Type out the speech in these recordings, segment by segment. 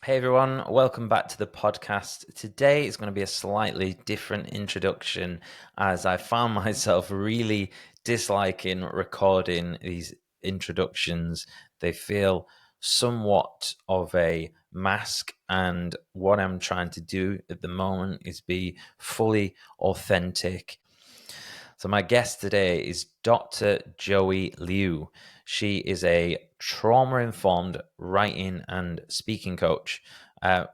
Hey everyone, welcome back to the podcast. Today is going to be a slightly different introduction as I found myself really disliking recording these introductions. They feel somewhat of a mask, and what I'm trying to do at the moment is be fully authentic. So my guest today is Dr. Joey Liu. She is a trauma-informed writing and speaking coach.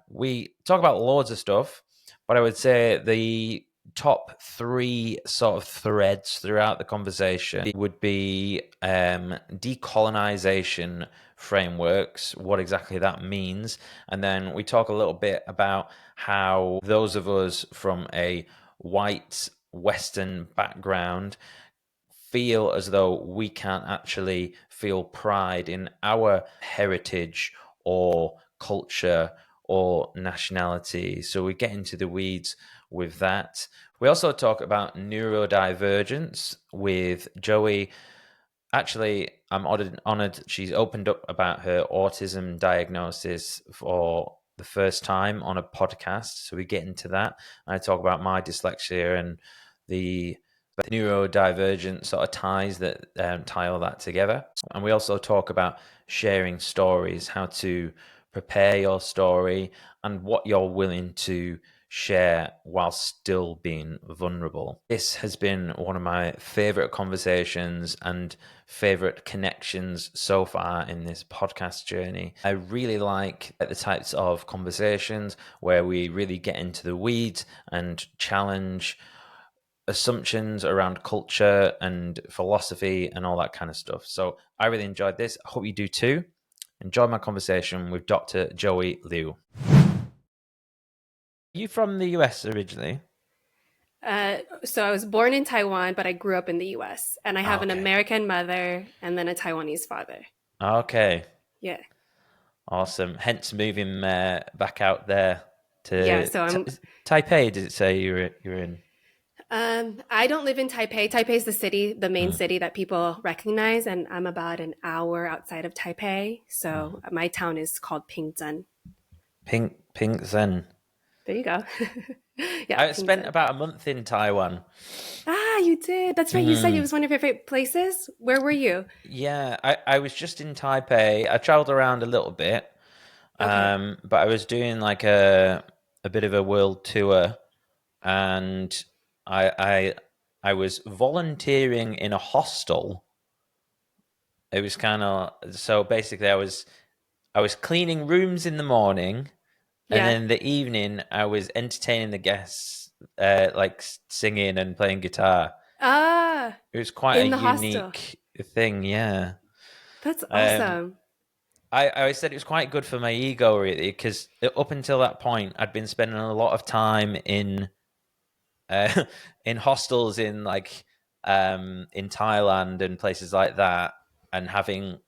We talk about loads of stuff, but I would say the top three sort of threads throughout the conversation would be decolonization frameworks, what exactly that means. And then we talk a little bit about how those of us from a white Western background feel as though we can't actually feel pride in our heritage or culture or nationality. So we get into the weeds with that. We also talk about neurodivergence with Joey. Actually, I'm honored she's opened up about her autism diagnosis for the first time on a podcast. So we get into that. And I talk about my dyslexia and the neurodivergent sort of ties that tie all that together. And we also talk about sharing stories, how to prepare your story, and what you're willing to share while still being vulnerable. This has been one of my favorite conversations and favorite connections so far in this podcast journey. I really like the types of conversations where we really get into the weeds and challenge assumptions around culture and philosophy and all that kind of stuff. So I really enjoyed this. I hope you do too. Enjoy my conversation with Dr. Joey Liu. You from the US originally? So I was born in Taiwan, but I grew up in the US. And I have an Okay. American mother and then a Taiwanese father. Okay. Yeah. Awesome. Hence moving back out there Yeah. to So I'm Taipei. Did it say you're in? I don't live in Taipei. Taipei is the city, the main Mm, city that people recognize, and I'm about an hour outside of Taipei. mm. So my town is called Pingzhen. Pink Zen. There you go. Yeah, I spent Pingzhen. about a month in Taiwan. Ah, you did. That's right. You said it Mm. was one of your favorite places. Where were you? Yeah, I was just in Taipei. I traveled around a little bit, Okay. but I was doing like a bit of a world tour, and I I I was volunteering in a hostel. It was kind of so basically I was cleaning rooms in the morning, and Yeah. then the evening I was entertaining the guests, like singing and playing guitar. Ah, It was quite a in the hostel. unique thing, yeah. That's Um, awesome. I always said it was quite good for my ego, really, because up until that point, I'd been spending a lot of time uh, in hostels in Thailand and places like that, and having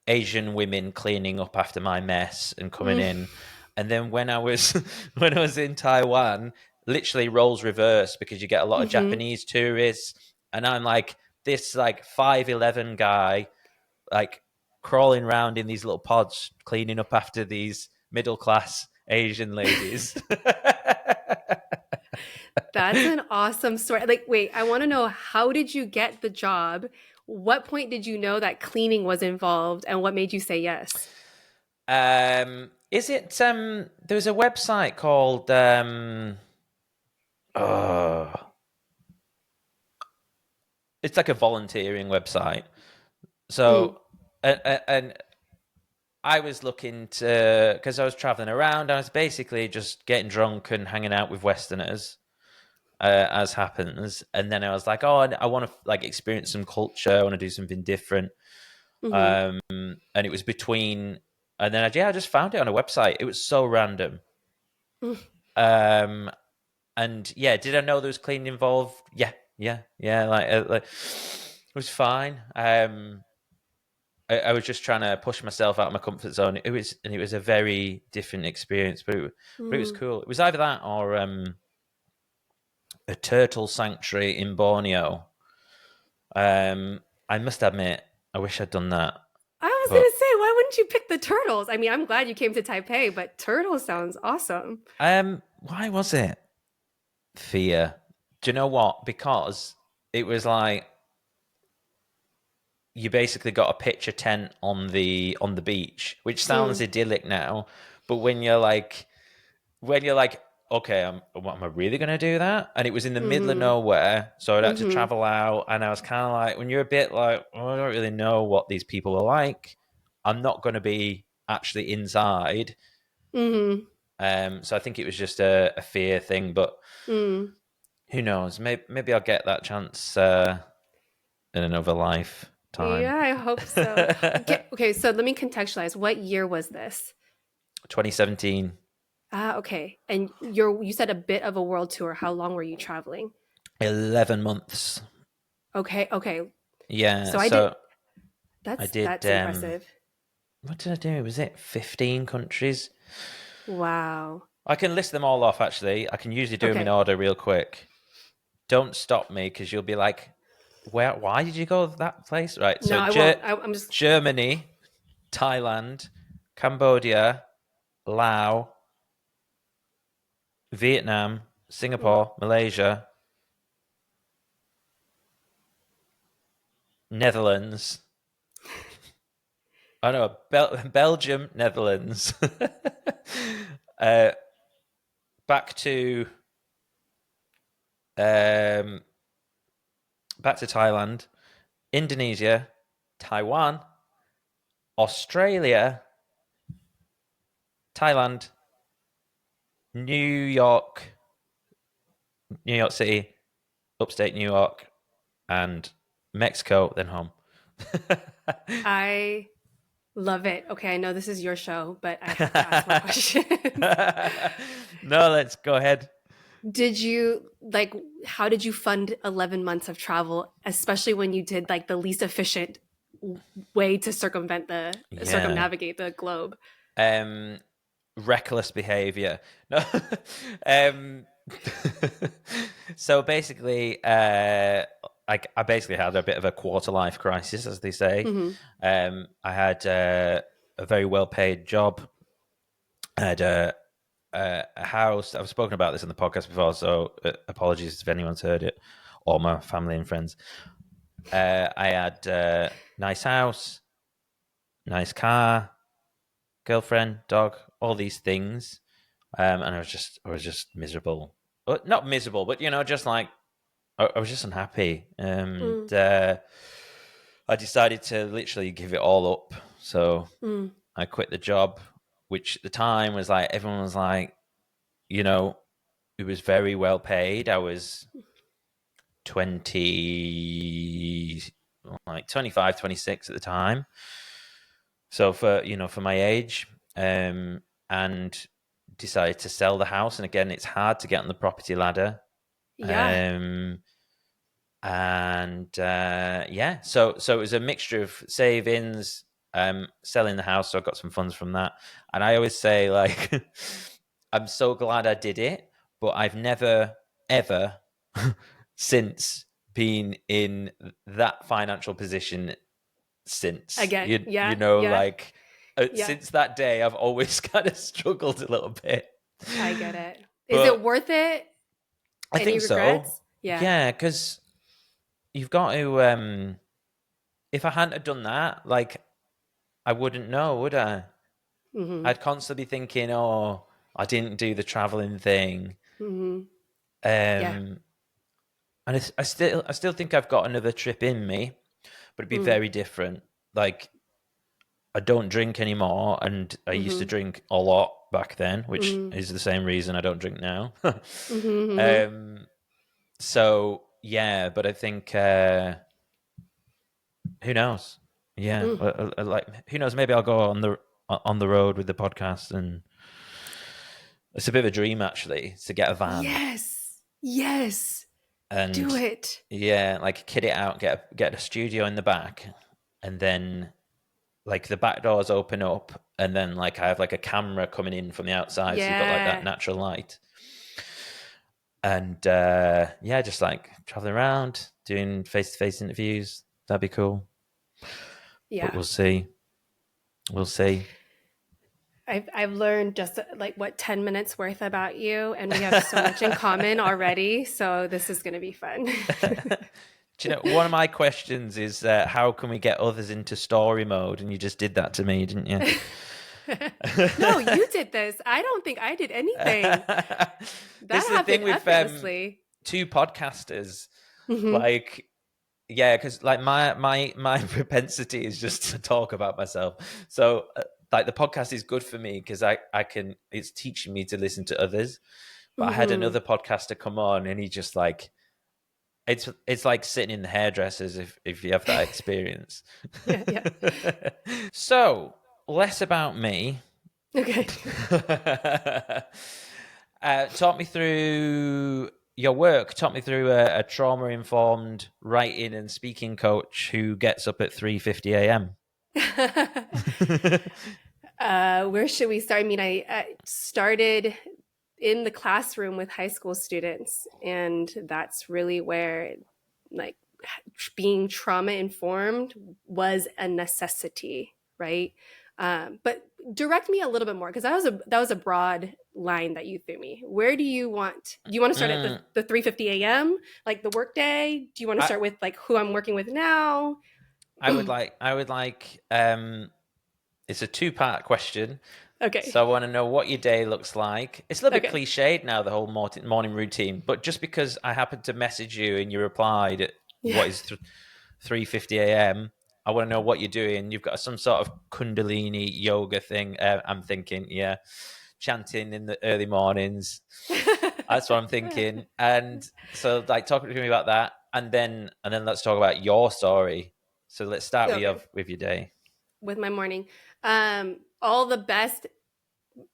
Asian women cleaning up after my mess and coming Mm, in. And then when I was when I was in Taiwan, literally roles reverse because you get a lot of hmm Japanese tourists, and I'm like this like 5'11" guy like crawling around in these little pods, cleaning up after these middle class Asian ladies. That's an awesome story. Like, wait, I want to know, how did you get the job? What point did you know that cleaning was involved, and what made you say yes? Is it there's a website called oh, it's like a volunteering website. Mm, So and I was looking to, because I was traveling around, I was basically just getting drunk and hanging out with Westerners, as happens. And then I was like, oh, I want to like experience some culture. I want to do something different. hmm And it was between, and then I just found it on a website. It was so random. mm. Um, and yeah, did I know there was cleaning involved? Yeah. Like it was fine. I was just trying to push myself out of my comfort zone. It was a very different experience, but it was Mm. cool. It was either that or a turtle sanctuary in Borneo. I must admit, I wish I'd done that, I was but gonna say, why did you pick the turtles? I mean, I'm glad you came to Taipei, but turtles sounds awesome. Why was it fear? Do you know what? Because it was like you basically got a picture tent on the beach, which sounds Mm, idyllic now, but when you're like, okay, what, am I really going to do that? And it was in the middle of mm-hmm, nowhere, so I'd had to mm-hmm, travel out, and I was kind of like, when you're a bit like, oh, I don't really know what these people are like, I'm not going to be actually inside. mm-hmm, So I think it was just a fear thing, but mm. who knows? Maybe I'll get that chance in another lifetime. Yeah, I hope so. Okay, so let me contextualize. What year was this? 2017, Ah, okay. And you said a bit of a world tour. How long were you traveling? 11 months. Okay, okay. Yeah, So I did so I that's did. that's impressive. What did I do? Was it 15 countries? Wow. I can list them all off, actually. I can usually do them in Okay. order real quick. Don't stop me because you'll be like, why did you go to that place? Right. No, So I won't. I'm just Germany, Thailand, Cambodia, Laos, Vietnam, mm, Singapore, Malaysia, Netherlands. I know, Belgium, Netherlands. uh, back to um, back to Thailand, Indonesia, Taiwan, Australia, Thailand, New York, New York City, upstate New York, and Mexico, then home. I love it. Okay, I know this is your show, but I have to ask more questions. No, let's go ahead. Did you like how did you fund 11 months of travel, especially when you did like the least efficient way to Yeah. circumnavigate the globe? Um, reckless behavior. No. um, so basically, I basically had a bit of a quarter life crisis, as they say. Mm-hmm. I had a very well paid job. I had a house. I've spoken about this in the podcast before, so apologies if anyone's heard it, or my family and friends. I had a nice house, nice car, girlfriend, dog, all these things, and I was just miserable. Not miserable, but just like I was just unhappy, and Mm, I decided to literally give it all up. So mm. I quit the job, which at the time was like everyone was like, you know, it was very well paid. I was 20, like 25, 26 at the time. So for my age, and decided to sell the house. And again, it's hard to get on the property ladder. Yeah. Um, and yeah, so it was a mixture of savings, selling the house. So I got some funds from that. And I always say, like, I'm so glad I did it, but I've never ever since been in that financial position since. Again. You Yeah. know, Yeah. like Yeah. since that day, I've always kind of struggled a little bit. I get it. Is it But worth it? I Any think so. regrets? Yeah. Yeah, because you've got to. If I hadn't have done that, like I wouldn't know, would I? Mm-hmm. I'd constantly be thinking, "Oh, I didn't do the traveling thing," Mm-hmm. Yeah. and I still think I've got another trip in me, but it'd be Mm. very different. Like I don't drink anymore, and I used to Mm-hmm. drink a lot back then, which Mm-hmm. is the same reason I don't drink now. Mm-hmm. Mm-hmm. um, so yeah, but I think who knows? Yeah, Mm. like who knows? Maybe I'll go on the road with the podcast, and it's a bit of a dream actually to get a van Yes. Yes. Do and it. yeah, like kit it out, get a studio in the back, and then like the back doors open up, and then like I have like a camera coming in from the outside, so you've got like that Yeah. natural light, and yeah, just like traveling around doing face to face interviews. That'd be cool, but Yeah. we'll see. We'll see. I've learned just like what 10 minutes worth about you, and we have so much in common already. So this is going to be fun. Do you know, one of my questions is how can we get others into story mode? And you just did that to me, didn't you? No, you did this. I don't think I did anything. This That is the thing happened with effortlessly. two podcasters. Hmm. Like, yeah, because like my propensity is just to talk about myself. So like the podcast is good for me because I can, it's teaching me to listen to others. But I had Hmm. another podcaster come on and he just like, it's like sitting in the hairdressers if you have that experience. Yeah, yeah. So less about me. Okay. Talk me through your work. Talk me through a trauma-informed writing and speaking coach who gets up at 3:50 a.m. Where should we start? I mean, I started in the classroom with high school students, and that's really where, like, being trauma informed was a necessity, right? But direct me a little bit more, because that was a broad line that you threw me. Where do you want? Do you want to start at Mm, the 3:50 a.m. like the workday? Do you want to I start with like who I'm working with now? I would like it's a two-part question. Okay. So I want to know what your day looks like. It's a little bit Okay. cliched now, the whole morning routine, but just because I happened to message you and you replied at Yeah. what is 3:50 a.m., I want to know what you're doing. You've got some sort of Kundalini yoga thing. I'm thinking, yeah, chanting in the early mornings. That's what I'm thinking. And so, like, talk to me about that, and then let's talk about your story. So let's start Okay. with your day. With my morning. All the best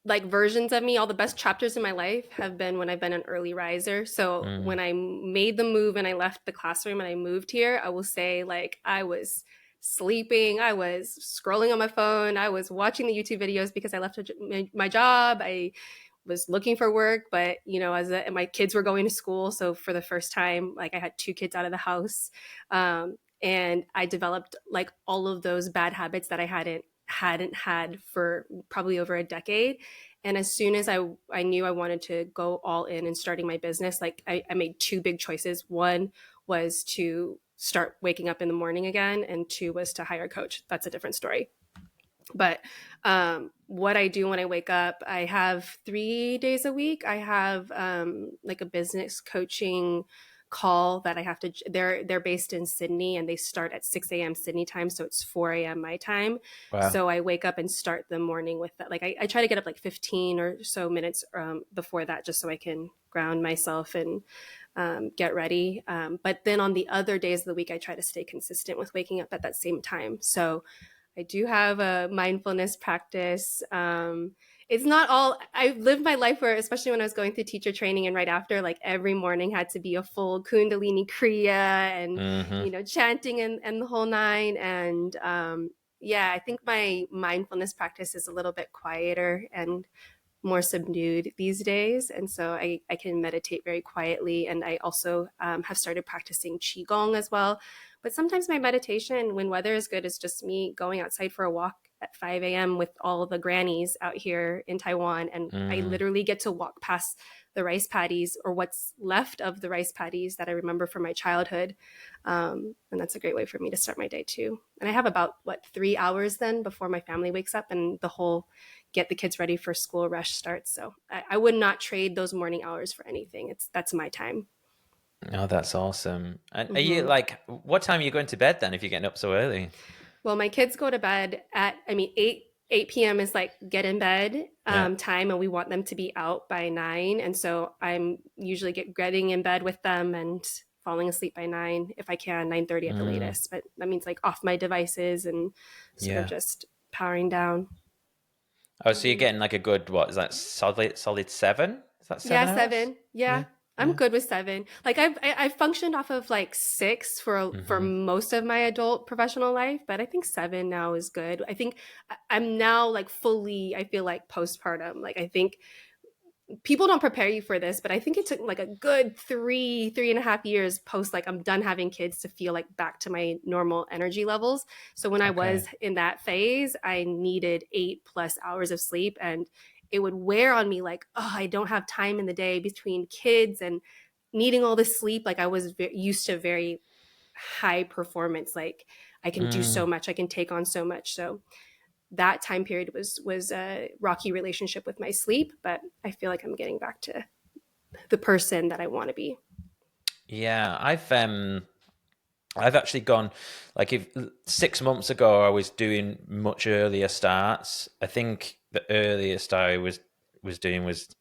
like versions of me, all the best chapters in my life have been when I've been an early riser. So Mm, when I made the move and I left the classroom and I moved here, I will say like I was sleeping, I was scrolling on my phone, I was watching the YouTube videos because I left my job. I was looking for work, but my kids were going to school, so for the first time, like I had two kids out of the house, and I developed like all of those bad habits that I hadn't had for probably over a decade. And as soon as I knew I wanted to go all in and starting my business, like I made two big choices. One was to start waking up in the morning again, and two was to hire a coach. That's a different story. But what I do when I wake up, I have 3 days a week. I have like a business coaching call that I have to. They're based in Sydney, and they start at 6 a.m. Sydney time, so it's 4 a.m. my time. wow. So I wake up and start the morning with that. Like I try to get up like 15 or so minutes before that, just so I can ground myself and get ready. But then on the other days of the week, I try to stay consistent with waking up at that same time. So I do have a mindfulness practice. It's not all, I've lived my life where, especially when I was going through teacher training and right after, like every morning had to be a full Kundalini Kriya and, Hmm. chanting and the whole nine. And yeah, I think my mindfulness practice is a little bit quieter and more subdued these days. And so I can meditate very quietly. And I also have started practicing Qigong as well. But sometimes my meditation, when weather is good, is just me going outside for a walk at 5 a.m. with all the grannies out here in Taiwan. And I Mm. literally get to walk past the rice paddies, or what's left of the rice paddies that I remember from my childhood. And that's a great way for me to start my day too. And I have about, 3 hours then before my family wakes up and the whole get the kids ready for school rush starts. So I would not trade those morning hours for anything. That's my time. Oh, that's awesome. And are you Hmm. like, what time are you going to bed then if you're getting up so early? Well, my kids go to bed at, I mean, 8 p.m. is like get in bed Yeah. time, and we want them to be out by 9. And so I'm usually getting in bed with them and falling asleep by 9 if I can, 9:30 at the Mm, latest. But that means like off my devices and sort of yeah. just powering down. Oh, so you're Hmm. getting like a good, what is that, solid 7? Is that Yeah, 7 hours? 7. Yeah, Yeah. I'm Yeah. good with 7. Like I've functioned off of like 6 for Hmm. most of my adult professional life, but I think 7 now is good. I think I'm now like fully, I feel like postpartum. Like I think people don't prepare you for this, but I think it took like a good 3.5 years post, like I'm done having kids, to feel like back to my normal energy levels. So when I Okay. was in that phase, I needed 8+ hours of sleep, and it would wear on me like, oh, I don't have time in the day between kids and needing all this sleep. Like I was used to very high performance, like I can do so Mm. much, I can take on so much. So that time period was a rocky relationship with my sleep, but I feel like I'm getting back to the person that I want to be. Yeah, I've actually gone, like, if 6 months ago I was doing much earlier starts. I think the earliest I was doing was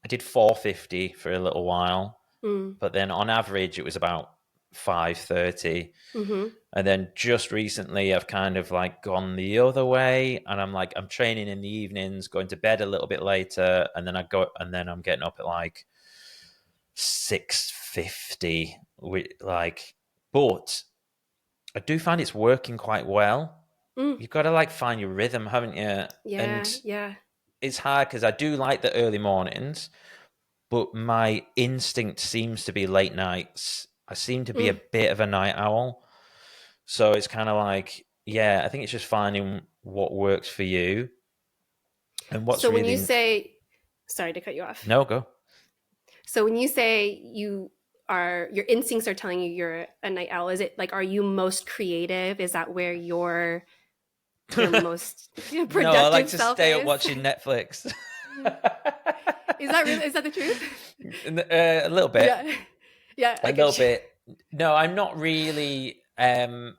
I did 4:50 for a little while, Mm. but then on average it was about 5:30. Mm-hmm. And then just recently I've kind of like gone the other way, and I'm training in the evenings, going to bed a little bit later, and then I'm getting up at like 6:50, like, but I do find it's working quite well. Mm. You've got to like find your rhythm, haven't you? Yeah, And yeah. it's hard because I do like the early mornings, but my instinct seems to be late nights. I seem to be a Mm. bit of a night owl. So it's kind of like, yeah, I think it's just finding what works for you and what's So when you really. say, sorry to cut you off. No, go. So when you say your instincts are telling you you're a night owl, is it like, are you most creative? Is that where your most No, I like productive to self stay up is? watching Netflix. Is that the truth? A little bit. Yeah. Yeah, A I little get you. bit. No, I'm not really. I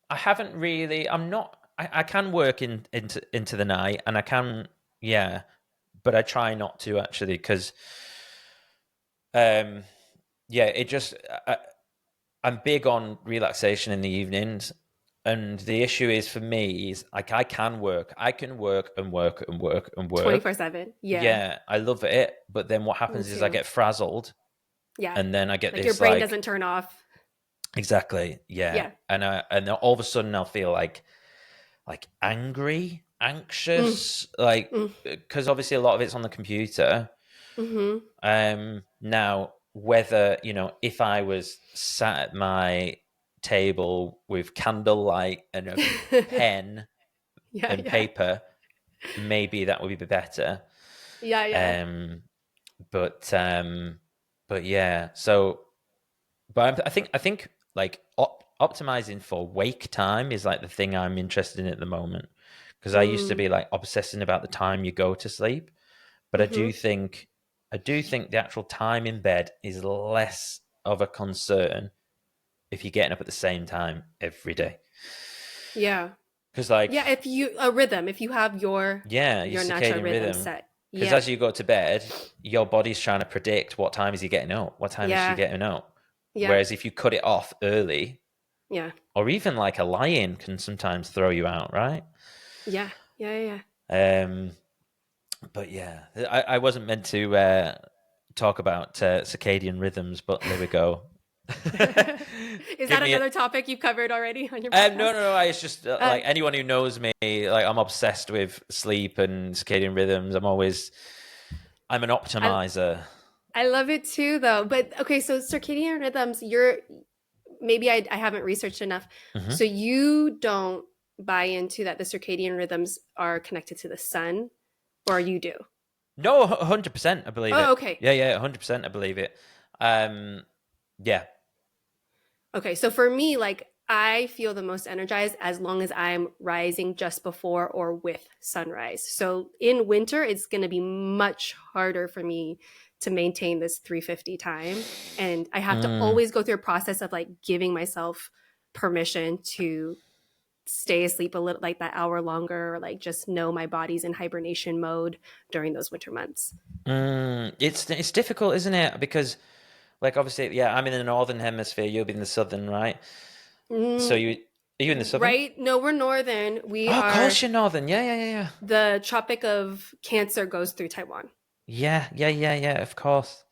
haven't really. I'm not. I can work into the night, and I can. Yeah, but I try not to actually because. Um, yeah, it just. I'm big on relaxation in the evenings, and the issue is for me is like I can work. I can work and work and work and work. 24/7. Yeah, Yeah, I love it, but then what me happens is I too. get frazzled, Yeah. and then I get Like your this brain like. doesn't turn off. Exactly. Yeah. Yeah. And then all of a sudden I'll feel like angry, Mm, anxious, like mm, because obviously a lot of it's on the computer. mm-hmm. Now whether, if I was sat at my table with candlelight and a pen Yeah, and yeah. paper, maybe that would be better. Yeah, yeah. Um but yeah, so. But I think like optimizing for wake time is like the thing I'm interested in at the moment, because I used to Mm, be like obsessing about the time you go to sleep, but I mm-hmm. do think the actual time in bed is less of a concern if you're getting up at the same time every day. Yeah. Because like, Yeah, if you a rhythm, if you have yeah, your your natural circadian rhythm rhythm. set. Because Yeah. as you go to bed, your body's trying to predict what time is he getting up, what time is she Yeah. getting up. Yeah. Whereas if you cut it off early, Yeah. or even like a lion can sometimes throw you out, right? Yeah. Yeah. Yeah. Um, but yeah, I wasn't meant to talk about circadian rhythms, but there we go. Yeah. Is Give that me a. another topic you've covered already on your No, podcast? no, no. It's just Uh, like anyone who knows me, like I'm obsessed with sleep and circadian rhythms. I'm an I optimizer. I love it too though. But okay, so circadian rhythms, you're maybe I haven't researched enough. Hmm. So you don't buy into that the circadian rhythms are connected to the sun, or you do? No, 100%. I believe Oh, it. okay. Yeah, yeah, 100%. I believe it. Um, yeah. Okay, so for me, like I feel the most energized as long as I'm rising just before or with sunrise. So in winter, it's going to be much harder for me to maintain this 350 time. And I have to Mm. always go through a process of like giving myself permission to stay asleep a little, like that hour longer, or like just know my body's in hibernation mode during those winter months. It's difficult, isn't it? Because like obviously, yeah, I'm in the northern hemisphere. You'll be in the southern, right? So Mm, are you in the southern? right? No, we're northern. We Oh, of are course you're northern. Yeah, yeah, yeah, yeah. the Tropic of Cancer goes through Taiwan. Yeah, yeah, yeah, yeah. Of course.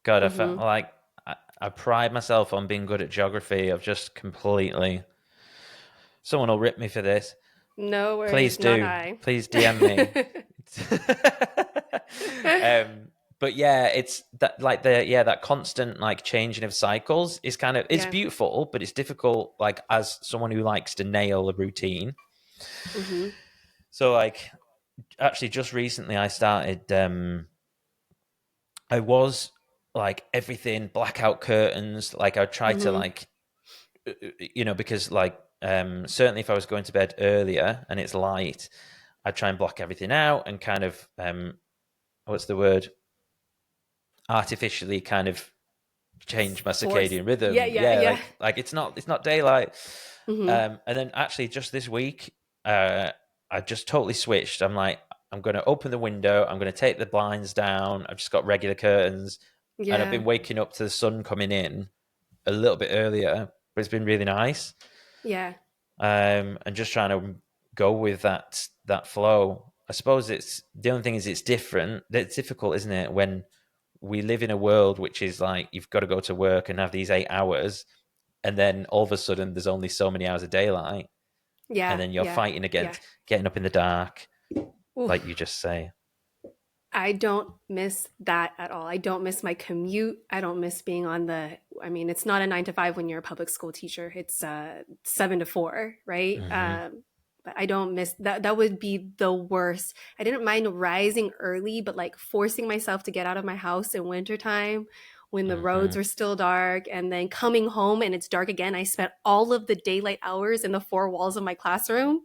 God, I felt Mm-hmm. like I pride myself on being good at geography. I've just completely. Someone will rip me for this. No Please worries, not do. I. Please DM me. But yeah, it's that like that constant like changing of cycles is kind of, it's Yeah. beautiful, but it's difficult like as someone who likes to nail a routine. Mm-hmm. So like actually just recently I started I was like everything blackout curtains, like I would try to Mm-hmm. like because like certainly if I was going to bed earlier and it's light, I'd try and block everything out and kind of what's the word, artificially kind of change my Force. circadian Yeah, rhythm. yeah, Yeah, yeah. like it's not daylight. Mm-hmm. And then actually just this week, I just totally switched. I'm like, I'm going to open the window. I'm going to take the blinds down. I've just got regular curtains, and I've Yeah. been waking up to the sun coming in a little bit earlier, but it's been really nice. Yeah. And just trying to go with that flow. I suppose it's the only thing is it's different. It's difficult, isn't it, when we live in a world which is like you've got to go to work and have these 8 hours, and then all of a sudden there's only so many hours of daylight, and Yeah. then you're Yeah. fighting Yeah. against getting up in the dark, like Oof. you just say. I don't miss that at all. I don't miss my commute. I don't miss being on the, I mean, it's not a 9 to 5 when you're a public school teacher. It's 7 to 4, right? Hmm. But I don't miss that. That would be the worst. I didn't mind rising early, but like forcing myself to get out of my house in wintertime when the roads Hmm. are still dark and then coming home and it's dark again. I spent all of the daylight hours in the four walls of my classroom.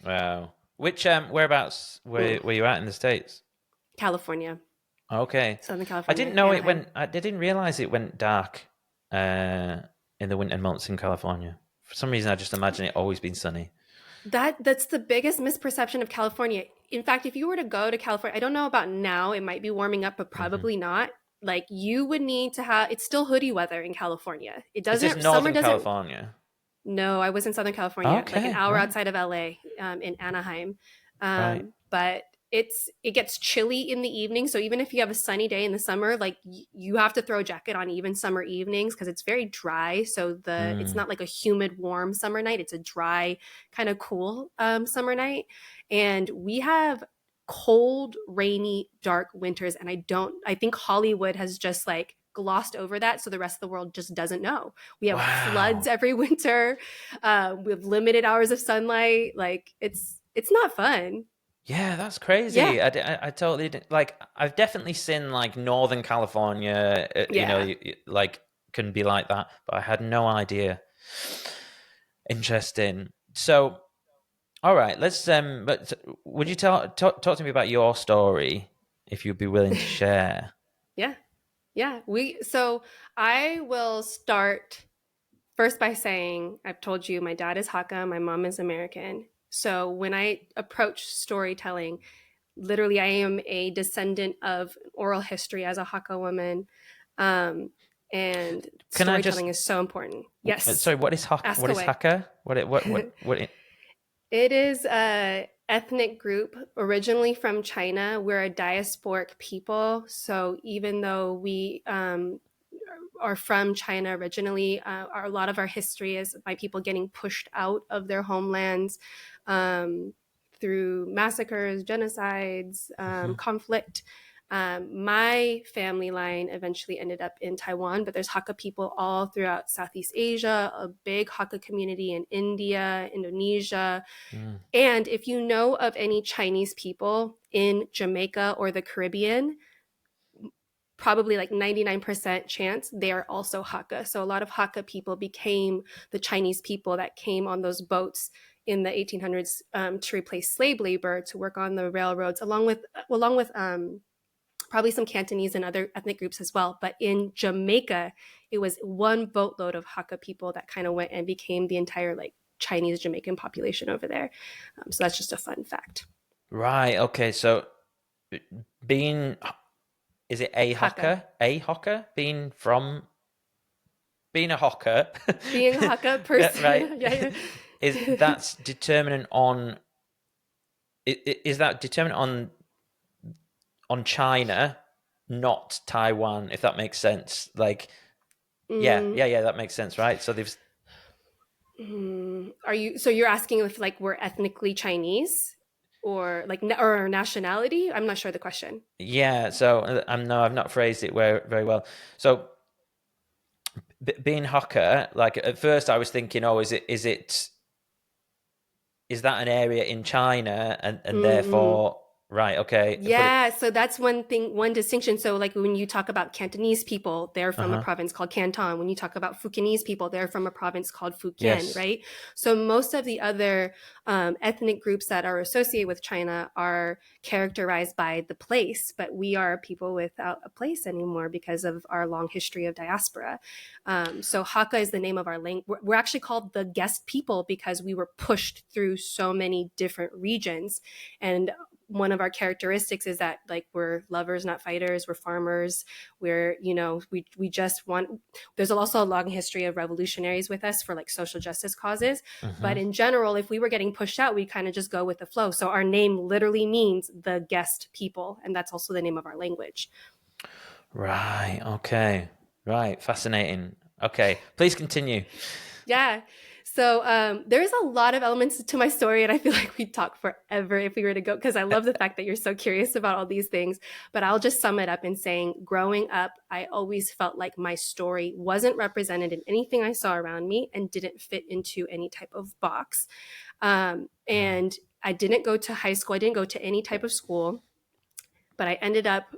Wow. Which whereabouts Mm. were you at in the States? California, Okay. Southern I California, didn't know it Anaheim. went. I didn't realize it went dark uh, in the winter months in California. For some reason, I just imagine it always been sunny. That's the biggest misperception of California. In fact, if you were to go to California, I don't know about now, it might be warming up, but Hmm. probably not. Like you would need to have it's still hoodie weather in California. It Is this doesn't summer Northern doesn't California? no, I was in Southern California, like an Okay, hour right, outside of LA, in Anaheim. right. But it gets chilly in the evening, so even if you have a sunny day in the summer, like you have to throw a jacket on even summer evenings because it's very dry. So it's Mm. not like a humid, warm summer night. It's a dry, kind of cool summer night, and we have cold, rainy, dark winters. And I think Hollywood has just like glossed over that, so the rest of the world just doesn't know. We have floods Wow. every winter. We have limited hours of sunlight. Like it's not fun. Yeah, that's Yeah, crazy. I totally like. I've definitely seen like Northern California. yeah, Like can be like that, but I had no idea. Interesting. So, all right, let's. But would you talk to me about your story if you'd be willing to share? yeah, yeah. We so I will start first by saying I've told you my dad is Hakka, my mom is American. So when I approach storytelling, literally I am a descendant of oral history as a Hakka woman. Um, and Can I just? storytelling is so important. Yes, Sorry, what is ask What is away. Hakka? What? It is a ethnic group originally from China. We're a diasporic people, so even though we are from China originally, a lot of our history is by people getting pushed out of their homelands um, through massacres, genocides, Mhm. conflict. My family line eventually ended up in Taiwan, but there's Hakka people all throughout Southeast Asia, a big Hakka community in India, Indonesia. Mm. And if you know of any Chinese people in Jamaica or the Caribbean, probably like 99% chance they are also Hakka. So a lot of Hakka people became the Chinese people that came on those boats in the 1800s to replace slave labor to work on the railroads, along with probably some Cantonese and other ethnic groups as well. But in Jamaica, it was one boatload of Hakka people that kind of went and became the entire like Chinese Jamaican population over there. So that's just a fun fact. Right. Okay. So being is it a Hakka. hawker? A hawker? Being a hawker, Being a Hakka right? person, yeah, Is yeah. that's determinant on? Is that determinant on China, not Taiwan? If that makes sense. Like, yeah, mm, yeah, yeah, that makes sense, right? So they've. are you? So you're asking if like we're ethnically Chinese, or like or nationality? I'm not sure the question. Yeah, so no, I've not phrased it very well. So being Hakka, like at first I was thinking, oh, is that an area in China, and Mm-mm. therefore, right, okay, but Yeah, so that's one thing, one distinction. So, like when you talk about Cantonese people, they're from a uh-huh, province called Canton. When you talk about Fukienese people, they're from a province called Fujian, yes, right? So, most of the other ethnic groups that are associated with China are characterized by the place, but we are people without a place anymore because of our long history of diaspora. So, Hakka is the name of our language. We're actually called the guest people because we were pushed through so many different regions. And one of our characteristics is that like we're lovers not fighters, we're farmers, we're, you know, we just want, there's also a long history of revolutionaries with us for like social justice causes, but mm-hmm. in general if we were getting pushed out we kind of just go with the flow. So our name literally means the guest people, and that's also the name of our language. Right, okay, right, fascinating. Okay, please continue. Yeah. So there's a lot of elements to my story, and I feel like we'd talk forever if we were to go, because I love the fact that you're so curious about all these things. But I'll just sum it up in saying, growing up, I always felt like my story wasn't represented in anything I saw around me and didn't fit into any type of box. And I didn't go to high school, I didn't go to any type of school, but I ended up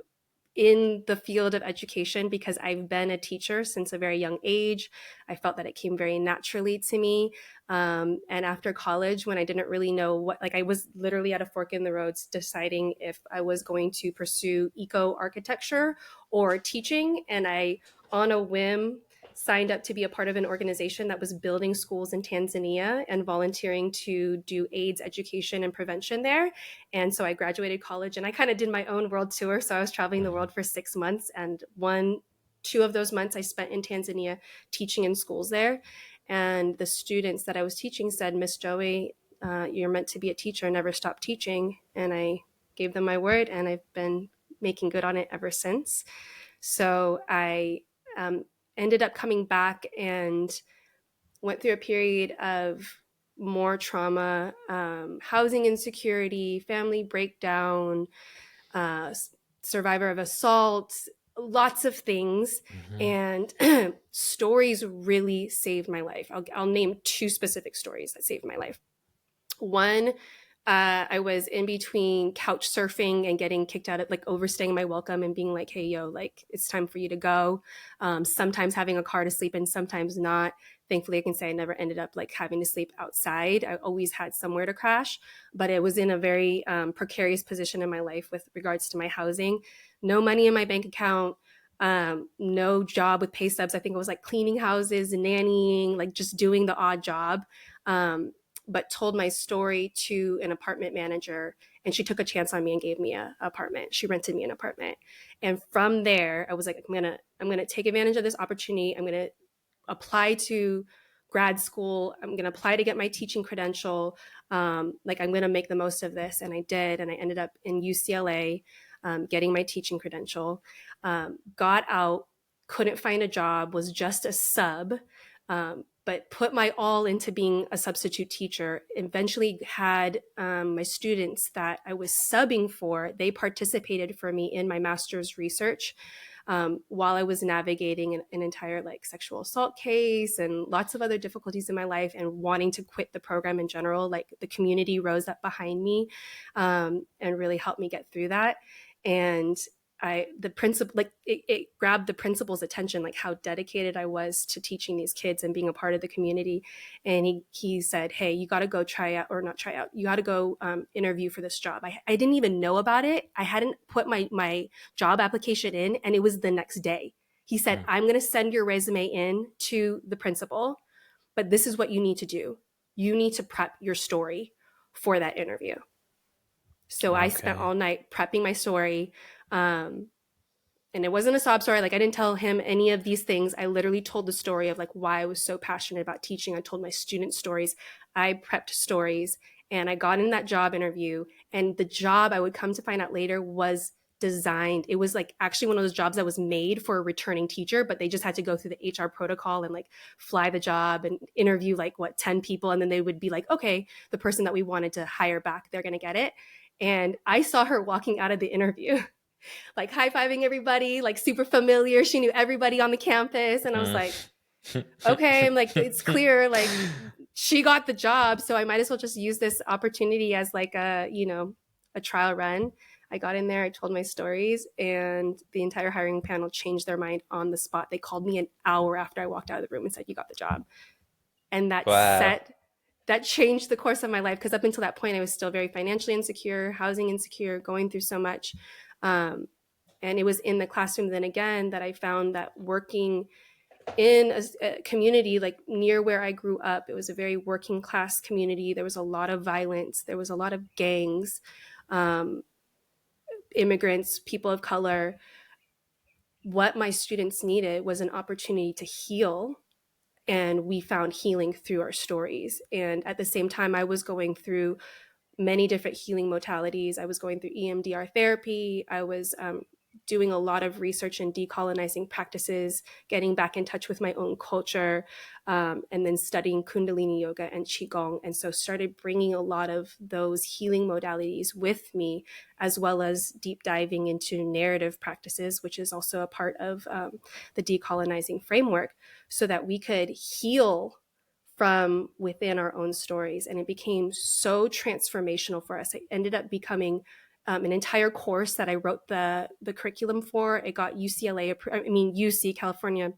in the field of education because I've been a teacher since a very young age. I felt that it came very naturally to me. And after college, when I didn't really know what, like I was literally at a fork in the roads deciding if I was going to pursue eco architecture or teaching. And I, on a whim, signed up to be a part of an organization that was building schools in Tanzania and volunteering to do AIDS education and prevention there. And so I graduated college and I kind of did my own world tour. So I was traveling the world for 6 months, and two of those months I spent in Tanzania teaching in schools there. And the students that I was teaching said, Miss Joey, you're meant to be a teacher, never stop teaching. And I gave them my word, and I've been making good on it ever since. So I um, ended up coming back and went through a period of more trauma, housing insecurity, family breakdown, uh, survivor of assault, lots of things. Mm-hmm. And stories really saved my life. I'll name two specific stories that saved my life. One, I was in between couch surfing and getting kicked out of, like, overstaying my welcome and being like, hey, yo, like, it's time for you to go. Sometimes having a car to sleep in, sometimes not. Thankfully, I can say I never ended up like having to sleep outside. I always had somewhere to crash, but it was in a very precarious position in my life with regards to my housing. No money in my bank account, no job with pay stubs. I think it was like cleaning houses, nannying, like just doing the odd job. Um, but told my story to an apartment manager, and she took a chance on me and gave me an apartment. She rented me an apartment. And from there, I was like, I'm gonna take advantage of this opportunity. I'm gonna apply to grad school. I'm gonna apply to get my teaching credential. Like I'm gonna make the most of this. And I did, and I ended up in UCLA getting my teaching credential. Got out, couldn't find a job, was just a sub. But put my all into being a substitute teacher. Eventually had my students that I was subbing for, they participated for me in my master's research while I was navigating an entire like sexual assault case and lots of other difficulties in my life and wanting to quit the program in general. Like the community rose up behind me and really helped me get through that. And the principal, like it grabbed the principal's attention, like how dedicated I was to teaching these kids and being a part of the community. And he said, hey, you got to go try out, or not try out, you got to go interview for this job. I didn't even know about it. I hadn't put my job application in, and it was the next day. He said, I'm going to send your resume in to the principal, but this is what you need to do. You need to prep your story for that interview. So I spent Okay. all night prepping my story. Um, and it wasn't a sob story. Like I didn't tell him any of these things. I literally told the story of like why I was so passionate about teaching. I told my students stories. I prepped stories, and I got in that job interview. And the job, I would come to find out later, was designed. It was like actually one of those jobs that was made for a returning teacher, but they just had to go through the HR protocol and like fly the job and interview like 10 people. And then they would be like, okay, the person that we wanted to hire back, they're going to get it. And I saw her walking out of the interview, like high-fiving everybody, like super familiar. She knew everybody on the campus. And I was Mm. like, okay, I'm like, it's clear, like she got the job. So I might as well just use this opportunity as like a, a trial run. I got in there, I told my stories, and the entire hiring panel changed their mind on the spot. They called me an hour after I walked out of the room and said, you got the job. And Wow. that changed the course of my life, because up until that point I was still very financially insecure, housing insecure, going through so much. And it was in the classroom then again that I found that working in a community like near where I grew up, it was a very working class community. There was a lot of violence, there was a lot of gangs, immigrants, people of color. What my students needed was an opportunity to heal, and we found healing through our stories. And at the same time, I was going through many different healing modalities. I was going through EMDR therapy. I was doing a lot of research in decolonizing practices, getting back in touch with my own culture, and then studying Kundalini yoga and Qigong. And so started bringing a lot of those healing modalities with me, as well as deep diving into narrative practices, which is also a part of the decolonizing framework, so that we could heal from within our own stories. And it became so transformational for us. It ended up becoming an entire course that I wrote the curriculum for. It got UC, California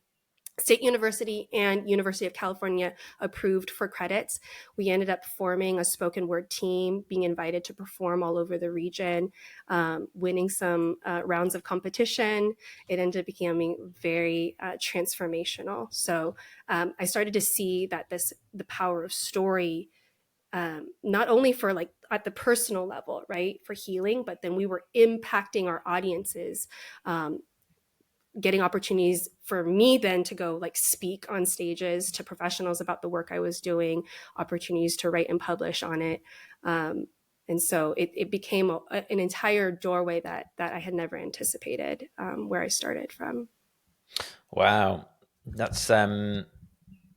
State University, and University of California approved for credits. We ended up forming a spoken word team, being invited to perform all over the region, winning some rounds of competition. It ended up becoming very transformational. So I started to see that the power of story, not only for like at the personal level, right, for healing, but then we were impacting our audiences, getting opportunities for me then to go like speak on stages to professionals about the work I was doing, opportunities to write and publish on it. And so it became an entire doorway that I had never anticipated, where I started from. Wow. That's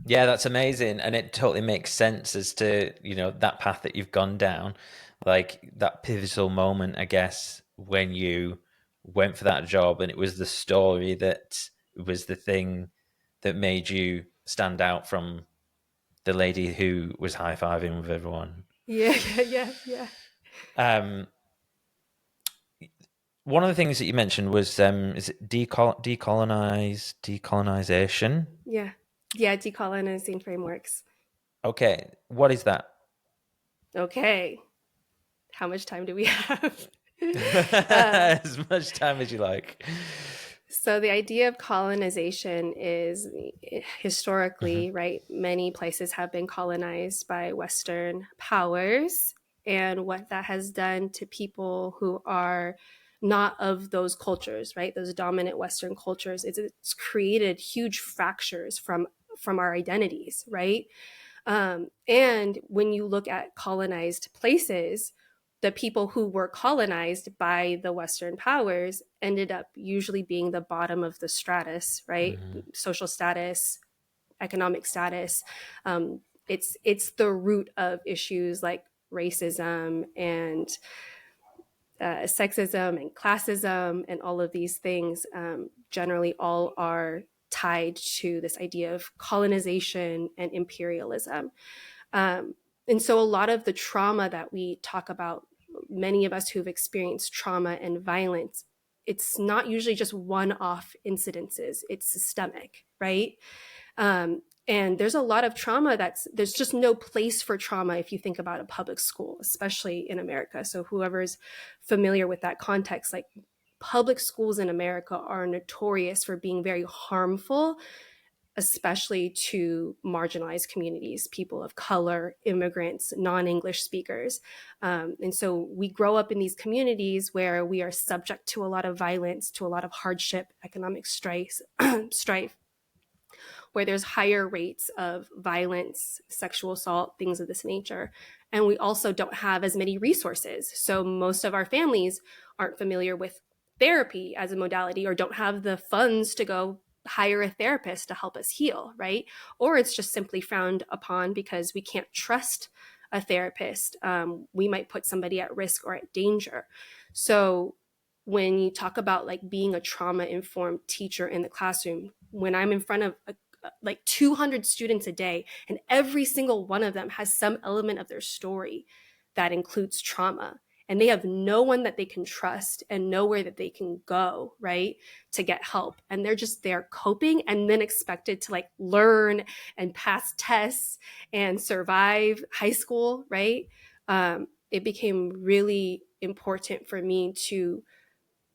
yeah, that's amazing. And it totally makes sense as to, that path that you've gone down, like that pivotal moment, I guess, when you went for that job and it was the story that was the thing that made you stand out from the lady who was high-fiving with everyone. Yeah, yeah. Um, One of the things that you mentioned was is it decolonization? Yeah. Yeah, decolonizing frameworks. Okay, what is that? Okay. How much time do we have? uh, As much time as you like. So the idea of colonization is Hmm. historically, right? Many places have been colonized by Western powers. And what that has done to people who are not of those cultures, right? Those dominant Western cultures, it's created huge fractures from our identities, right? And when you look at colonized places, the people who were colonized by the Western powers ended up usually being the bottom of the stratus, right? Hmm. Social status, economic status. It's the root of issues like racism and sexism and classism and all of these things. Generally, all are tied to this idea of colonization and imperialism. And so a lot of the trauma that we talk about, many of us who've experienced trauma and violence, it's not usually just one-off incidences, it's systemic, right? And there's a lot of trauma there's just no place for trauma if you think about a public school, especially in America. So whoever's familiar with that context, like public schools in America are notorious for being very harmful, especially to marginalized communities, people of color, immigrants, non-English speakers. And so we grow up in these communities where we are subject to a lot of violence, to a lot of hardship, economic strife, where there's higher rates of violence, sexual assault, things of this nature. And we also don't have as many resources. So most of our families aren't familiar with therapy as a modality, or don't have the funds to go hire a therapist to help us heal, right? Or it's just simply frowned upon because we can't trust a therapist. We might put somebody at risk or at danger. So when you talk about like being a trauma informed teacher in the classroom, when I'm in front of like 200 students a day, and every single one of them has some element of their story that includes trauma, and they have no one that they can trust and nowhere that they can go, right, to get help, and they're just there coping and then expected to like learn and pass tests and survive high school, right? It became really important for me to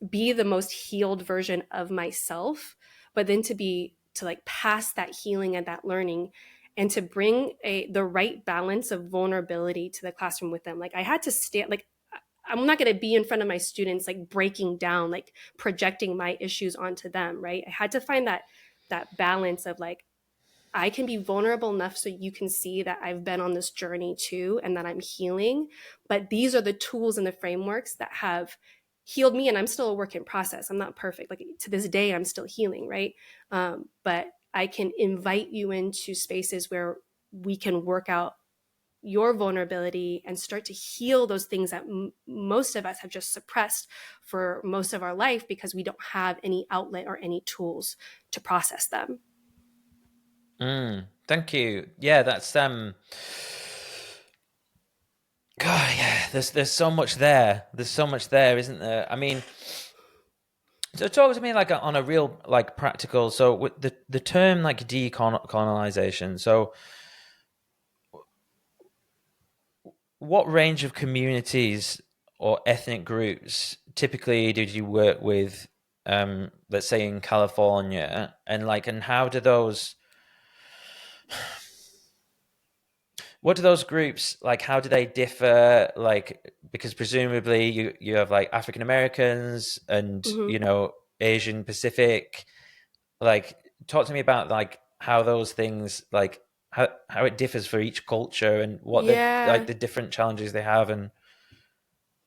be the most healed version of myself, but then to like pass that healing and that learning, and to bring the right balance of vulnerability to the classroom with them. Like I had to stand, like I'm not going to be in front of my students like breaking down, like projecting my issues onto them, right? I had to find that balance of like, I can be vulnerable enough so you can see that I've been on this journey too and that I'm healing. But these are the tools and the frameworks that have healed me, and I'm still a work in process. I'm not perfect. Like to this day, I'm still healing, right? But I can invite you into spaces where we can work out your vulnerability and start to heal those things that most of us have just suppressed for most of our life because we don't have any outlet or any tools to process them. Thank you. Yeah, that's God, yeah. There's so much there. There's so much there, isn't there? I mean, so talk to me like on a real like practical. So with the term like decolonization. So what range of communities or ethnic groups typically did you work with? Let's say in California, and how do those? What do those groups like? How do they differ? Like, because presumably you have like African Americans and Mm-hmm. Asian Pacific. Like, talk to me about like how those things like how it differs for each culture and what the like Yeah, the different challenges they have and.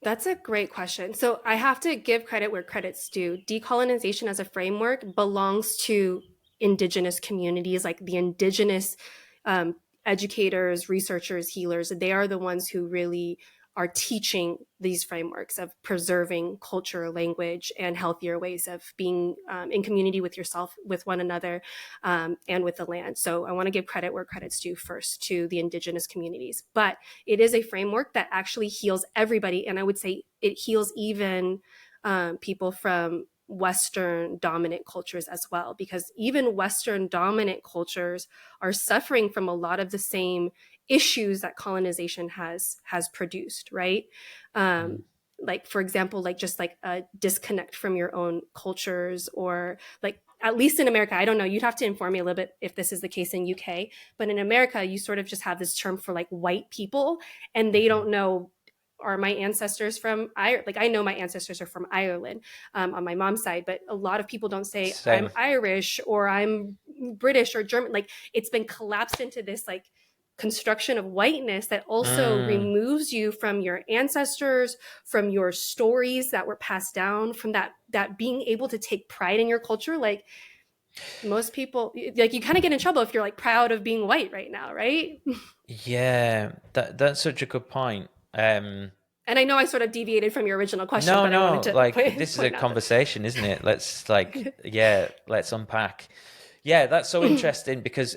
that's a great question. So I have to give credit where credit's due. Decolonization as a framework belongs to indigenous communities, like the indigenous um, educators, researchers, healers. They are the ones who really are teaching these frameworks of preserving culture, language, and healthier ways of being in community with yourself, with one another, and with the land. So I want to give credit where credit's due first to the indigenous communities. But it is a framework that actually heals everybody. And I would say it heals even people from Western dominant cultures as well, because even Western dominant cultures are suffering from a lot of the same issues that colonization has produced, right? Mm. Like for example, like just like a disconnect from your own cultures, or like at least in America, I don't know, you'd have to inform me a little bit if this is the case in UK, but in America, you sort of just have this term for like white people, and they Mhm. don't know, are my ancestors from Ireland? Like I know my ancestors are from Ireland on my mom's side, but a lot of people don't say I'm Same. Irish or I'm British or German. Like it's been collapsed into this like construction of whiteness that also Mm. removes you from your ancestors, from your stories that were passed down, from that being able to take pride in your culture. Like most people, like you kind of get in trouble if you're like proud of being white right now, right? Yeah, that's such a good point. And I know I sort of deviated from your original question, No, but I wanted no, to like this is a point out that. conversation, isn't it? Let's like, yeah, let's unpack. Yeah, that's so interesting because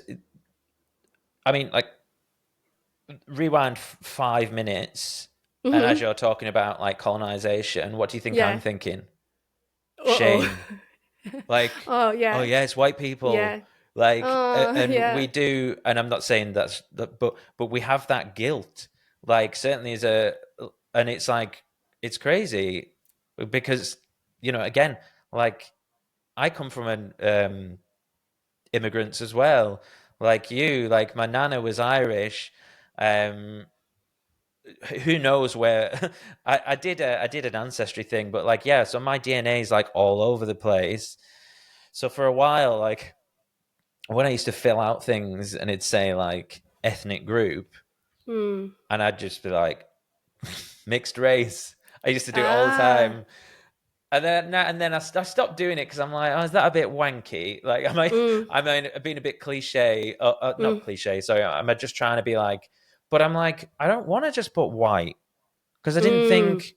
I mean, like, rewind 5 minutes, and as Mm-hmm. you're talking about like colonization, what do you think I'm Yeah. thinking? Uh-oh. Shame. Like, Oh oh yeah. yeah, it's white people. Yeah. Like, and we Yeah. do, and I'm not saying that's, but we have that guilt. Like, certainly as and it's like, it's crazy because, again, like, I come from an immigrants as well, like you. Like, my nana was Irish. Um, who knows where I did an ancestry thing, but like, yeah, so my DNA is like all over the place. So for a while, like, when I used to fill out things and it'd say like ethnic group, Hmm. and I'd just be like mixed race. I used to do it all the Ah. time. And then I stopped doing it because I'm like, oh, is that a bit wanky? Like, am I, Mm, I mean, being a bit cliche, mm, not cliche. Sorry, am I just trying to be like But I'm like, I don't want to just put white because I didn't Mm. think,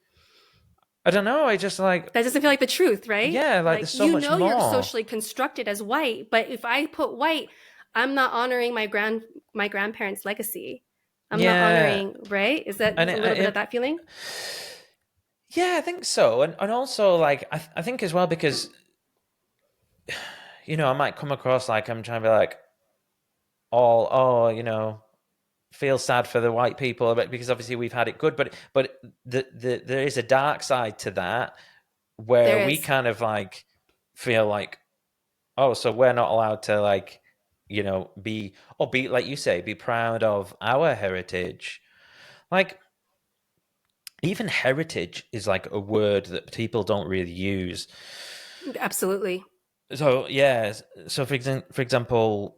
I don't know. I just like, That doesn't feel like the truth, right? yeah, like Like, there's so you much know, you're more. socially constructed as white, but if I put white, I'm not honoring my grandparents' legacy. I'm not Yeah. honoring, right? Is that And a little bit of that feeling? yeah, I think so. And also like, I think as well, because, I might come across like I'm trying to be like feel sad for the white people, but because obviously we've had it good, but there is a dark side to that where There we is. kind of like feel like, oh, so we're not allowed to like, be like you say, be proud of our heritage. Like even heritage is like a word that people don't really use. Absolutely. So yeah, so for example,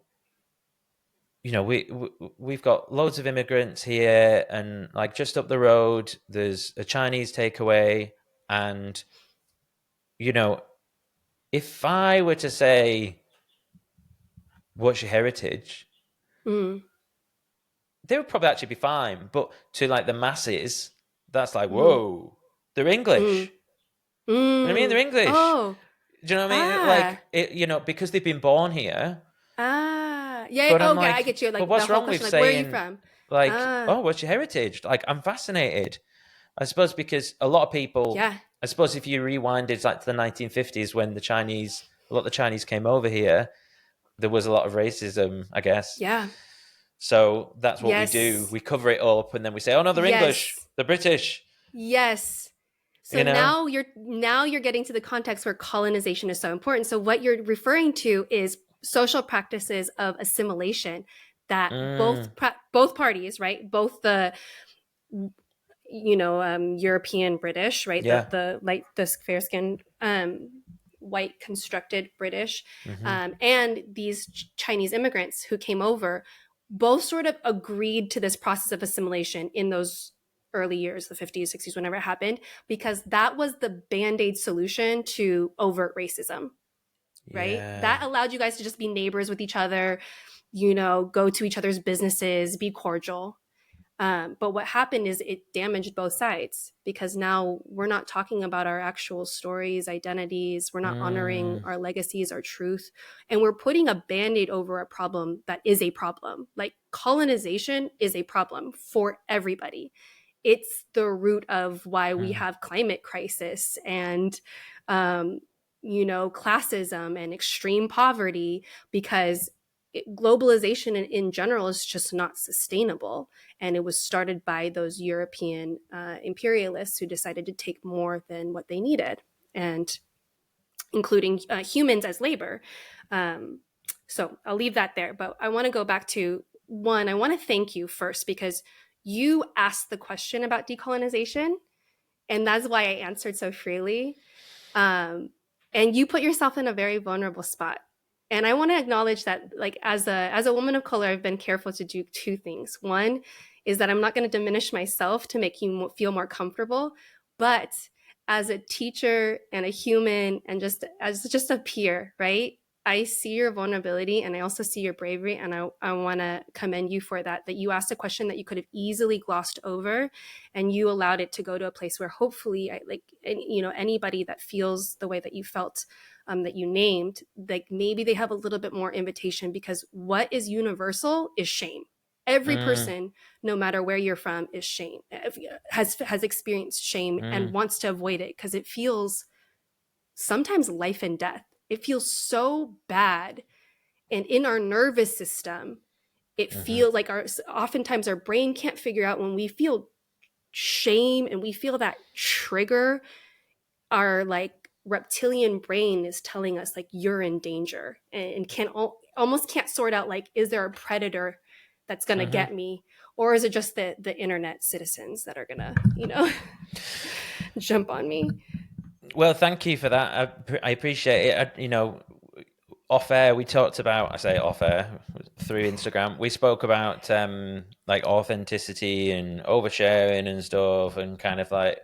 we've got loads of immigrants here, and like just up the road there's a Chinese takeaway, and you know if I were to say, what's your heritage, Mm. they would probably actually be fine, but to like the masses, that's like, Mm. whoa, they're Mm. English. You know what I mean? They're Mm. English. Oh. Do you know what I mean? Ah. Like because they've been born here. Ah. Yeah. But I'm Okay, I like, get you. but Like the what's whole wrong with question, like, where are you saying from? like, Ah. oh, what's your heritage? Like, I'm fascinated. I suppose because a lot of people, Yeah. I suppose if you rewinded like to the 1950s when a lot of the Chinese came over here, there was a lot of racism, I guess. Yeah. So that's what we do. Yes. We cover it up and then we say, oh no, they're English, Yes. they're British, Yes. So you know? now you're getting to the context where colonization is so important. So what you're referring to is social practices of assimilation that Mm, both parties, right? Both the European British, right? yeah. The fair skinned white constructed British, Hmm. and these Chinese immigrants who came over, both sort of agreed to this process of assimilation in those early years, the 50s, 60s, whenever it happened, because that was the band-aid solution to overt racism, right? Yeah. That allowed you guys to just be neighbors with each other, go to each other's businesses, be cordial. But what happened is it damaged both sides because now we're not talking about our actual stories, identities. We're not honoring Mm, our legacies, our truth. And we're putting a band aid over a problem that is a problem. Like colonization is a problem for everybody. It's the root of why we mm, have climate crisis and, classism and extreme poverty because globalization in general is just not sustainable, and it was started by those European imperialists who decided to take more than what they needed, and including humans as labor. Um, so I'll leave that there. But I want to go back to one. I want to thank you first because you asked the question about decolonization, and that's why I answered so freely. Um, and you put yourself in a very vulnerable spot. And I want to acknowledge that, like as a woman of color, I've been careful to do two things. One is that I'm not going to diminish myself to make you feel more comfortable, but as a teacher and a human and just as just a peer, right? I see your vulnerability and I also see your bravery, and I want to commend you for that. That you asked a question that you could have easily glossed over, and you allowed it to go to a place where hopefully anybody that feels the way that you felt, that you named, like maybe they have a little bit more invitation, because what is universal is shame. Every mm, person, no matter where you're from, is shame, has experienced shame and mm, wants to avoid it because it feels sometimes life and death. It feels so bad, and in our nervous system it mhm, feels like oftentimes our brain can't figure out when we feel shame and we feel that trigger, our like reptilian brain is telling us like you're in danger, and almost can't sort out, like, is there a predator that's going to mhm. get me, or is it just the internet citizens that are going to jump on me? Well, thank you for that. I appreciate it. Off air, we talked about, I say off air, through Instagram, we spoke about like authenticity and oversharing and stuff, and kind of like,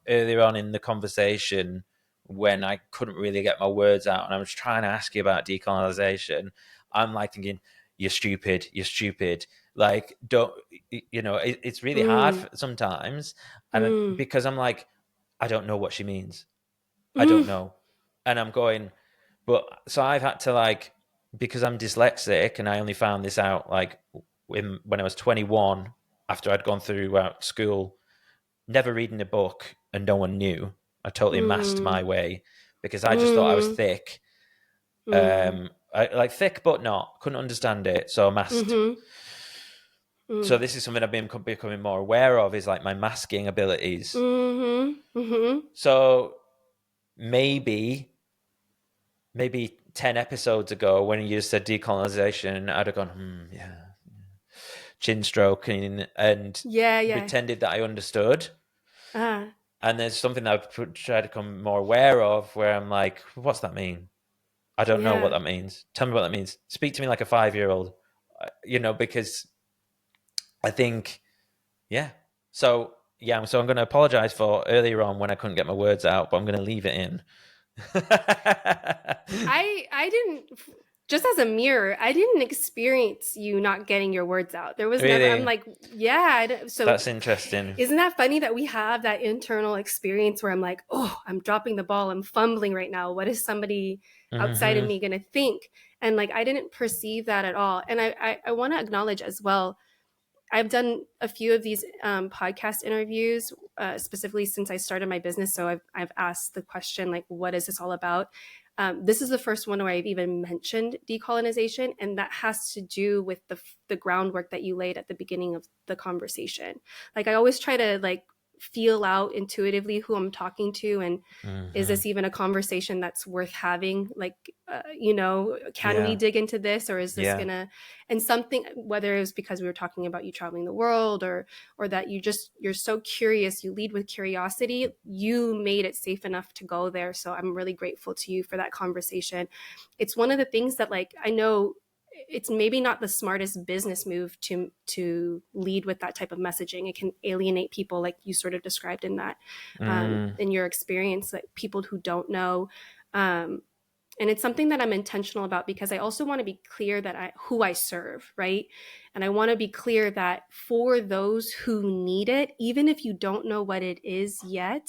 earlier on in the conversation when I couldn't really get my words out and I was trying to ask you about decolonization, I'm like thinking, you're stupid, you're stupid. Like, don't, it's really hard Mm. sometimes. And Mm. because I'm like, I don't know what she means. I don't Mm. know. And I'm going, but so I've had to, like, because I'm dyslexic, and I only found this out like when I was 21, after I'd gone through school, never reading a book, and no one knew. I totally masked my Mm. way because I just thought I was Mm. thick. Mm. I like thick, but not. Couldn't understand it, so I masked. Mm-hmm. So Mm. this is something I've been becoming more aware of, is like my masking abilities. Mm-hmm. Mm-hmm. So maybe 10 episodes ago, when you said decolonization, I'd have gone, yeah, chin stroking, and Yeah, yeah. pretended that I understood. Ah, And there's something that I've tried to become more aware of, where I'm like, what's that mean? I don't know what yeah. that means. Tell me what that means. Speak to me like a 5-year-old, because I think, yeah. So, yeah, so I'm going to apologize for earlier on when I couldn't get my words out, but I'm going to leave it in. I didn't, just as a mirror, I didn't experience you not getting your words out. There was never, I'm Really? like, yeah. So That's interesting. isn't that funny that we have that internal experience where I'm like, oh, I'm dropping the ball, I'm fumbling right now. What is somebody outside of Hmm. me going to think? And like, I didn't perceive that at all. And I want to acknowledge as well, I've done a few of these podcast interviews, specifically since I started my business. So I've asked the question, like, what is this all about? This is the first one where I've even mentioned decolonization, and that has to do with the groundwork that you laid at the beginning of the conversation. Like, I always try to like feel out intuitively who I'm talking to, and is Hmm. this even a conversation that's worth having? Like, can we Yeah. dig into this, or is this Yeah. gonna, and something, whether it was because we were talking about you traveling the world, or that you're so curious, you lead with curiosity, you made it safe enough to go there. So I'm really grateful to you for that conversation. It's one of the things that, like, I know it's maybe not the smartest business move to lead with that type of messaging. It can alienate people, like you sort of described in that, Mm. in your experience, like people who don't know. um, and it's something that I'm intentional about, because I also want to be clear that who I serve, right? And I want to be clear that for those who need it, even if you don't know what it is yet,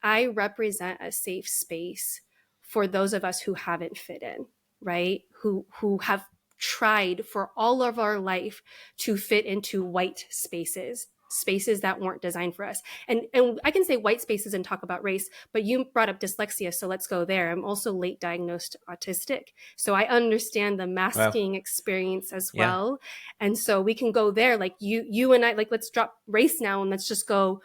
I represent a safe space for those of us who haven't fit in, right? Who have tried for all of our life to fit into white spaces that weren't designed for us. And I can say white spaces and talk about race, but you brought up dyslexia, so let's go there. I'm also late diagnosed autistic, so I understand the Well, masking experience as yeah. well. And so we can go there, like you and I, like, let's drop race now and let's just go,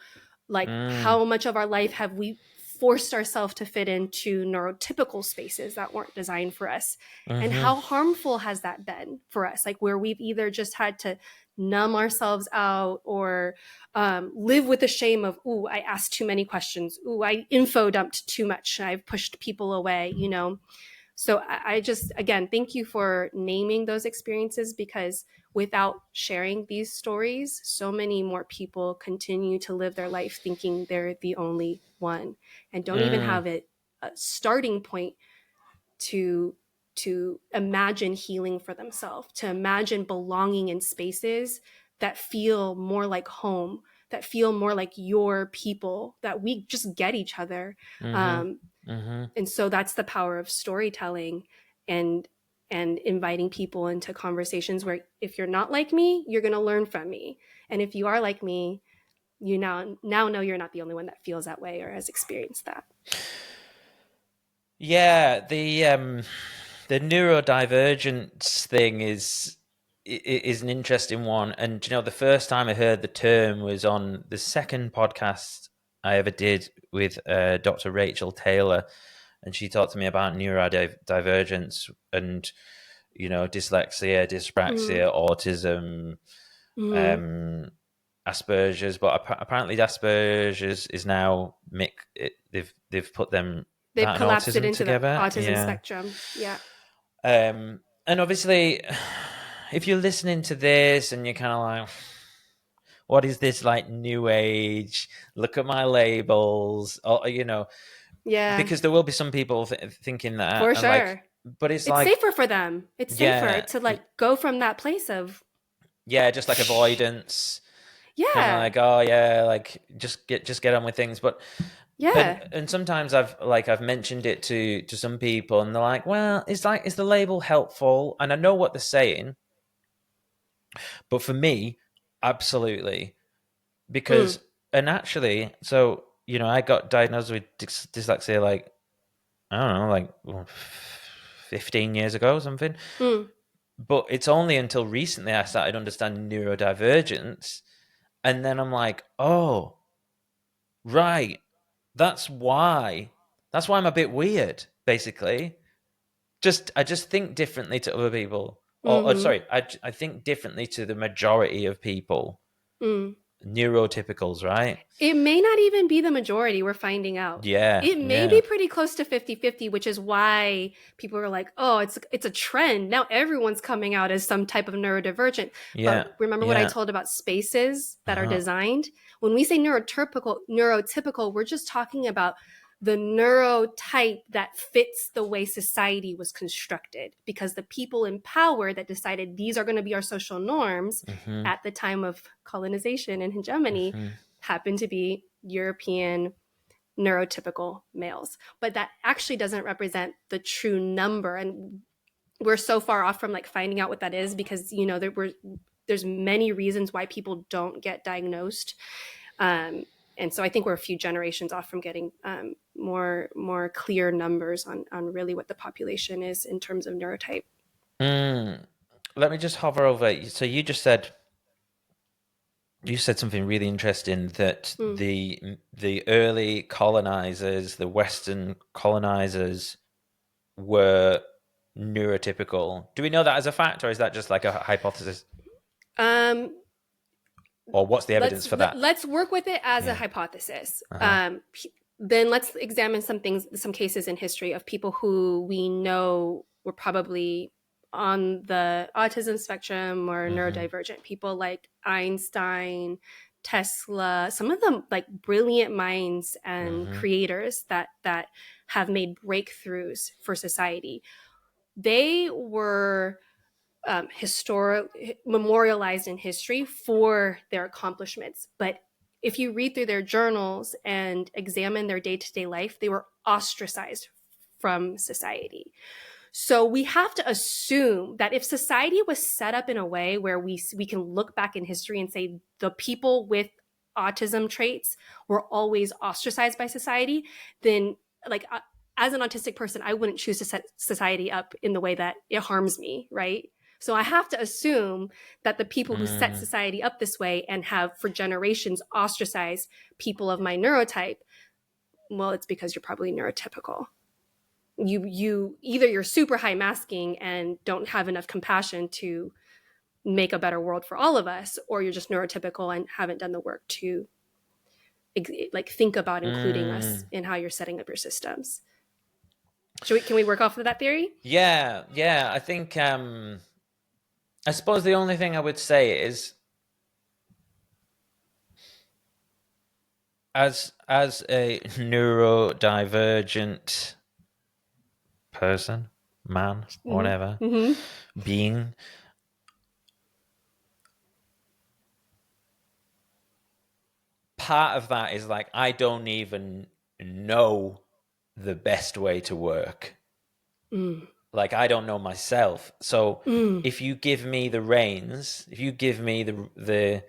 like, Mm. how much of our life have we forced ourselves to fit into neurotypical spaces that weren't designed for us, and Hmm. how harmful has that been for us, like where we've either just had to numb ourselves out, or live with the shame of, ooh, I asked too many questions, ooh, I info dumped too much, I've pushed people away. So I just, again, thank you for naming those experiences, because without sharing these stories, so many more people continue to live their life thinking they're the only one, and don't even Mm. have a starting point to imagine healing for themselves, to imagine belonging in spaces that feel more like home, that feel more like your people, that we just get each other. Hmm. um, Hmm. and so that's the power of storytelling, and inviting people into conversations where, if you're not like me, you're going to learn from me, and if you are like me, you now know you're not the only one that feels that way or has experienced that. Yeah, the neurodivergence thing is an interesting one. And the first time I heard the term was on the second podcast I ever did with Dr. Rachel Taylor, and she talked to me about neurodivergence and dyslexia, Mm-hmm. dyspraxia, autism, Mm-hmm. um, Asperger's. But apparently, Asperger's is now they've put them, They've that and collapsed it autism into the together. autism Yeah. spectrum. Yeah. And obviously, if you're listening to this and you're kind of like, what is this, like, new age? Look at my labels, or Yeah, because there will be some people thinking that, for and like, sure. but it's It's like, safer for them. It's safer yeah, to like go from that place of Yeah, just like avoidance, kind of Yeah. like, oh yeah, like just get on with things. But Yeah. and sometimes I've mentioned it to some people, and they're like, well, is the label helpful? And I know what they're saying, but for me, absolutely, Mm, because and actually, so I got diagnosed with dyslexia like I don't know, like 15 years ago or something. mm, But it's only until recently I started understanding neurodivergence, and then I'm like, oh, right, that's why. That's why I'm a bit weird, basically. I just think differently to other people. Or mm-hmm, sorry, I think differently to the majority of people. mm. Neurotypicals, right? It may not even be the majority, we're finding out. Yeah, It may yeah, be pretty close to 50-50, which is why people are like, oh, it's a trend. Now everyone's coming out as some type of neurodivergent. yeah, But remember what I yeah. told about spaces that are Uh-huh. designed? When we say neurotypical, we're just talking about the neurotype that fits the way society was constructed, because the people in power that decided these are going to be our social norms Mm-hmm. at the time of colonization and hegemony Mm-hmm. happen to be European neurotypical males. But that actually doesn't represent the true number. And we're so far off from like finding out what that is, because there's many reasons why people don't get diagnosed. Um, and so I think we're a few generations off from getting more clear numbers on really what the population is in terms of neurotype. Mm. Let me just hover over. So you said something really interesting, that Mm. the early colonizers, the Western colonizers, were neurotypical. Do we know that as a fact, or is that just like a hypothesis? Um, Or what's the evidence for that? let's work with it as a Yeah. hypothesis. Uh-huh. Then let's examine some cases in history of people who we know were probably on the autism spectrum or Mm-hmm. neurodivergent. People like Einstein, Tesla, some of them like brilliant minds and Mm-hmm. creators that have made breakthroughs for society. They were memorialized in history for their accomplishments. But if you read through their journals and examine their day-to-day life, they were ostracized from society. So we have to assume that if society was set up in a way where we can look back in history and say the people with autism traits were always ostracized by society, then like as an autistic person, I wouldn't choose to set society up in the way that it harms me, right? So I have to assume that the people who set Mm. society up this way and have for generations ostracized people of my neurotype, well, it's because you're probably neurotypical. You either you're super high masking and don't have enough compassion to make a better world for all of us, or you're just neurotypical and haven't done the work to like think about including us Mm. in how you're setting up your systems. Can we work off of that theory? Yeah, yeah. I think I suppose the only thing I would say is, as a neurodivergent person, man, whatever, Mm-hmm. Mm-hmm. being, part of that is like I don't even know the best way to work. Mm. Like I don't know myself. So Mm. if you give me the reins, if you give me the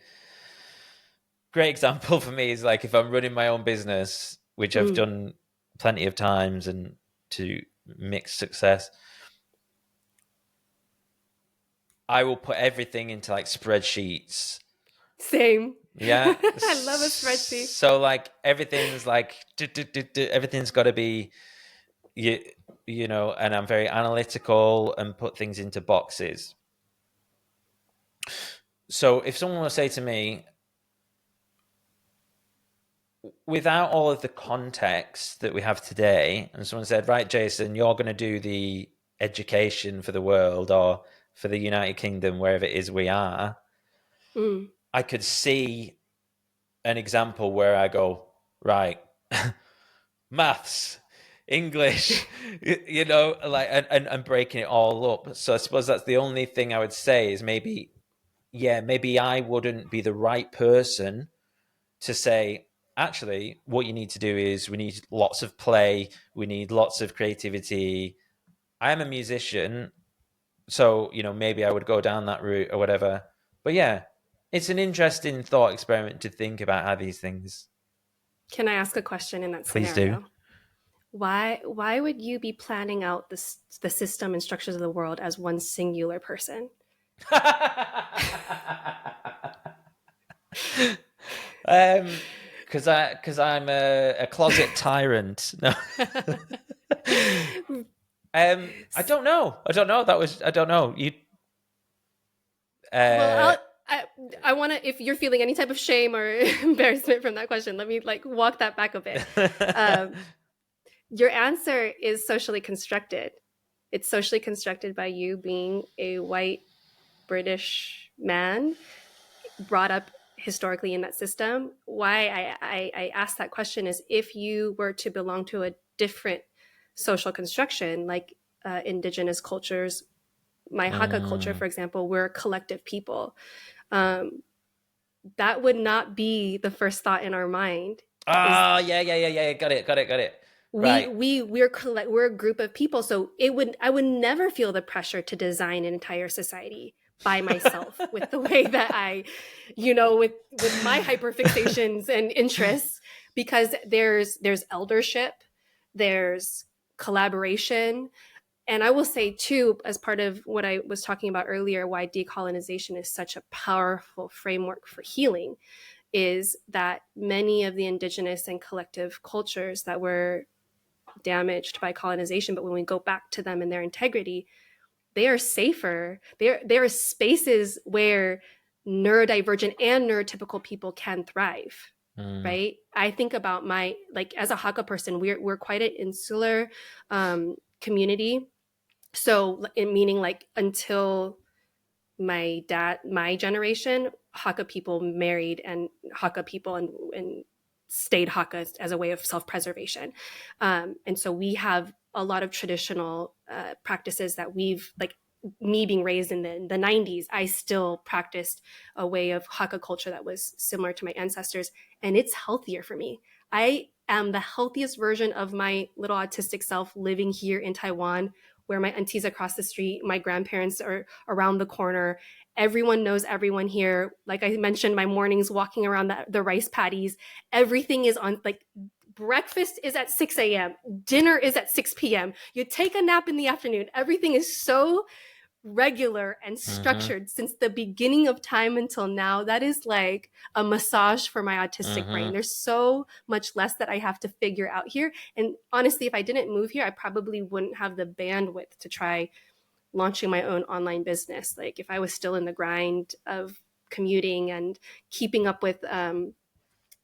great example for me is like if I'm running my own business, which I've Mm. done plenty of times and to mixed success, I will put everything into like spreadsheets. Same. Yeah. I love a spreadsheet. So like everything's like everything's got to be you and I'm very analytical and put things into boxes. So if someone will say to me, without all of the context that we have today, and someone said, right, Jason, you're going to do the education for the world or for the United Kingdom, wherever it is we are, Mm. I could see an example where I go, right, maths, English, like, and breaking it all up. So I suppose that's the only thing I would say is maybe, yeah, maybe I wouldn't be the right person to say, actually, what you need to do is we need lots of play, we need lots of creativity. I'm a musician, so, maybe I would go down that route or whatever. But yeah, it's an interesting thought experiment to think about how these things. Can I ask a question in that Please do. scenario? Why would you be planning out the system and structures of the world as one singular person? Because I'm a closet tyrant. No. I don't know. I don't know. You. Well, Uh, I want to, if you're feeling any type of shame or embarrassment from that question, let me like walk that back a bit. Your answer is socially constructed. It's socially constructed by you being a white British man brought up historically in that system. Why I ask that question is, if you were to belong to a different social construction, like indigenous cultures, my Hakka culture, for example, we're a collective people. Um, that would not be the first thought in our mind. Is yeah. Got it. we Right. we we're a group of people, so I would never feel the pressure to design an entire society by myself with the way that I, with my hyperfixations and interests, because there's eldership, there's collaboration. And I will say too, as part of what I was talking about earlier, why decolonization is such a powerful framework for healing, is that many of the indigenous and collective cultures that were damaged by colonization, but when we go back to them in their integrity, they are safer. There are spaces where neurodivergent and neurotypical people can thrive. Right? I think about my, like, as a Hakka person, we're quite an insular community. So, meaning like until my generation, Hakka people married, and Hakka people and stayed Hakka as a way of self-preservation. And so we have a lot of traditional practices that we've, like, me being raised in the 90s, I still practiced a way of Hakka culture that was similar to my ancestors, and it's healthier for me. I am the healthiest version of my little autistic self living here in Taiwan, where my aunties across the street, my grandparents are around the corner. Everyone knows everyone here. Like I mentioned, my mornings walking around the rice paddies, everything is on, like, breakfast is at 6 a.m., dinner is at 6 p.m. You take a nap in the afternoon. Everything is so regular and structured since the beginning of time until now. That is like a massage for my autistic brain. There's so much less that I have to figure out here. And honestly, if I didn't move here, I probably wouldn't have the bandwidth to try launching my own online business. Like, if I was still in the grind of commuting and keeping up with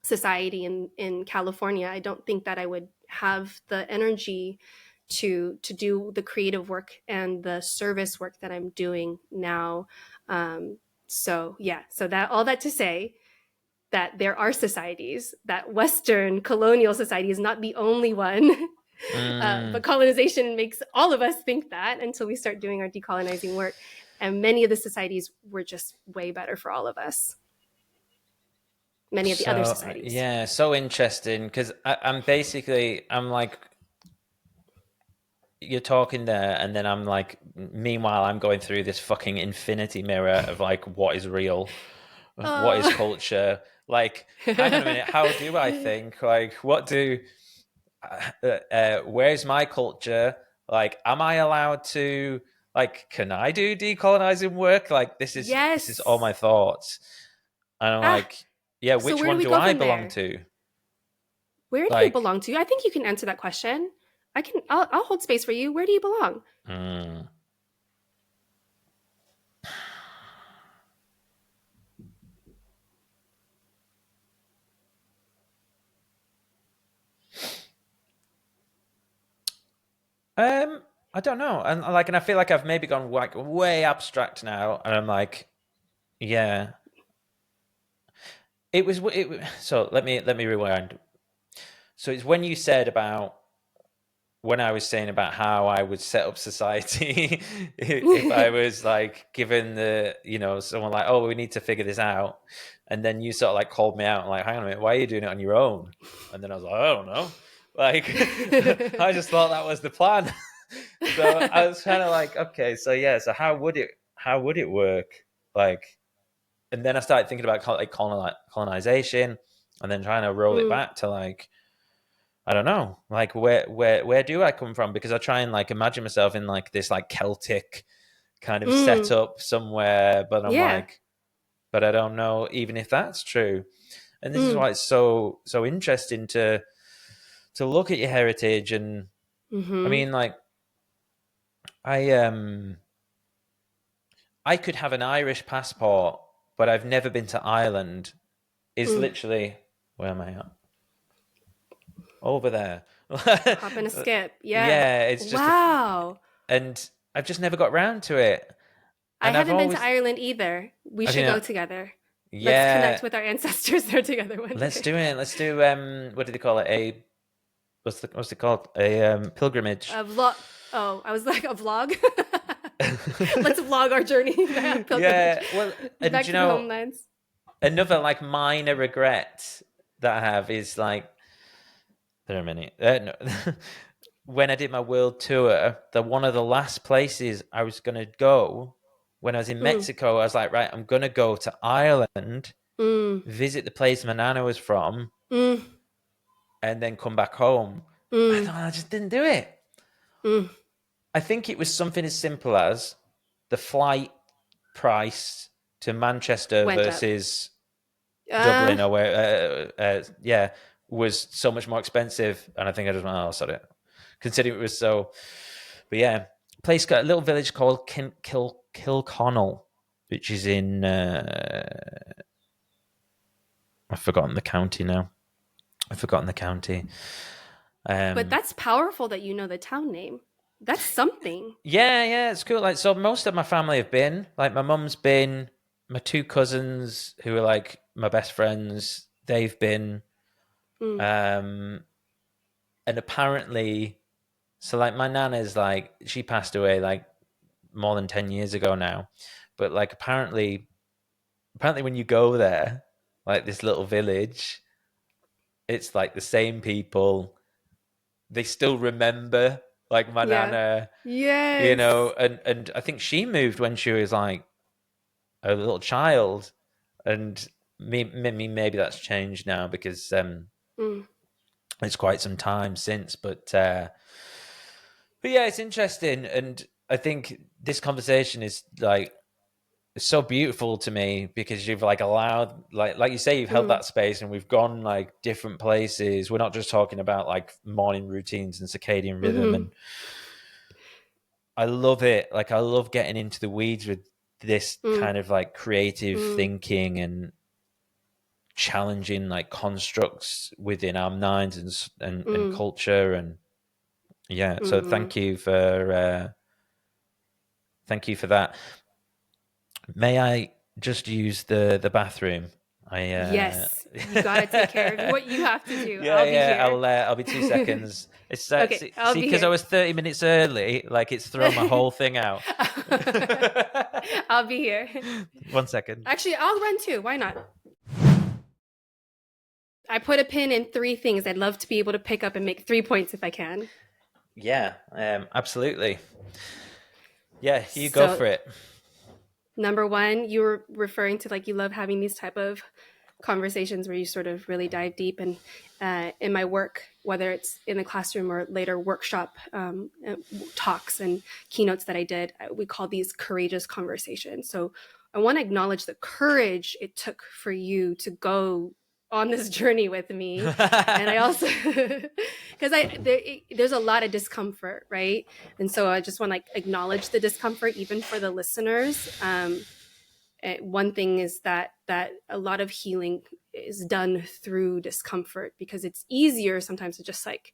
society in California, I don't think that I would have the energy to do the creative work and the service work that I'm doing now. So yeah, so that, all that to say that there are societies, that Western colonial society is not the only one. But colonization makes all of us think that until we start doing our decolonizing work. And many of the societies were just way better for all of us. Many of the other So societies. yeah, so interesting because I'm like, you're talking there, and then I'm like, meanwhile, I'm going through this fucking infinity mirror of like, what is real, what is culture? Like, hang on a minute, how do I think? Like, where's my culture? Like, am I allowed to? Like, can I do decolonizing work? Like, this is all Yes. my thoughts, and I'm Ah, like, yeah, so which where do one we do go I from belong there? to? Where do you Like, belong to? I think you can answer that question. I'll hold space for you. Where do you belong? hmm. I don't know, and like, and I feel like I've maybe gone like way abstract now, and I'm like, yeah, so let me rewind. So it's when you said about when I was saying about how I would set up society if I was like given the, someone like, oh, we need to figure this out. And then you sort of like called me out and like, hang on a minute, why are you doing it on your own? And then I was like, I don't know. Like, I just thought that was the plan. So I was kind of like, okay, so yeah, so how would it work? Like, and then I started thinking about like colonization, and then trying to roll it back to like, I don't know, like where do I come from? Because I try and like imagine myself in like this like Celtic kind of setup somewhere, but I'm Yeah. like, but I don't know even if that's true. And this is Mm. why it's so interesting to look at your heritage. And I Mm-hmm. mean, like, I I could have an Irish passport, but I've never been to Ireland. Is literally, where am I at? Over there. Hop and a skip. Yeah. Yeah, it's just Wow. and I've just never got round to it. I And I've haven't been to always, Ireland either. We I should go think, together. Let's connect yeah, with our ancestors there together one let's day. do it. Let's do what do they call it? What's it called? A pilgrimage. A vlog. Oh, I was like a vlog. Let's vlog our journey pilgrimage Yeah, well, and back you to the know, homelands. another like minor regret that I have is like, there a minute. No. When I did my world tour, one of the last places I was going to go when I was in Mm, Mexico, I was like, right, I'm going to go to Ireland, mm, visit the place my nana was from, mm, and then come back home. I mm, thought I just didn't do it. mm. I think it was something as simple as the flight price to Manchester Went up. versus Uh, Dublin, or where, yeah, was so much more expensive. And I think I just went, oh, sorry. Considering it was so, but yeah, place got a little village called Kilconnell, which is in, I've forgotten the county now. I've forgotten the county. but Um, that's powerful that you know the town name. That's something. yeah, it's cool. Like, so most of my family have been, like, my mum's been, my two cousins who are like my best friends, they've been, Mm, um, and apparently, so like my nana's like, she passed away like more than 10 years ago now, but like apparently when you go there, like this little village, it's like the same people. They still remember like my yeah. nana, Yes. and I think she moved when she was like a little child, and maybe that's changed now because Mm, it's quite some time since, but yeah, it's interesting, and I think this conversation is like, it's so beautiful to me because you've like allowed, like you say, you've held mm, that space, and we've gone like different places. We're not just talking about like morning routines and circadian rhythm, mm-hmm, and I love it. Like, I love getting into the weeds with this mm, kind of like creative mm, thinking and challenging like constructs within our minds and mm, culture. And yeah, so mm-hmm. thank you for that. May I just use the bathroom? I Yes, you gotta take care of what you have to do. I'll be yeah, here. I'll be 2 seconds. It's Okay, see, I'll be because I here. was 30 minutes early, like it's thrown my whole thing out. I'll be here. 1 second. Actually, I'll run too. Why not? I put a pin in three things I'd love to be able to pick up and make 3 points if I can. Yeah, absolutely. Yeah, you go So, for it. number one, you were referring to like you love having these type of conversations where you sort of really dive deep. And in my work, whether it's in the classroom or later workshop talks and keynotes that I did, we call these courageous conversations. So I want to acknowledge the courage it took for you to go on this journey with me. And I also, because there's a lot of discomfort, right? And so I just want to like acknowledge the discomfort, even for the listeners. One thing is that a lot of healing is done through discomfort, because it's easier sometimes to just like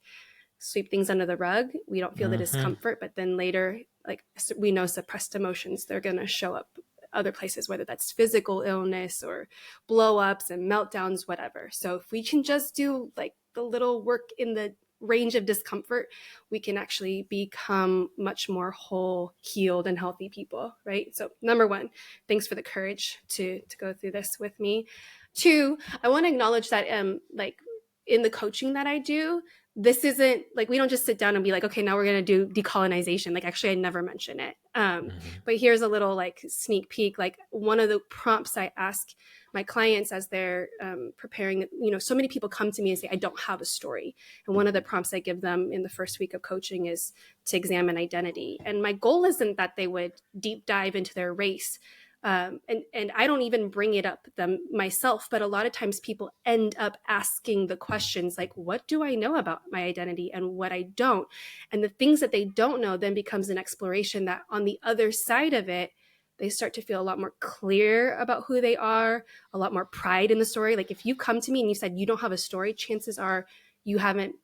sweep things under the rug. We don't feel the Hmm. discomfort, but then later, like we know suppressed emotions, they're going to show up other places, whether that's physical illness or blow ups and meltdowns, whatever. So if we can just do like the little work in the range of discomfort, we can actually become much more whole, healed, and healthy people, right? So number one, thanks for the courage to go through this with me. Two, I want to acknowledge that like in the coaching that I do, this isn't like, we don't just sit down and be like, okay, now we're going to do decolonization. Like, actually, I never mention it. But here's a little like sneak peek. Like, one of the prompts I ask my clients as they're preparing, so many people come to me and say, I don't have a story. And one of the prompts I give them in the first week of coaching is to examine identity. And my goal isn't that they would deep dive into their race. And I don't even bring it up them myself, but a lot of times people end up asking the questions like, what do I know about my identity and what I don't? And the things that they don't know then becomes an exploration that on the other side of it, they start to feel a lot more clear about who they are, a lot more pride in the story. Like, if you come to me and you said you don't have a story, chances are you haven't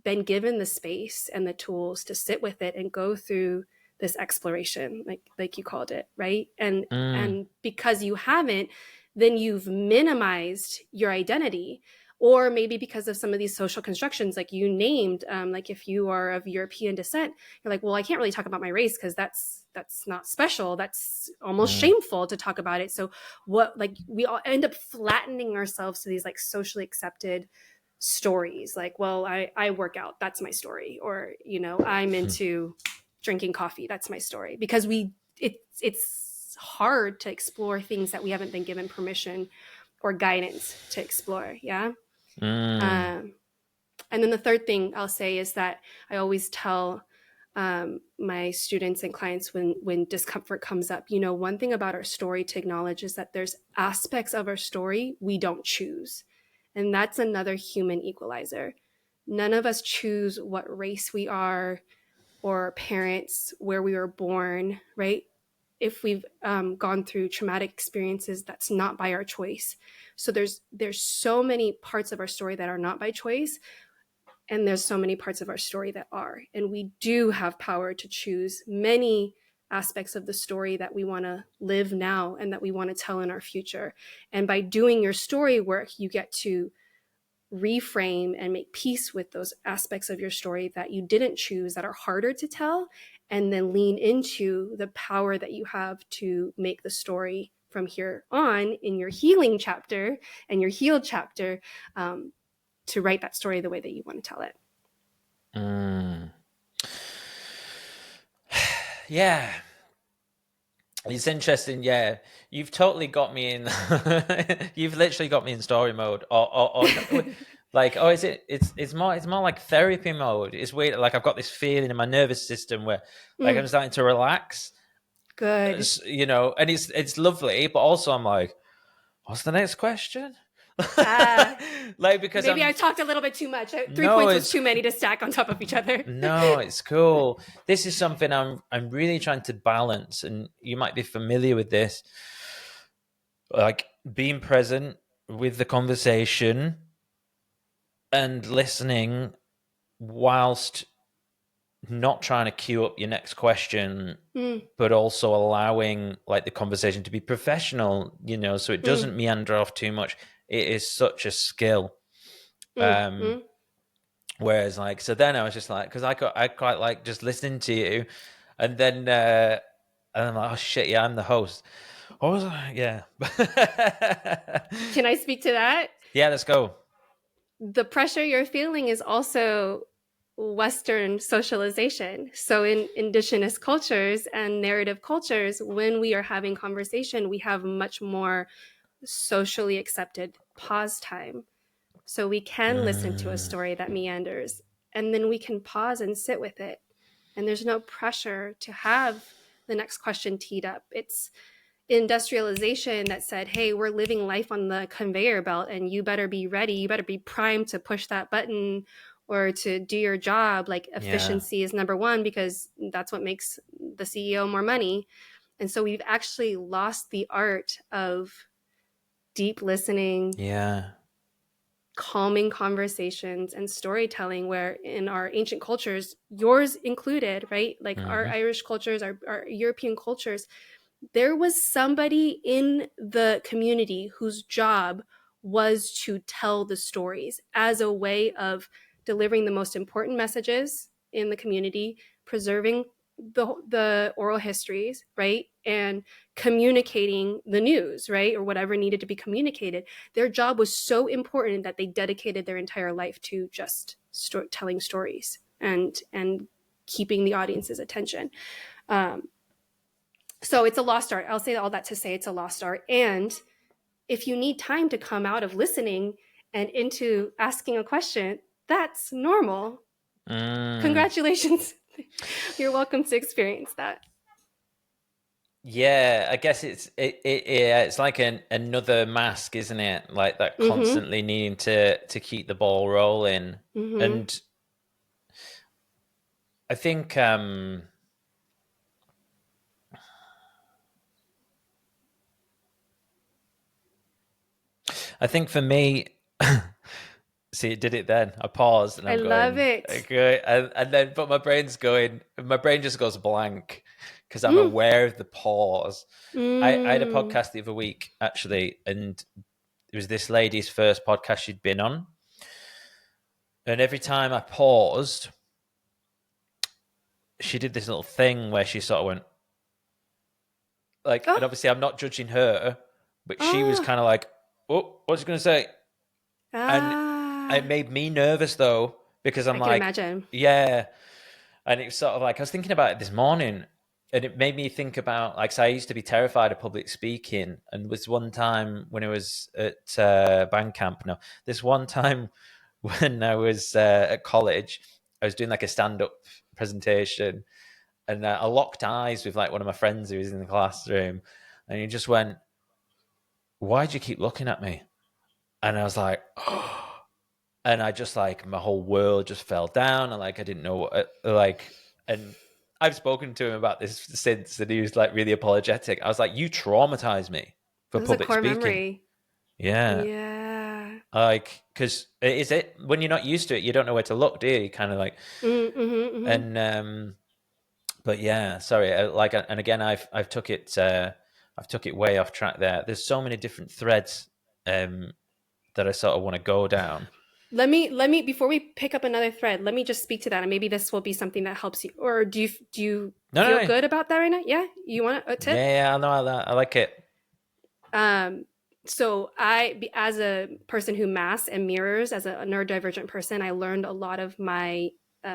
been given the space and the tools to sit with it and go through this exploration, like you called it, right? And because you haven't, then you've minimized your identity. Or maybe because of some of these social constructions, like you named, like if you are of European descent, you're like, well, I can't really talk about my race because that's not special. That's almost shameful to talk about it. So what, like, we all end up flattening ourselves to these like socially accepted stories. Like, well, I work out, that's my story. Or, I'm into drinking coffee, that's my story. Because it's hard to explore things that we haven't been given permission or guidance to explore. Yeah. And then the third thing I'll say is that I always tell my students and clients when discomfort comes up, one thing about our story to acknowledge is that there's aspects of our story we don't choose. And that's another human equalizer. None of us choose what race we are or parents, where we were born, right? If we've gone through traumatic experiences, that's not by our choice. So there's so many parts of our story that are not by choice, and there's so many parts of our story that are. And we do have power to choose many aspects of the story that we want to live now and that we want to tell in our future. And by doing your story work, you get to reframe and make peace with those aspects of your story that you didn't choose, that are harder to tell, and then lean into the power that you have to make the story from here on in your healing chapter and your healed chapter, to write that story the way that you want to tell it. Yeah. It's interesting. Yeah, you've totally got me in. You've literally got me in story mode, or like, oh, is it? It's more like therapy mode. It's weird. Like, I've got this feeling in my nervous system where, like, I'm starting to relax. Good. And it's lovely, but also I'm like, what's the next question? Like, because maybe I talked a little bit too much. 3 No, points was too many to stack on top of each other. No, it's cool. This is something I'm really trying to balance, and you might be familiar with this. Like, being present with the conversation and listening whilst not trying to queue up your next question, but also allowing like the conversation to be professional, so it doesn't meander off too much. It is such a skill. Whereas, like, so then I was just like, because I quite like just listening to you, and then I'm like, oh shit, yeah, I'm the host. What was I? Yeah. Can I speak to that? Yeah, let's go. The pressure you're feeling is also Western socialization. So in indigenous cultures and narrative cultures, when we are having conversation, we have much more socially accepted pause time. So we can listen to a story that meanders, and then we can pause and sit with it. And there's no pressure to have the next question teed up. It's industrialization that said, hey, we're living life on the conveyor belt, and you better be ready. You better be primed to push that button or to do your job. Like, efficiency is number one, because that's what makes the CEO more money. And so we've actually lost the art of deep listening, calming conversations, and storytelling, where in our ancient cultures, yours included, right? Like our Irish cultures, our European cultures, there was somebody in the community whose job was to tell the stories as a way of delivering the most important messages in the community, preserving the oral histories, right? And communicating the news, right? Or whatever needed to be communicated. Their job was so important that they dedicated their entire life to just telling stories and keeping the audience's attention. So it's a lost art. I'll say all that to say it's a lost art. And if you need time to come out of listening and into asking a question, that's normal. Congratulations. You're welcome to experience that. Yeah, I guess it's like another mask, isn't it? Like that constantly needing to keep the ball rolling. And I think for me, see, it did it then. I paused and I'm going, love it. Okay, and then, but my brain just goes blank because I'm aware of the pause. I had a podcast the other week, actually, and it was this lady's first podcast she'd been on. And every time I paused, she did this little thing where she sort of went, like, and obviously I'm not judging her, but she was kind of like, oh, what's she going to say? And it made me nervous, though, because I'm like, imagine. Yeah. And it was sort of like, I was thinking about it this morning, and it made me think about, like, so I used to be terrified of public speaking. And was one time when I was at band camp, no, this one time when I was at college, I was doing like a stand-up presentation, and I locked eyes with like one of my friends who was in the classroom, and he just went, "Why'd you keep looking at me?" And I was like, "Oh." And I just like, my whole world just fell down, and like I didn't know what, and I've spoken to him about this since, and he was like really apologetic. I was like, "You traumatized me for public speaking." Memory. Yeah. Like, because is it when you're not used to it, you don't know where to look, do you? You kind of like, and but yeah, sorry. Like, and again, I've took it way off track there. There's so many different threads that I sort of want to go down. Let me before we pick up another thread, let me just speak to that, and maybe this will be something that helps you. Or do you feel good about that right now? Yeah, you want a tip? Yeah, I know. I like it. So as a person who masks and mirrors, as a neurodivergent person, I learned a lot of my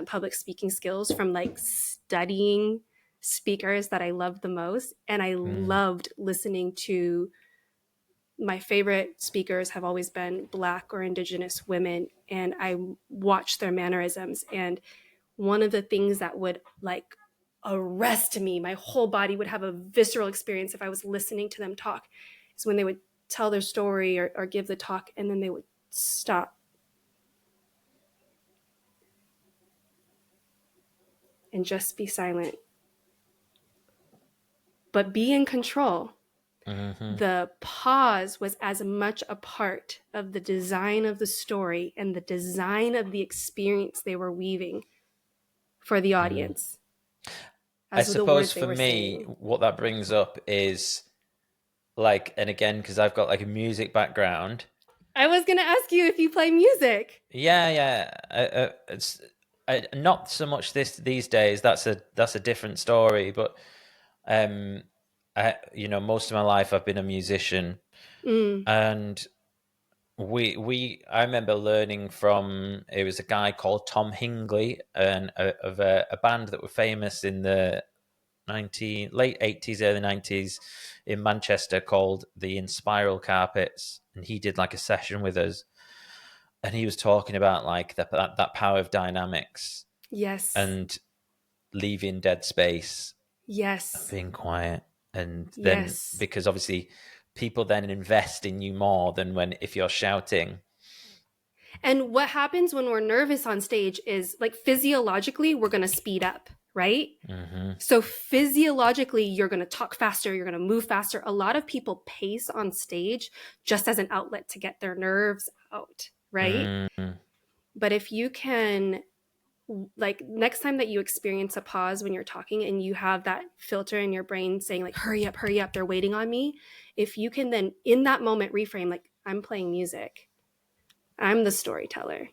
public speaking skills from like studying speakers that I loved the most, and I loved listening to. My favorite speakers have always been Black or Indigenous women, and I watched their mannerisms. And one of the things that would like arrest me, my whole body would have a visceral experience if I was listening to them talk, is when they would tell their story or give the talk, and then they would stop and just be silent, but be in control. The pause was as much a part of the design of the story and the design of the experience they were weaving for the audience. I suppose for me, what that brings up is like, and again, because I've got like a music background. I was going to ask you if you play music. Yeah. It's not so much these days. That's a different story. But most of my life I've been a musician, and I remember learning from, it was a guy called Tom Hingley, and of a band that were famous in the late 80s, early 90s in Manchester called the Inspiral Carpets, and he did like a session with us, and he was talking about like that power of dynamics. Yes. And leaving dead space. Yes. Being quiet. And then, because obviously people then invest in you more than if you're shouting. And what happens when we're nervous on stage is like physiologically, we're going to speed up, right? So physiologically, you're going to talk faster, you're going to move faster. A lot of people pace on stage just as an outlet to get their nerves out, right? But if you can, like, next time that you experience a pause when you're talking and you have that filter in your brain saying like, hurry up, they're waiting on me. If you can then in that moment reframe, like, I'm playing music, I'm the storyteller.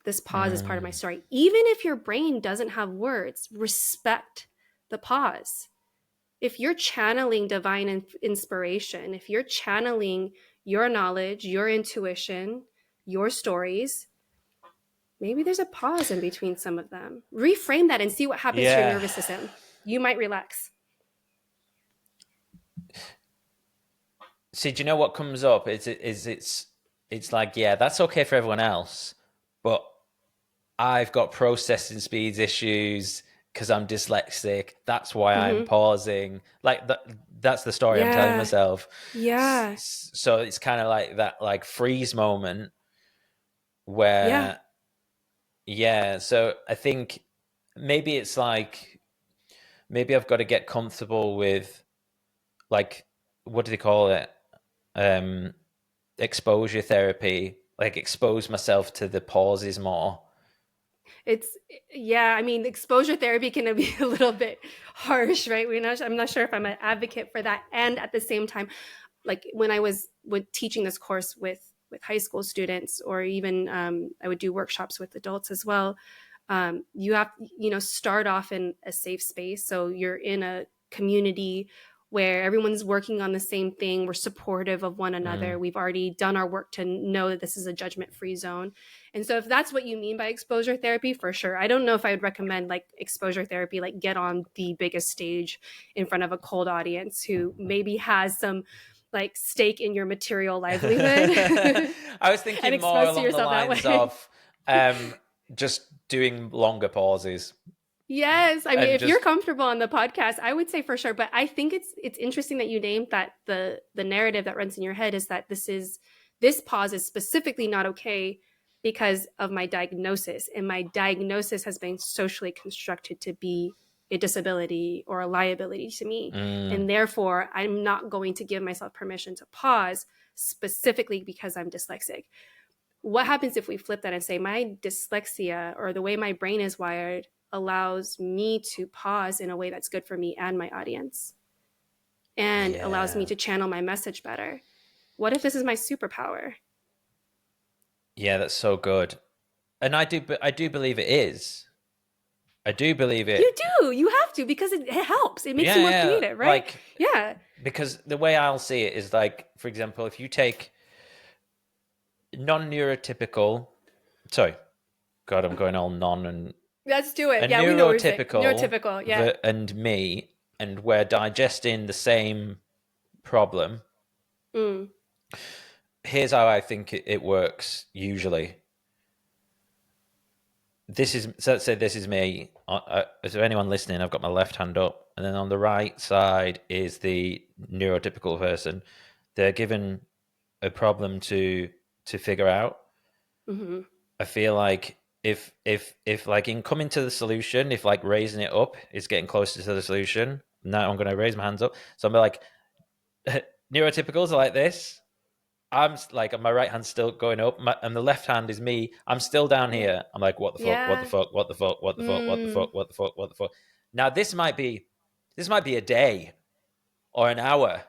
This pause is part of my story. Even if your brain doesn't have words, respect the pause. If you're channeling divine inspiration, if you're channeling your knowledge, your intuition, your stories, maybe there's a pause in between some of them. Reframe that and see what happens to your Yeah. nervous system. You might relax. See, do you know what comes up? It's like, yeah, that's okay for everyone else, but I've got processing speeds issues because I'm dyslexic. That's why I'm Mm-hmm. pausing. Like that's the story I'm telling Yeah. myself. Yeah. So it's kind of like that, like freeze moment Yeah. where, yeah. So I think maybe it's like maybe I've got to get comfortable with, like, what do they call it? Um, Exposure therapy. Like expose myself to the pauses more. It's yeah, I mean, exposure therapy can be a little bit harsh, right? I'm not sure if I'm an advocate for that. And at the same time, like when I was teaching this course with high school students, or even I would do workshops with adults as well. You have, start off in a safe space, so you're in a community where everyone's working on the same thing. We're supportive of one another. We've already done our work to know that this is a judgment-free zone. And so if that's what you mean by exposure therapy, for sure. I don't know if I would recommend like exposure therapy, like get on the biggest stage in front of a cold audience who maybe has some like stake in your material livelihood I was and thinking more expose to along the yourself that lines way. of just doing longer pauses Yes, I mean, and if you're just comfortable on the podcast, I would say for sure. But I think it's interesting that you named that the narrative that runs in your head is that this pause is specifically not okay because of my diagnosis, and my diagnosis has been socially constructed to be a disability or a liability to me, and therefore I'm not going to give myself permission to pause specifically because I'm dyslexic. What happens if we flip that and say my dyslexia or the way my brain is wired allows me to pause in a way that's good for me and my audience and allows me yeah, to channel my message better? What if this is my superpower? yeah, that's so good. And I do believe it is. I do believe You it. do. You have to, because it helps. It makes Yeah, you more yeah. creative, right? Like, Yeah. because the way I'll see it is like, for example, if you take non-neurotypical, sorry, God, I'm going all non and Let's do a it. Yeah, we know what you're saying. neurotypical Neurotypical. Yeah. and me, and we're digesting the same problem. Mm. Here's how I think it works usually. This is, so let's say this is me. Is there anyone listening? I've got my left hand up, and then on the right side is the neurotypical person. They're given a problem to figure out. Mm-hmm. I feel like if like in coming to the solution, if like raising it up is getting closer to the solution, now I'm going to raise my hands up. So I'm like, neurotypicals are like this. I'm like, my right hand's still going up, and the left hand is me. I'm still down Yeah. here. I'm like, what the fuck? What the Yeah. fuck? What the fuck? What the fuck? What the Mm. fuck? What the fuck? What the fuck? Now this might be a day or an hour.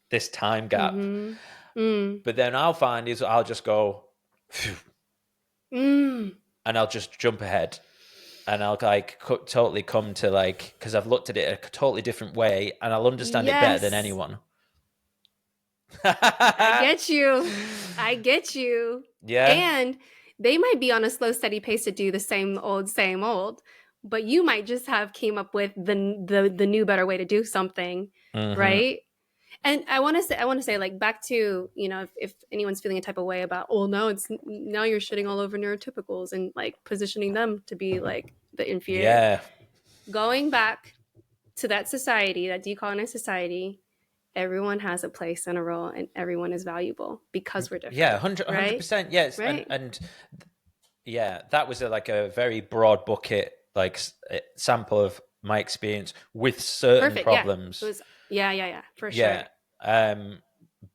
This time gap, Mm-hmm. Mm. but then I'll find is I'll just go, phew, Mm. and I'll just jump ahead, and I'll like totally come to like, because I've looked at it a totally different way, and I'll understand it better than Yes. anyone. I get you. I get you. Yeah. And they might be on a slow, steady pace to do the same old, but you might just have came up with the new, better way to do something, Mm-hmm. right? And I want to say, like, back to, if anyone's feeling a type of way about, oh, now you're shitting all over neurotypicals and like positioning them to be like the inferior. Yeah. Going back to that society, that decolonized society, everyone has a place and a role, and everyone is valuable because we're Yeah, different, 100 right? percent. Yes, Right. and yeah, that was like a very broad bucket, like sample of my experience with certain Perfect. Yeah. It problems. was. Yeah. Yeah. Yeah. For sure. Yeah,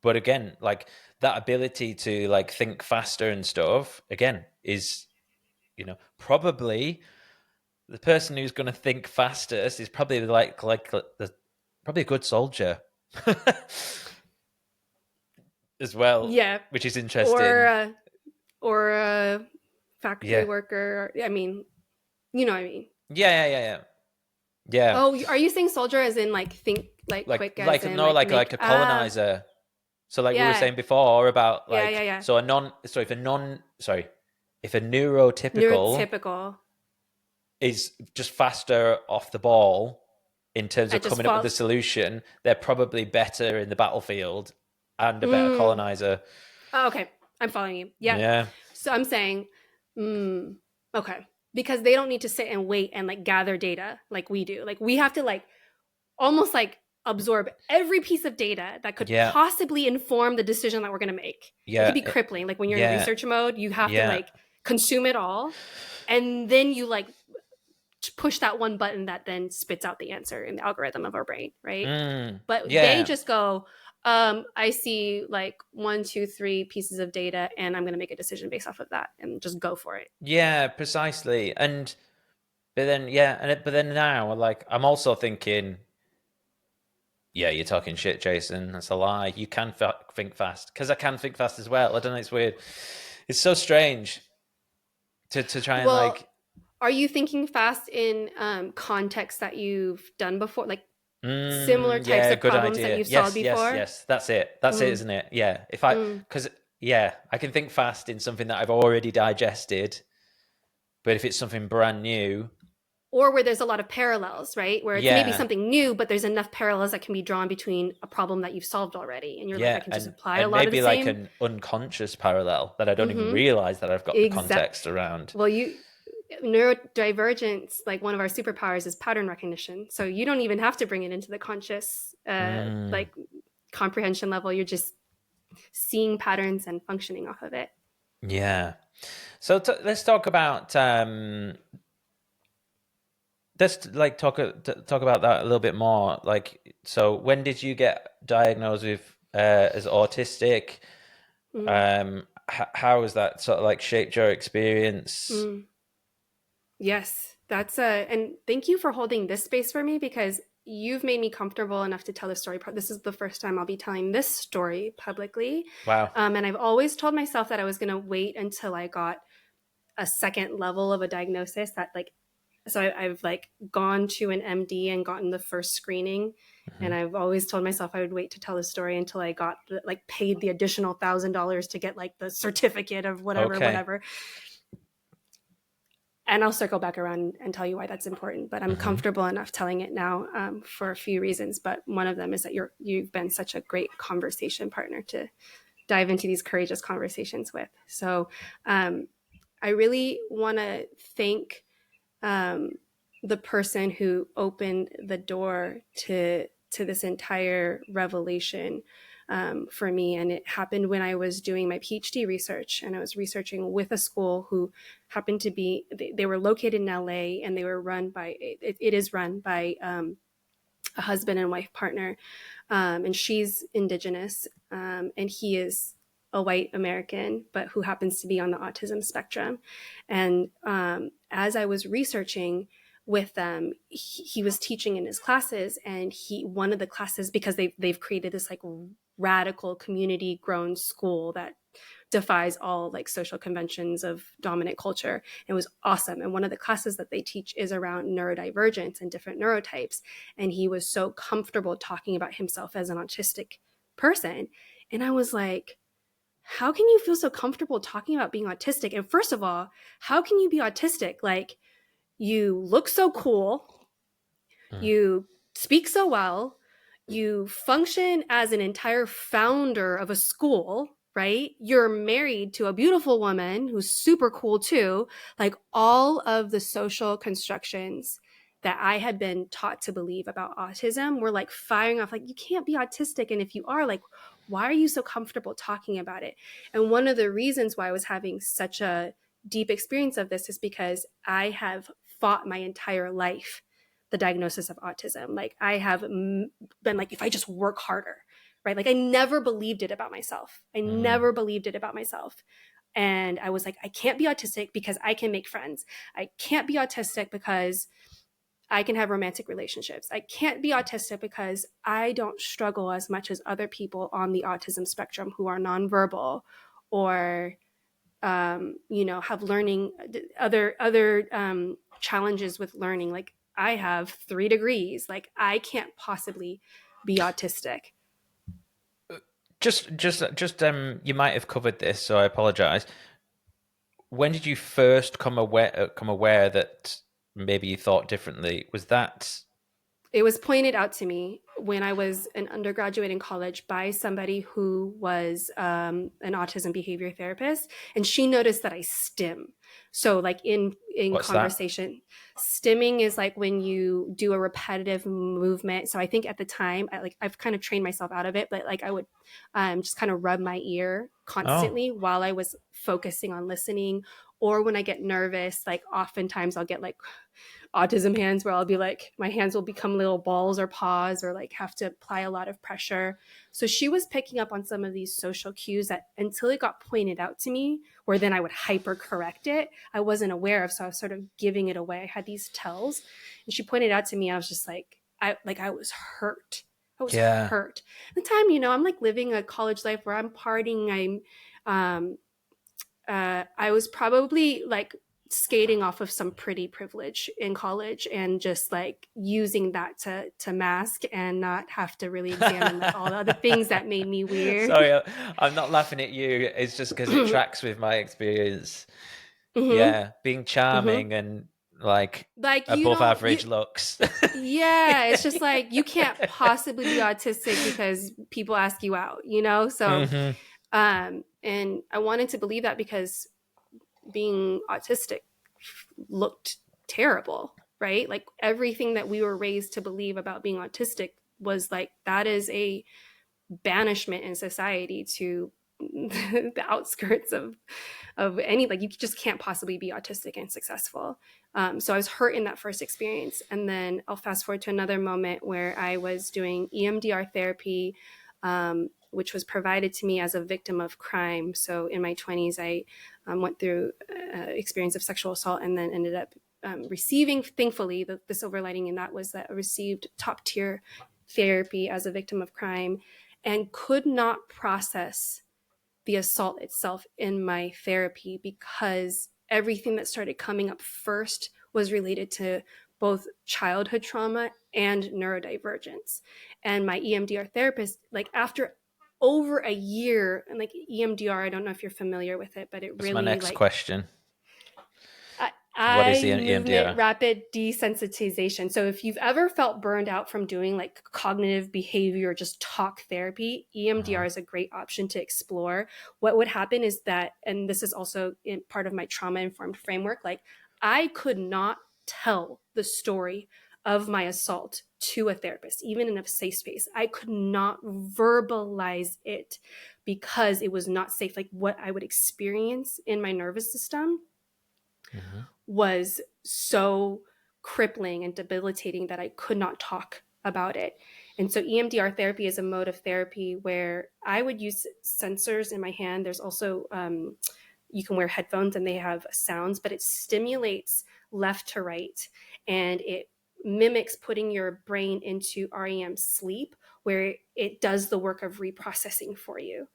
but again, like that ability to like think faster and stuff again is, probably the person who's going to think fastest is probably like the probably a good soldier as well, Yeah. which is Or interesting. or factory Yeah. worker. I mean, you know what I mean. Yeah. Oh, are you saying soldier as in like think like quick as Like in no, like make like a colonizer. So like we were yeah saying before about like, yeah so a non, sorry, if a neurotypical neurotypical is just faster off the ball in terms I of just coming up with fall a solution, they're probably better in the battlefield and a better mm. colonizer. Oh, okay, I'm following you. Yeah, Yeah. so I'm saying mm, okay, because they don't need to sit and wait and like gather data like we do. Like we have to like almost like absorb every piece of data that could Yeah. possibly inform the decision that we're going to make. It could Yeah. be crippling. Like when you're in Yeah. research mode, you have to Yeah. like consume it all, and then you like push that one button that then spits out the answer in the algorithm of our brain, right? But they Yeah. just go, I see like 1, 2, 3 pieces of data, and I'm going to make a decision based off of that, and just go for it. Yeah, precisely. And but then yeah, but then now like I'm also thinking, yeah, you're talking shit, Jason. That's a lie. You can think fast because I can think fast as well. I don't know. It's weird. It's so strange to try and Well, like. are you thinking fast in contexts that you've done before, like similar types Yeah, of good problems that idea. you've solved before? Yes. That's it. That's it, Mm, isn't it? Yeah. If I, mm. because yeah, I can think fast in something that I've already digested. But if it's something brand new, Or where there's a lot of parallels, right? Where it's maybe yeah, something new, but there's enough parallels that can be drawn between a problem that you've solved already. And you're like, I yeah, can just apply a and lot of the maybe like same. an unconscious parallel that I don't even Mm-hmm. realize that I've got the Exact. context around. Well, neurodivergence, like one of our superpowers is pattern recognition. So you don't even have to bring it into the conscious, Mm, like comprehension level. You're just seeing patterns and functioning off of it. yeah. So let's talk about let's like talk about that a little bit more. Like, so when did you get diagnosed with as autistic? Mm, How has that sort of like shaped your experience? mm. Yes, that's a, and thank you for holding this space for me because you've made me comfortable enough to tell the story. This is the first time I'll be telling this story publicly. Wow. And I've always told myself that I was going to wait until I got a second level of a diagnosis that like, so I've like gone to an MD and gotten the first screening. Hmm. And I've always told myself I would wait to tell the story until I got like paid the additional $1,000 to get like the certificate of whatever, Okay. whatever. And I'll circle back around and tell you why that's important. But I'm Hmm. comfortable enough telling it now for a few reasons. But one of them is that you've been such a great conversation partner to dive into these courageous conversations with. So I really want to thank um, the person who opened the door to this entire revelation for me. And it happened when I was doing my PhD research, and I was researching with a school who happened to be, they were located in LA, and they were run by, it is run by a husband and wife partner. And she's indigenous, and he is a white American, but who happens to be on the autism spectrum. And as I was researching with them, he was teaching in his classes, and one of the classes, because they've created this like radical community grown school that defies all like social conventions of dominant culture. It was awesome. And one of the classes that they teach is around neurodivergence and different neurotypes. And he was so comfortable talking about himself as an autistic person. And I was like, how can you feel so comfortable talking about being autistic? And first of all, how can you be autistic? Like, you look so cool, Mm. you speak so well, you function as an entire founder of a school, right? You're married to a beautiful woman who's super cool too. Like all of the social constructions that I had been taught to believe about autism were like firing off, like, you can't be autistic. And if you are, like, why are you so comfortable talking about it? And one of the reasons why I was having such a deep experience of this is because I have fought my entire life the diagnosis of autism. Like I have been like, if I just work harder, right? Like I never believed it about myself. I Mm. never believed it about myself. And I was like, I can't be autistic because I can make friends. I can't be autistic because I can have romantic relationships. I can't be autistic because I don't struggle as much as other people on the autism spectrum who are nonverbal or have learning, other challenges with learning. Like I have 3 degrees. Like I can't possibly be autistic. Just you might have covered this, so I apologize. When did you first come aware that maybe you thought differently? Was that It was pointed out to me when I was an undergraduate in college by somebody who was an autism behavior therapist, and she noticed that I stim. So, like in what's that? conversation, stimming is like when you do a repetitive movement. So, I think at the time, I've kind of trained myself out of it, but like I would just kind of rub my ear Oh, constantly while I was focusing on listening. Or when I get nervous, like oftentimes I'll get like autism hands where I'll be like, my hands will become little balls or paws or like have to apply a lot of pressure. So she was picking up on some of these social cues that until it got pointed out to me, where then I would hyper correct it, I wasn't aware of. So I was sort of giving it away. I had these tells and she pointed out to me, I was just like, I was hurt. I was yeah. hurt. At the time, I'm like living a college life where I'm partying. I was probably like skating off of some pretty privilege in college and just like using that to mask and not have to really examine like all the other things that made me weird. Sorry, I'm not laughing at you. It's just because it tracks with my experience. Mm-hmm. Yeah, being Mm-hmm. charming and like Like you above don't you average looks. yeah, it's just like you can't possibly be autistic because people ask you out, So Hmm. and I wanted to believe that because being autistic looked terrible, right? Like everything that we were raised to believe about being autistic was like that is a banishment in society to the outskirts of any, like you just can't possibly be autistic and successful. So I was hurt in that first experience, and then I'll fast forward to another moment where I was doing EMDR therapy, which was provided to me as a victim of crime. So in my 20s, I went through experience of sexual assault and then ended up receiving, thankfully, the silver lining in that was that I received top tier therapy as a victim of crime and could not process the assault itself in my therapy because everything that started coming up first was related to both childhood trauma and neurodivergence. And my EMDR therapist, like after over a year, and like EMDR, I don't know if you're familiar with it, but it That's my really next like question. What is the eye movement EMDR? rapid desensitization. So if you've ever felt burned out from doing like cognitive behavior or just talk therapy, EMDR Uh-huh. is a great option to explore. What would happen is that, and this is also in part of my trauma informed framework, like I could not tell the story of my assault to a therapist, even in a safe space. I could not verbalize it because it was not safe. Like what I would experience in my nervous system Hmm. was so crippling and debilitating that I could not talk about it. And so EMDR therapy is a mode of therapy where I would use sensors in my hand. There's also, you can wear headphones and they have sounds, but it stimulates left to right and it mimics putting your brain into REM sleep where it does the work of reprocessing for you.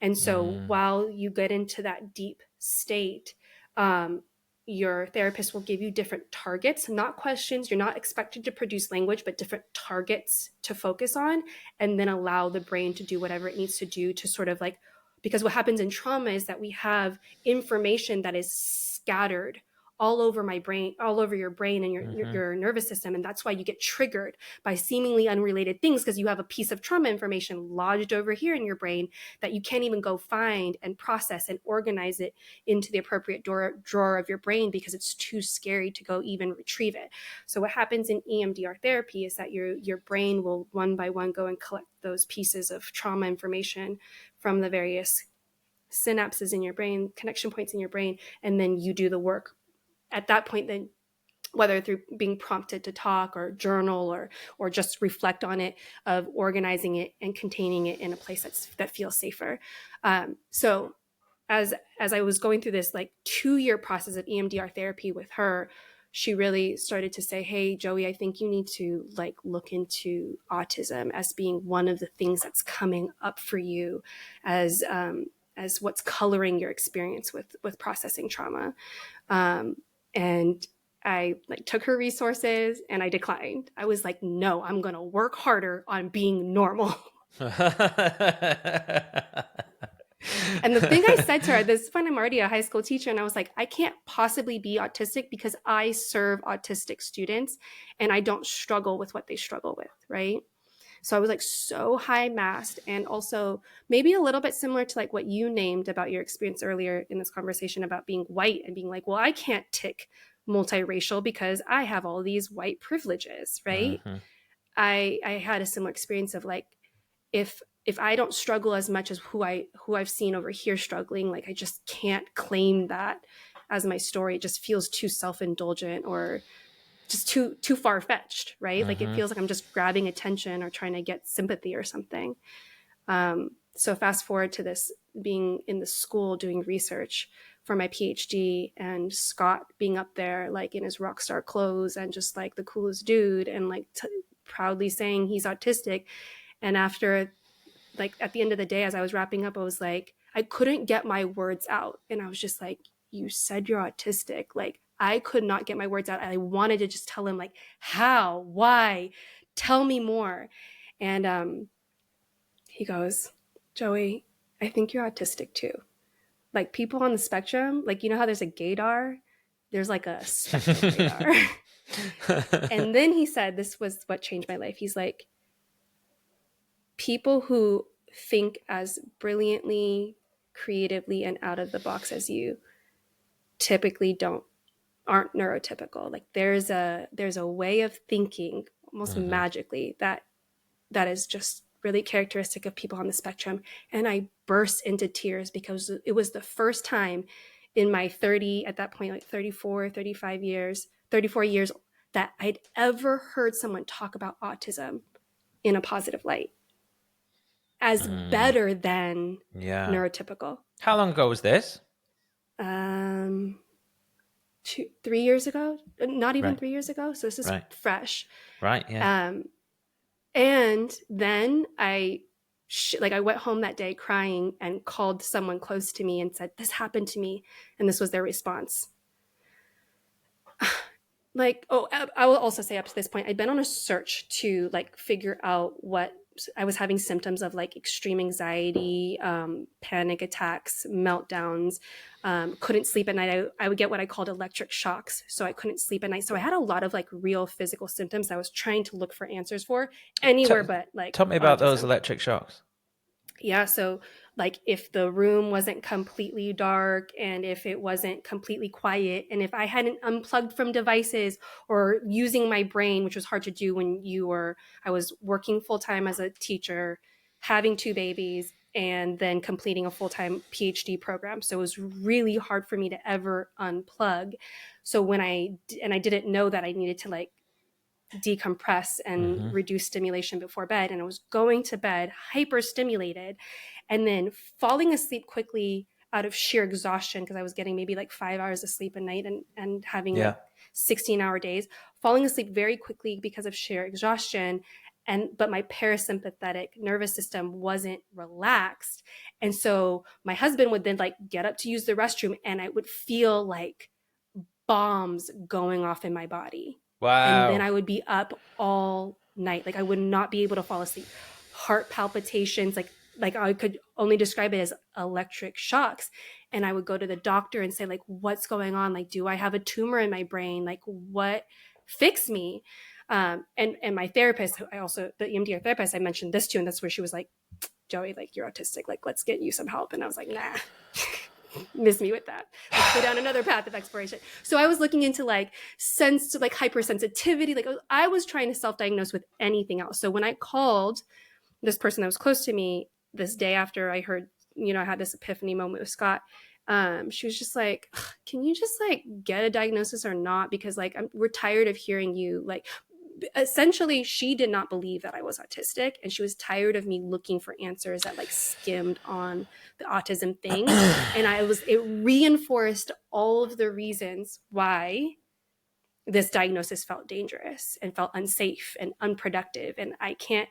And so Mm. while you get into that deep state, um, your therapist will give you different targets, not questions. You're not expected to produce language, but different targets to focus on, and then allow the brain to do whatever it needs to do to sort of like, because what happens in trauma is that we have information that is scattered all over my brain, all over your brain and Hmm. your nervous system. And that's why you get triggered by seemingly unrelated things because you have a piece of trauma information lodged over here in your brain that you can't even go find and process and organize it into the appropriate drawer of your brain because it's too scary to go even retrieve it. So what happens in EMDR therapy is that your brain will one by one go and collect those pieces of trauma information from the various synapses in your brain, connection points in your brain, and then you do the work. At that point, then whether through being prompted to talk or journal or just reflect on it, of organizing it and containing it in a place that feels safer. So as I was going through this like 2-year process of EMDR therapy with her, she really started to say, "Hey, Joey, I think you need to like look into autism as being one of the things that's coming up for you as as what's coloring your experience with processing trauma. And I like took her resources and I declined. I was like, no, I'm going to work harder on being normal. And the thing I said to her, this is when I'm already a high school teacher, and I was like, I can't possibly be autistic because I serve autistic students and I don't struggle with what they struggle with, right? So I was like so high masked, and also maybe a little bit similar to like what you named about your experience earlier in this conversation about being white and being like, well, I can't tick multiracial because I have all these white privileges, right? Mm-hmm. I had a similar experience of like, if I don't struggle as much as who I've seen over here struggling, like I just can't claim that as my story. It just feels too self-indulgent or just too far-fetched, right? Like it feels like I'm just grabbing attention or trying to get sympathy or something. So fast forward to this being in the school doing research for my PhD, and Scott being up there like in his rock star clothes and just like the coolest dude and like proudly saying he's autistic. And after, like at the end of the day, as I was wrapping up, I was like, I couldn't get my words out. And I was just like, you said you're autistic. Like I could not get my words out. I wanted to just tell him like, how, why, tell me more. And he goes, Joey, I think you're autistic too. Like people on the spectrum, like, you know how there's a gaydar? There's like a spectrum radar. And then he said, this was what changed my life. He's like, people who think as brilliantly, creatively, and out of the box as you typically aren't neurotypical. Like there's a way of thinking almost magically that is just really characteristic of people on the spectrum. And I burst into tears because it was the first time in my 30, at that point, like 34 years that I'd ever heard someone talk about autism in a positive light as better than neurotypical. How long ago was this? 3 years ago, not even Right. 3 years ago. So this is fresh. Right. Yeah. And then I went home that day crying and called someone close to me and said, this happened to me. And this was their response. Like, oh, I will also say up to this point, I'd been on a search to like figure out what I was having symptoms of, like extreme anxiety, panic attacks, meltdowns, couldn't sleep at night. I would get what I called electric shocks. So I couldn't sleep at night. So I had a lot of like real physical symptoms I was trying to look for answers for anywhere but like Tell me about autism. those electric shocks. Yeah. So like if the room wasn't completely dark and if it wasn't completely quiet and if I hadn't unplugged from devices or using my brain, which was hard to do when I was working full time as a teacher, having 2 babies, and then completing a full-time PhD program. So it was really hard for me to ever unplug. So when I didn't know that I needed to like decompress and reduce stimulation before bed. And I was going to bed hyper stimulated and then falling asleep quickly out of sheer exhaustion because I was getting maybe like 5 hours of sleep a night and having like 16-hour days, falling asleep very quickly because of sheer exhaustion. But my parasympathetic nervous system wasn't relaxed. And so my husband would then like get up to use the restroom and I would feel like bombs going off in my body. Wow. And then I would be up all night. Like I would not be able to fall asleep. Heart palpitations, like I could only describe it as electric shocks. And I would go to the doctor and say like, what's going on? Like, do I have a tumor in my brain? Like what? Fix me. And my therapist, the EMDR therapist, I mentioned this to, and that's where she was like, Joey, like you're autistic. Like, let's get you some help. And I was like, nah. Miss me with that. Let's go down another path of exploration. So I was looking into like hypersensitivity. Like I was trying to self-diagnose with anything else. So when I called this person that was close to me this day after I heard, I had this epiphany moment with Scott, she was just like, can you just like get a diagnosis or not? Because like we're tired of hearing you like. Essentially, she did not believe that I was autistic, and she was tired of me looking for answers that like skimmed on the autism thing. And it reinforced all of the reasons why this diagnosis felt dangerous and felt unsafe and unproductive. And I can't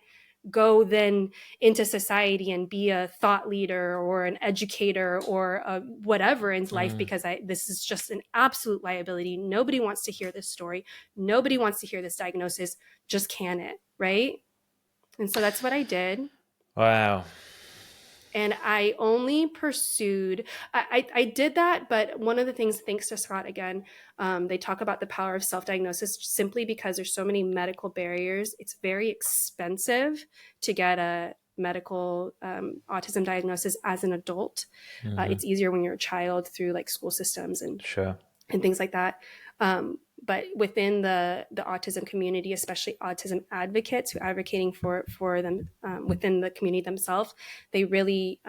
go then into society and be a thought leader or an educator or a whatever in life, because this is just an absolute liability. Nobody wants to hear this story. Nobody wants to hear this diagnosis. Just can it, right? And so that's what I did. Wow. And I only pursued, I did that, but one of the things, thanks to Scott again, they talk about the power of self-diagnosis simply because there's so many medical barriers. It's very expensive to get a medical autism diagnosis as an adult. It's easier when you're a child through like school systems and things like that. But within the autism community, especially autism advocates who are advocating for them within the community themselves, they really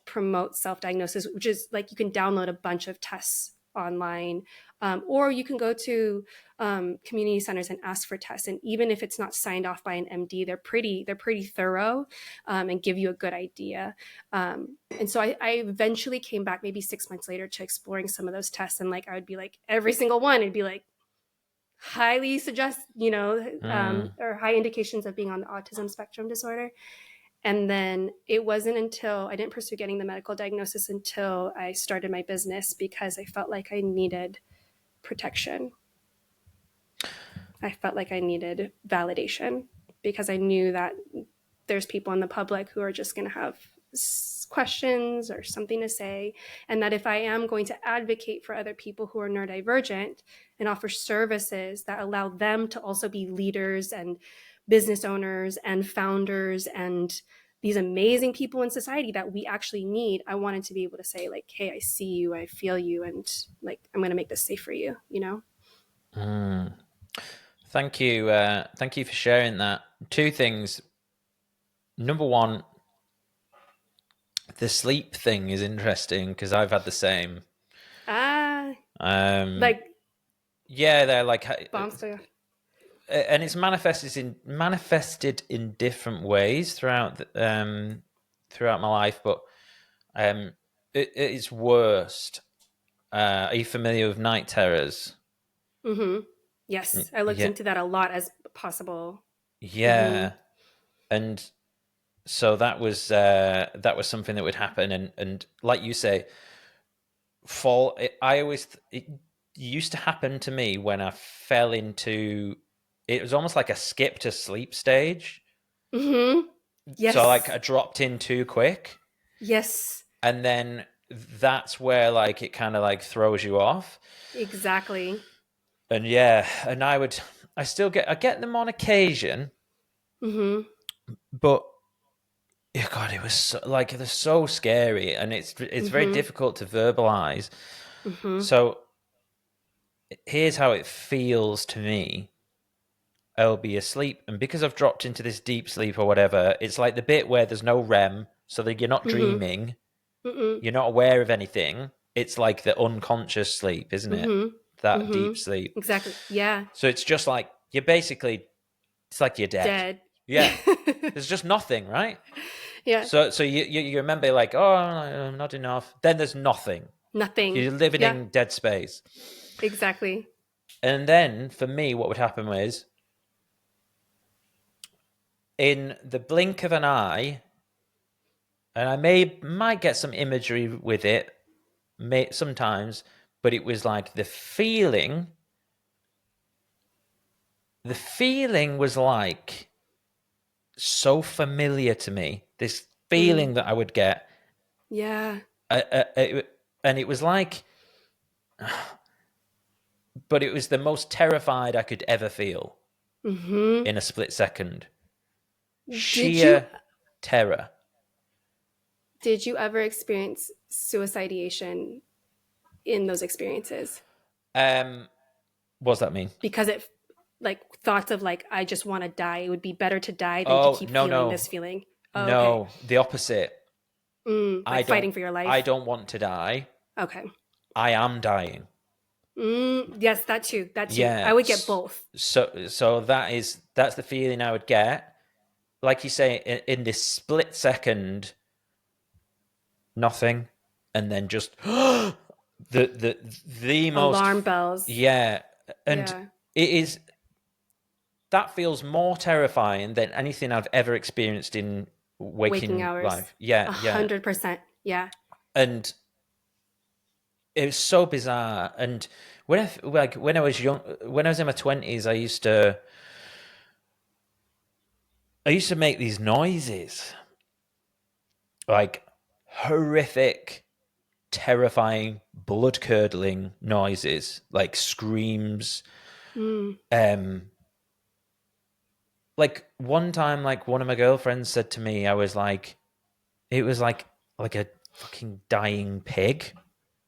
promote self-diagnosis, which is like you can download a bunch of tests online, or you can go to community centers and ask for tests. And even if it's not signed off by an MD, they're pretty thorough and give you a good idea. And so I eventually came back maybe 6 months later to exploring some of those tests. And like, I would be like, every single one, it'd be like, highly suggest, or high indications of being on the autism spectrum disorder. And then it wasn't until I didn't pursue getting the medical diagnosis until I started my business, because I felt like I needed protection. I felt like I needed validation, because I knew that there's people in the public who are just going to have questions or something to say, and that if I am going to advocate for other people who are neurodivergent and offer services that allow them to also be leaders and business owners and founders and these amazing people in society that we actually need, I wanted to be able to say like, hey, I see you, I feel you, and like, I'm going to make this safe for you, Thank you. Thank you for sharing that. Two things. Number one, the sleep thing is interesting because I've had the same. Like, yeah, they're like bombs. And it's manifested in different ways throughout my life, but it's worst. Are you familiar with night terrors? Yes, I looked into that a lot as possible. Yeah, and so that was something that would happen, and like you say, it used to happen to me when I fell into. It was almost like a skip to sleep stage. Yes. So like I dropped in too quick. Yes. And then that's where like it kind of like throws you off. Exactly. And yeah, and I get them on occasion. But yeah, God, it was so, like they're so scary, and it's very difficult to verbalize. So here's how it feels to me. I'll be asleep, and because I've dropped into this deep sleep or whatever, it's like the bit where there's no REM, so that you're not dreaming, you're not aware of anything. It's like the unconscious sleep, isn't it? That deep sleep. Exactly. Yeah. So it's just like you're basically, it's like you're dead. Yeah. There's just nothing, right? Yeah. So you remember like, oh, not enough. Then there's nothing. Nothing. You're living in dead space. Exactly. And then for me, what would happen was, in the blink of an eye, and I might get some imagery with it sometimes, but it was like the feeling was like so familiar to me. This feeling that I would get. Yeah. And it was like, but it was the most terrified I could ever feel in a split second. Sheer terror. Did you ever experience suicidation in those experiences? What does that mean? Because it, like, thoughts of like, I just want to die. It would be better to die than to keep feeling this feeling. Oh, no, okay. The opposite. Like fighting for your life. I don't want to die. Okay. I am dying. Yes, that too. Yeah, I would get both. So that's the feeling I would get. Like you say, in this split second, nothing, and then just the most alarm bells. Yeah, and it is that feels more terrifying than anything I've ever experienced in Waking waking hours. life. Yeah, yeah. 100%. Yeah. And it was so bizarre. And when I was young, when I was in my 20s, I used to make these noises, like horrific, terrifying, blood-curdling noises, like screams. Mm. Like one time, like one of my girlfriends said to me, I was like, it was like a fucking dying pig,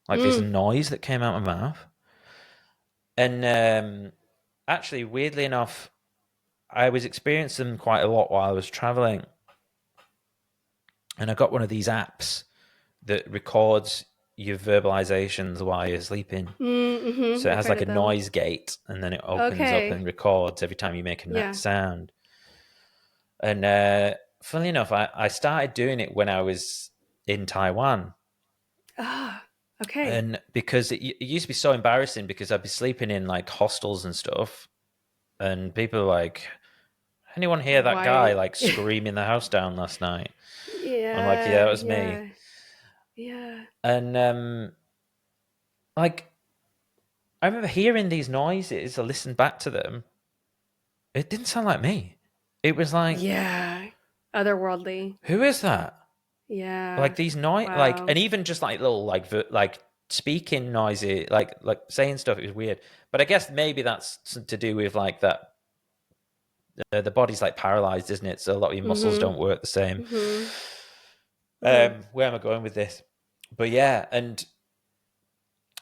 like this Mm. noise that came out of my mouth. And actually, weirdly enough, I was experiencing them quite a lot while I was traveling. And I got one of these apps that records your verbalizations while you're sleeping. So Mm-hmm. it I've has heard like a of them. noise gate, and then it opens up Okay. and records every time you make a Yeah. sound. And funnily enough, I started doing it when I was in Taiwan. Ah, okay. And because it used to be so embarrassing, because I'd be sleeping in like hostels and stuff, and people are like, anyone hear that guy Why? like screaming the house down last night? I'm like, yeah, Yeah, it was me. yeah, yeah. And like, I remember hearing these noises. I listened back to them. It didn't sound like me. It was like, Yeah. Otherworldly. who is that? Yeah. Like these noise, like, Wow. and even just like little like speaking noisy, like saying stuff. It was weird. But I guess maybe that's to do with like that. The body's like paralyzed, isn't it? So a lot of your muscles Mm-hmm. don't work the same. Mm-hmm. Mm. Where am I going with this? But yeah,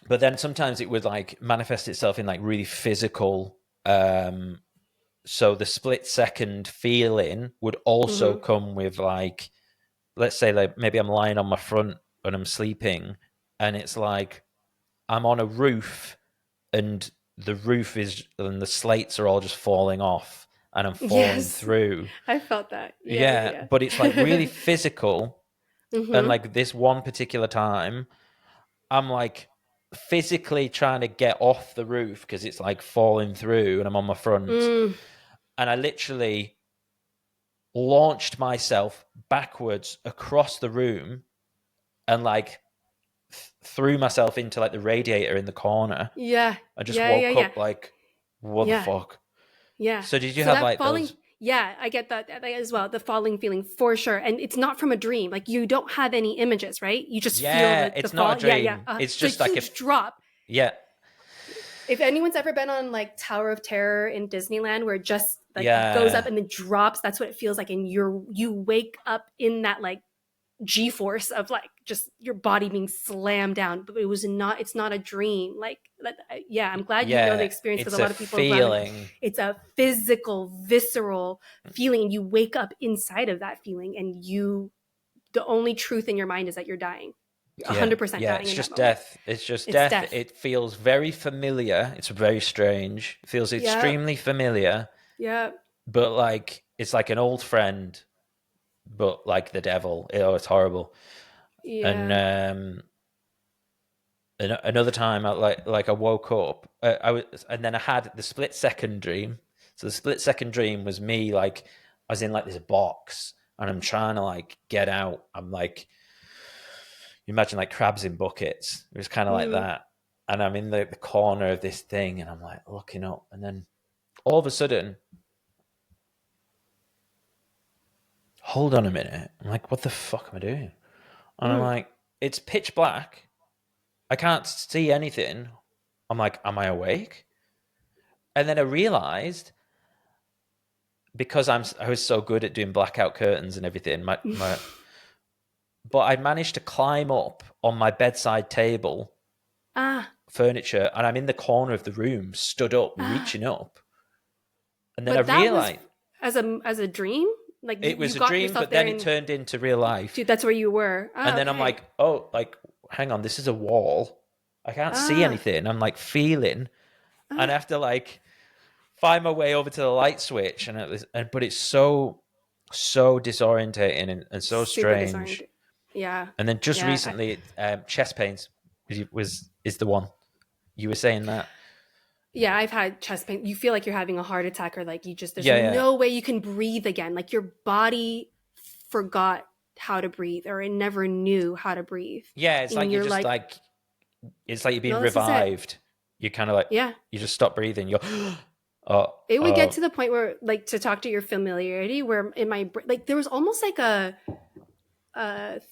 but then sometimes it would like manifest itself in like really physical. So the split second feeling would also Mm-hmm. come with like, let's say like maybe I'm lying on my front and I'm sleeping, and it's like I'm on a roof, and the slates are all just falling off, and I'm falling Yes. through. I felt that. Yeah, Yeah, yeah, but it's like really yeah. physical. And Mm-hmm. like this one particular time, I'm like physically trying to get off the roof because it's like falling through, and I'm on my front, Mm. and I literally launched myself backwards across the room, and like threw myself into like the radiator in the corner. Yeah. I just Yeah, yeah, woke yeah. up like, what the Yeah. fuck? Yeah. So did you So have that like falling, those? yeah, I get that as well. The falling feeling for sure. And it's not from a dream. Like you don't have any images, right? You just feel Yeah, the it's not a fall. Yeah, yeah. dream. It's It's a just like a, huge drop. yeah, If anyone's ever been on like Tower of Terror in Disneyland where it just like goes up yeah, and then drops, that's what it feels like. And you wake up in that like G-force of like just your body being slammed down. But it's not a dream. Like, yeah, I'm glad you know the yeah. experience because It's a a lot of people around me, feeling. it's a physical, visceral feeling. And you wake up inside of that feeling and the only truth in your mind is that you're dying. You're Yeah, 100% yeah. dying It's in that just moment. death. It's just It's death. death. It feels very familiar. It's very strange. It feels Yeah. extremely familiar, Yeah. but like it's like an old friend, but like the devil. Oh, it's horrible. And Yeah. another time, I woke up. I was, and then I had the split second dream. So the split second dream was me like I was in like this box, and I'm trying to like get out. I'm like, you imagine like crabs in buckets. It was kind of like Mm. that. And I'm in the corner of this thing, and I'm like looking up, and then all of a sudden, hold on a minute. I'm like, what the fuck am I doing? And I'm Mm. like, it's pitch black. I can't see anything. I'm like, am I awake? And then I realized, because I was so good at doing blackout curtains and everything, but I managed to climb up on my bedside table Ah. furniture, and I'm in the corner of the room, stood up, Ah. reaching up. And then I But that was realized as a dream? Like it you was a got dream, yourself but there then it and turned into real life. dude, that's where you were. And Ah, then I'm okay. like, oh, like, hang on, this is a wall. I can't see Ah. anything. I'm like feeling, and I Ah. have to like find my way over to the light switch, but it's so disorientating and so Super strange. disoriented. Yeah. And then just Yeah. I, recently, chest pains is the one you were saying that. Yeah, I've had chest pain. You feel like you're having a heart attack, or like you just, there's Yeah, yeah, no way you can breathe again. Like your body forgot how to breathe, or it never knew how to breathe. yeah. It's And like you're you're just like, like, it's like you're being no, this is it. revived. You kind of like, Yeah. you just stop breathing. You're, oh, It would get oh, to the point where, like, to talk to your familiarity, where in my, like, there was almost like a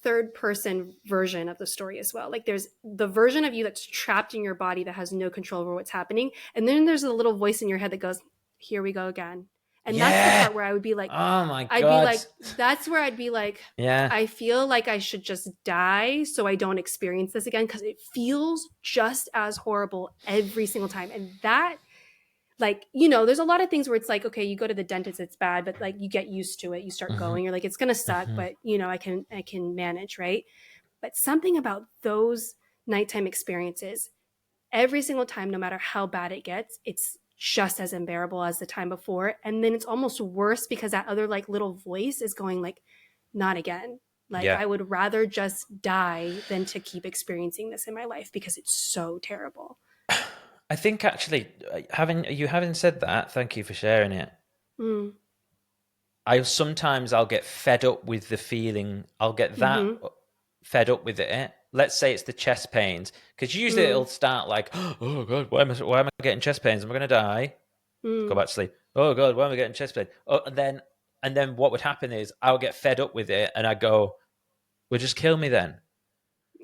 third person version of the story as well. Like there's the version of you that's trapped in your body that has no control over what's happening. And then there's a little voice in your head that goes, here we go again. And that's the yeah. part where I would be like, Oh my I'd be God. like, that's where I'd be like, Yeah. I feel like I should just die so I don't experience this again, because it feels just as horrible every single time. And that, like, there's a lot of things where it's like, okay, you go to the dentist, it's bad, but like you get used to it, you start Hmm. going, you're like, it's gonna suck, Hmm. but I can manage, right? But something about those nighttime experiences, every single time, no matter how bad it gets, it's just as unbearable as the time before. And then it's almost worse because that other like little voice is going like, not again. Like Yeah. I would rather just die than to keep experiencing this in my life because it's so terrible. I think actually, having said that, thank you for sharing it. Mm. I'll get fed up with the feeling. I'll get that Mm-hmm. fed up with it. Let's say it's the chest pains, because usually Mm. it'll start like, oh God, why am I getting chest pains? Am I going to die? Go Mm. back to sleep. Oh God, why am I getting chest pain? Oh, and then what would happen is I'll get fed up with it, and I go, well, just kill me then.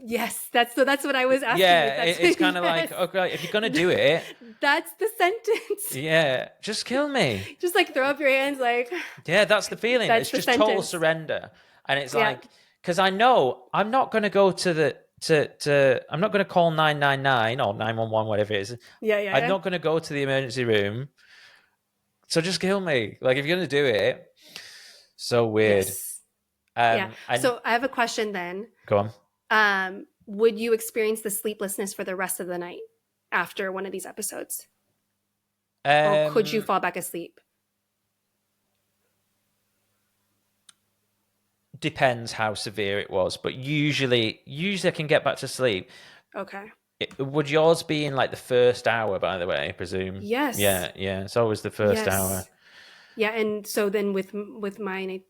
Yes, that's what I was asking if Yeah, that's it's kind of like, yes. okay, if you're gonna do it, That's the sentence. yeah, just kill me. Just like throw up your hands like Yeah, that's the feeling. that's It's the just total sentence. surrender. And it's Yeah. like, because I know I'm not going to go to the, I'm not going to call 999 or 911, whatever it is. Yeah, yeah, I'm yeah. not going to go to the emergency room. So just kill me. Like, if you're going to do it, so weird. Yes. Yeah. And So I have a question then. go on. Would you experience the sleeplessness for the rest of the night after one of these episodes? Or could you Um, fall back asleep? Depends how severe it was, but usually I can get back to sleep. Okay. Would yours be in like the first hour, by the way, I presume? Yes. Yeah, yeah. It's always the first hour. Yes. Yeah, and so then with mine,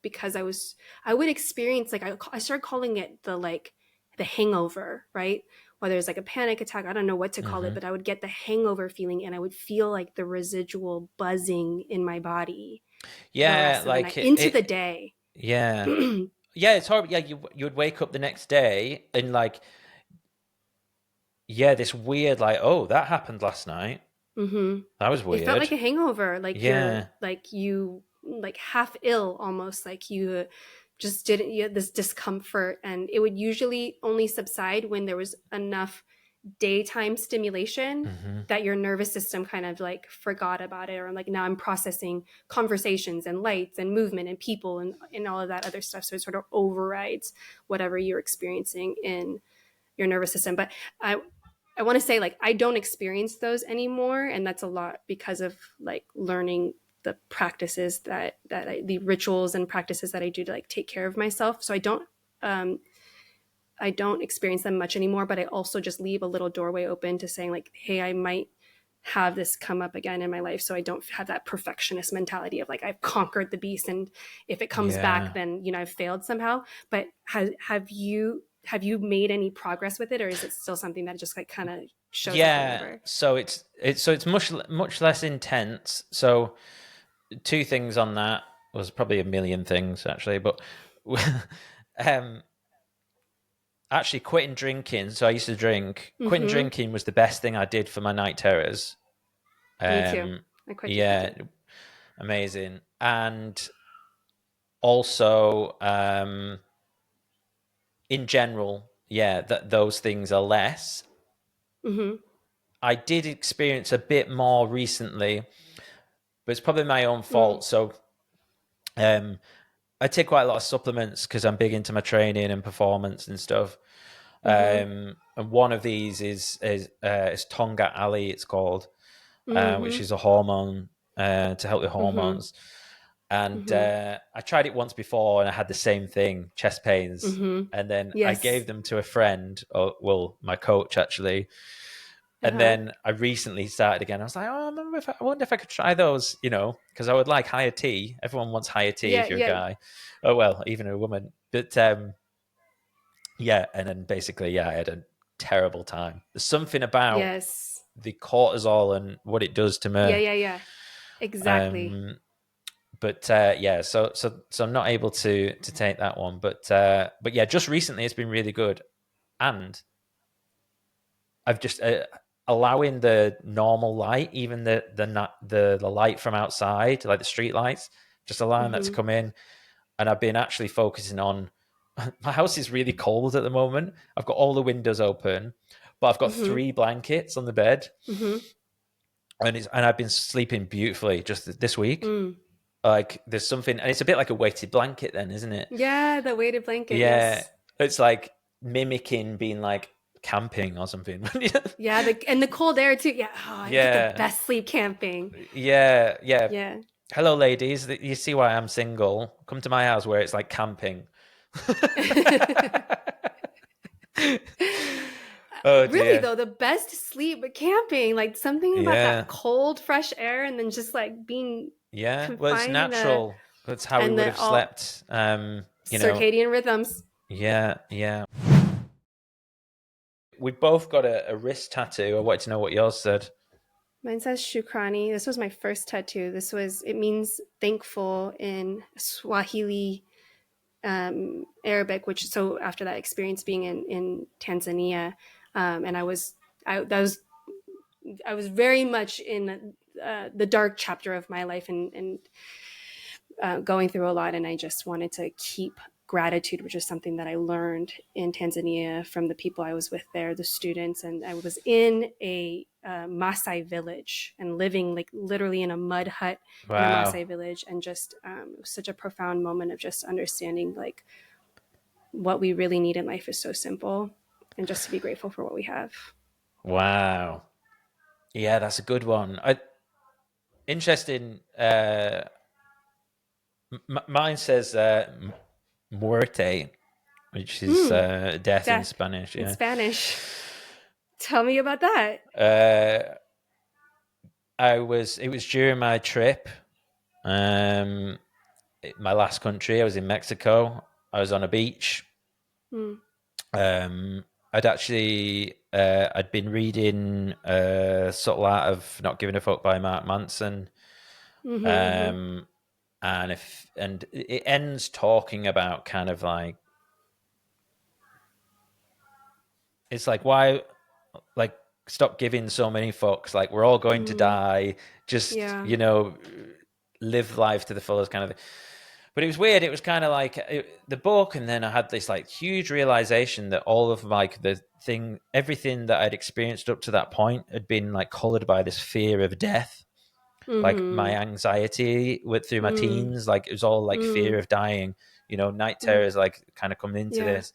because I would experience like I started calling it the like the hangover, right? Whether it's like a panic attack, I don't know what to call it, Hmm. but I would get the hangover feeling, and I would feel like the residual buzzing in my body the Yeah, rest of the night like into the day. yeah. Yeah, it's horrible. Yeah, you would wake up the next day and like, yeah, this weird like, oh, that happened last night. Mm-hmm. That was It felt like weird. a hangover, like you're Yeah. like you like half ill almost, like you just didn't, you had this discomfort, and it would usually only subside when there was enough daytime stimulation Hmm. that your nervous system kind of like forgot about it, or like now I'm processing conversations and lights and movement and people and all of that other stuff, so it sort of overrides whatever you're experiencing in your nervous system. But I want to say, like, I don't experience those anymore, and that's a lot because of like learning the practices the rituals and practices that I do to like take care of myself. So um I don't experience them much anymore, but I also just leave a little doorway open to saying like, hey, I might have this come up again in my life, so I don't have that perfectionist mentality of like I've conquered the beast, and if it comes back, Yeah. then I've failed somehow. But have you made any progress with it, or is it still something that just like kind of shows up Yeah. whenever? So it's much less intense. So two things on that. Was probably a million things actually, but um actually quitting drinking. So I used to drink. Quitting Mm-hmm. drinking was the best thing I did for my night terrors. Me too. Um I quit yeah, drinking. amazing. And also in general, yeah, that those things are less. Mm-hmm. I did experience a bit more recently, but it's probably my own Mm. fault. So um I take quite a lot of supplements because I'm big into my training and performance and stuff. Mm-hmm. And one of these is Tonga Ali, it's called, which Mm-hmm. is a hormone to help with Mm-hmm. hormones. And Mm-hmm. I tried it once before, and I had the same thing, chest pains. Mm-hmm. And then I Yes. gave them to a friend, or well, my coach actually, And Uh-huh. then I recently started again. I was like, oh, I wonder if I could try those, because I would like higher tea. Everyone wants higher tea Yeah, if you're a yeah. guy. Oh, well, even a woman. But yeah, and then basically, yeah, I had a terrible time. There's something about Yes. the cortisol and what it does to Yeah, me. yeah, yeah. Exactly. Um, but yeah, so I'm not able to take that one. But yeah, just recently it's been really good, and I've just allowing the normal light, even the light from outside, like the street lights, just allowing that to Mm-hmm. come in. And I've been actually focusing on. My house is really cold at the moment. I've got all the windows open, but I've got Mm-hmm. 3 blankets on the bed, Mm-hmm. and I've been sleeping beautifully just this week. Mm. Like there's something, and it's a bit like a weighted blanket, then, isn't it? Yeah, the weighted blanket, Yeah, yes. it's like mimicking being like camping or something. Yeah, and the cold air too. Yeah, oh, I get the Yeah, best sleep camping. yeah. Yeah. Hello, ladies. You see why I'm single? Come to my house where it's like camping. Oh Really dear. though, the best sleep camping, like something about that Yeah, cold, fresh air, and then just like being yeah. Well, it's confined in a natural. That's how we and would the have all slept. circadian rhythms. Yeah, yeah. We both got a wrist tattoo. I wanted to know what yours said. Mine says Shukrani. This was my first tattoo. It means thankful in Swahili, Arabic, which so after that experience being in Tanzania, and that was I was very much in the dark chapter of my life and going through a lot, and I just wanted to keep gratitude, which is something that I learned in Tanzania from the people I was with there, the students, and I was in a Maasai village and living like literally in a mud hut in a Wow. Maasai village, and just it was such a profound moment of just understanding like what we really need in life is so simple, and just to be grateful for what we have. Wow. Yeah, that's a good one. Interesting. Mine says muerte, which is Hmm, death in death Spanish. in Yeah. Spanish. Tell me about that. Uh, it was during my trip. Um, my last country, I was in Mexico. I was on a beach. Hmm. Um, I'd been reading Subtle Art of Not Giving a Fuck by Mark Manson. Mm-hmm, mm-hmm. Um, and it ends talking about kind of like, it's like, why, like, stop giving so many fucks, like we're all going to Mm-hmm. die, just Yeah. live life to the fullest kind of thing. But it was weird. It was kind of like the book, and then I had this like huge realization that all of like everything that I'd experienced up to that point had been like colored by this fear of death. Like my Mm-hmm. anxiety went through my Mm. teens, like it was all like Mm. fear of dying. Night Mm. terrors like kind of coming into Yeah. this,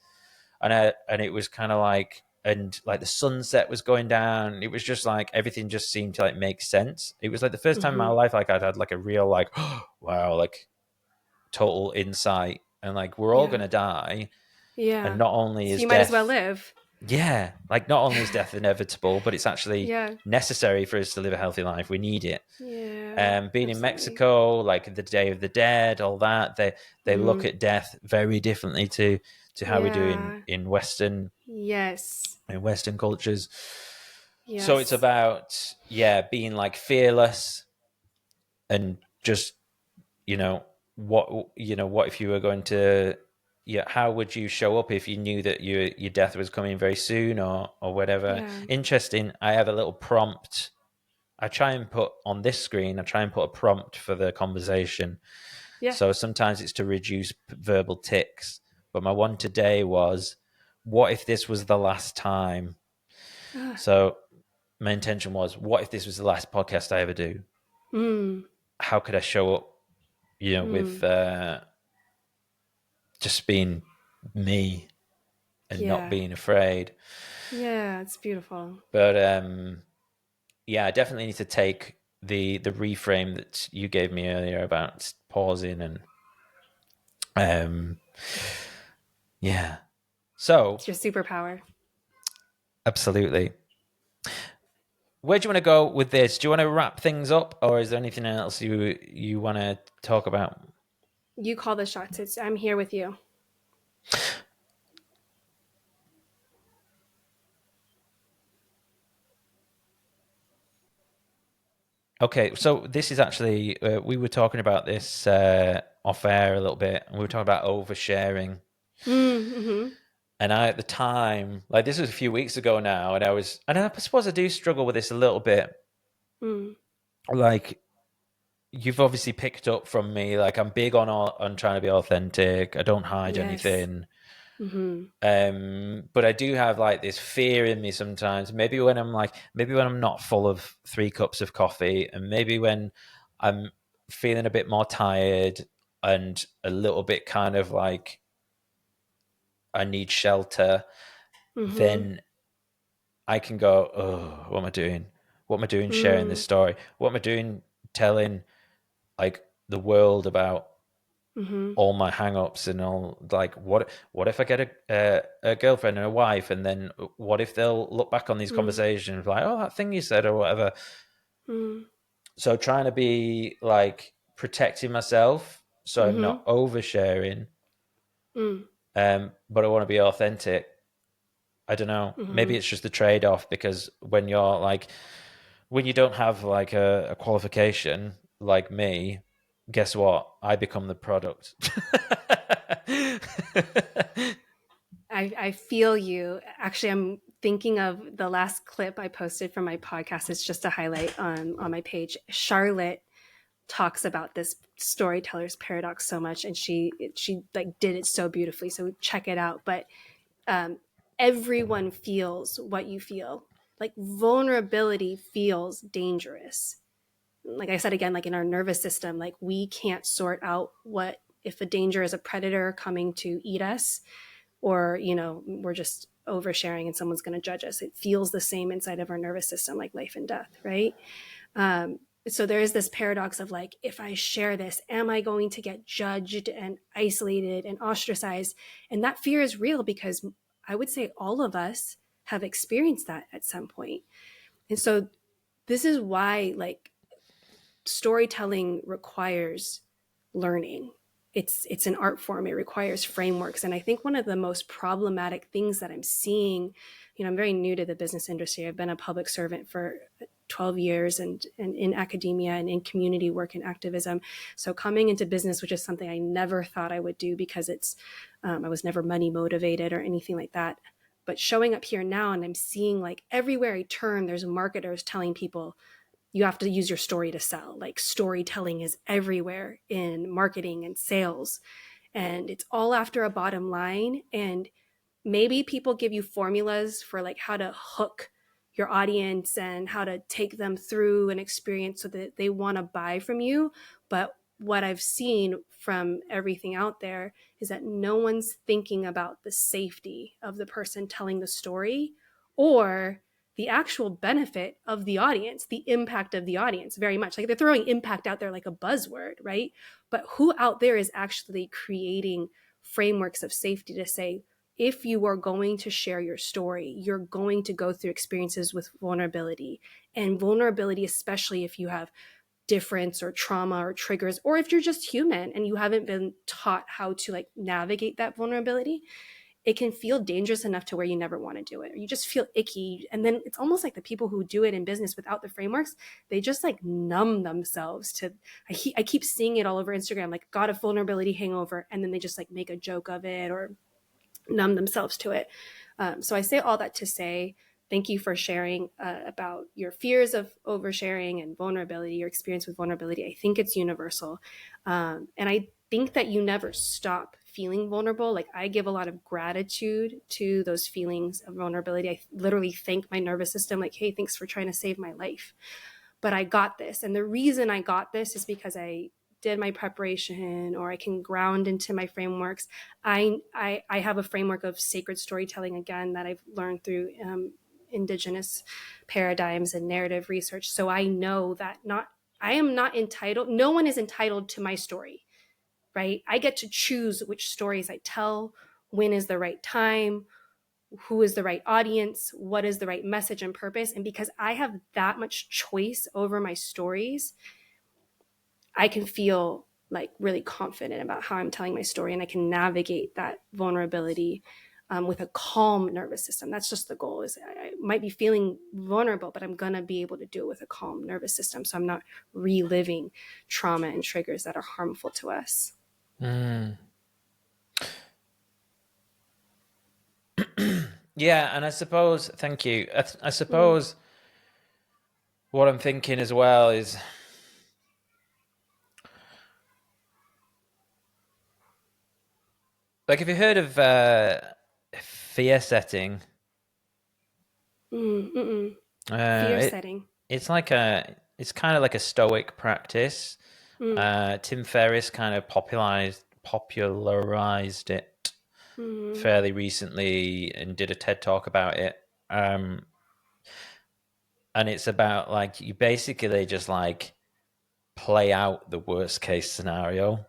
and it was kind of like, and like the sunset was going down. It was just like everything just seemed to like make sense. It was like the first time in my Mm-hmm. life like I'd had like a real like wow, like total insight, and like we're all Yeah. gonna die, and Yeah. not only So is you might as well death, live. yeah, like not only is death inevitable, but it's actually Yeah. necessary for us to live a healthy life. We need it. Yeah. Being in Absolutely. Mexico, like the Day of the Dead, all that, they look Mm. at death very differently to how we do Yeah. in Yes. Western cultures. So it's Yes. about, yeah, being like fearless, and just, you know what if you were going to, yeah, how would you show up if you knew that your death was coming very soon, or whatever. Yeah. Interesting. I have a little prompt. I try and put on this screen, I try and put a prompt for the conversation. Yeah. So sometimes it's to reduce verbal tics, but my one today was, what if this was the last time? Ah. So my intention was, what if this was the last podcast I ever do? Mm. How could I show up, with Mm. just being me and not Yeah. being afraid? Yeah. It's beautiful. But yeah, I definitely need to take the reframe that you gave me earlier about pausing, and um yeah. So It's your superpower. absolutely. where do you want to go with this? Do you want to wrap things up, or is there anything else you want to talk about? You call the shots. I'm here with you. Okay, so this is actually we were talking about this off air a little bit, and we were talking about oversharing. Mm-hmm. And I, at the time, like this was a few weeks ago now, and I suppose I do struggle with this a little bit. Mm. Like, you've obviously picked up from me, like I'm big on trying to be authentic. I don't hide Yes. anything. Mm-hmm. But I do have like this fear in me sometimes. Maybe when I'm not full of 3 cups of coffee, and maybe when I'm feeling a bit more tired and a little bit kind of like I need shelter, Mm-hmm. then I can go, oh, what am I doing? What am I doing sharing this Mm. story? What am I doing telling like the world about Mm-hmm. all my hang-ups and all, like what if I get a girlfriend and a wife, and then what if they'll look back on these Mm. conversations like, oh, that thing you said or whatever. Mm. So trying to be like protecting myself so I'm Mm-hmm. not oversharing, Mm. but I want to be authentic. I don't know, maybe Mm-hmm. it's just the trade-off, because when you don't have like a qualification like me, guess what? I become the product. I feel you. Actually, I'm thinking of the last clip I posted from my podcast. It's just a highlight on my page. Charlotte talks about this storyteller's paradox so much, and she like did it so beautifully. So check it out. But um, everyone feels what you feel. Like vulnerability feels dangerous. Like I said again, like in our nervous system, like we can't sort out what if a danger is a predator coming to eat us, or we're just oversharing and someone's going to judge us. It feels the same inside of our nervous system, like life and death, right? um, so there is this paradox of like, if I share this, am I going to get judged and isolated and ostracized? And that fear is real, because I would say all of us have experienced that at some point. And so this is why like storytelling requires learning. It's an art form. It requires frameworks. And I think one of the most problematic things that I'm seeing, I'm very new to the business industry. I've been a public servant for 12 years, and in academia and in community work and activism. So coming into business, which is something I never thought I would do, because I was never money motivated or anything like that. But showing up here now, and I'm seeing like everywhere I turn, there's marketers telling people, you have to use your story to sell. Like storytelling is everywhere in marketing and sales, and it's all after a bottom line. And maybe people give you formulas for like how to hook your audience and how to take them through an experience so that they want to buy from you. But what I've seen from everything out there is that no one's thinking about the safety of the person telling the story, or the actual benefit of the audience, the impact of the audience. Very much like they're throwing impact out there like a buzzword, right? But who out there is actually creating frameworks of safety to say, if you are going to share your story, you're going to go through experiences with vulnerability. And vulnerability, especially if you have difference or trauma or triggers, or if you're just human and you haven't been taught how to like navigate that vulnerability, it can feel dangerous enough to where you never want to do it, or you just feel icky. And then it's almost like the people who do it in business without the frameworks, they just like numb themselves to, I keep seeing it all over Instagram, like got a vulnerability hangover, and then they just like make a joke of it or numb themselves to it. So I say all that to say, thank you for sharing about your fears of oversharing and vulnerability, your experience with vulnerability. I think it's universal. And I think that you never stop feeling vulnerable. Like I give a lot of gratitude to those feelings of vulnerability. I literally thank my nervous system, like, hey, thanks for trying to save my life. But I got this. And the reason I got this is because I did my preparation, or I can ground into my frameworks. I have a framework of sacred storytelling, again, that I've learned through indigenous paradigms and narrative research. So I know that I am not entitled, no one is entitled to my story, right? I get to choose which stories I tell, when is the right time, who is the right audience, what is the right message and purpose. And because I have that much choice over my stories, I can feel like really confident about how I'm telling my story, and I can navigate that vulnerability with a calm nervous system. That's just the goal. Is I might be feeling vulnerable, but I'm gonna be able to do it with a calm nervous system, so I'm not reliving trauma and triggers that are harmful to us. Mm. Yeah, and I suppose, thank you. I suppose what I'm thinking as well is, like, have you heard of fear setting? Fear It setting. it's like it's kind of like a stoic practice. Mm. Tim Ferriss kind of popularized it Mm. fairly recently and did a TED talk about it. And it's about, like, you basically just like play out the worst case scenario.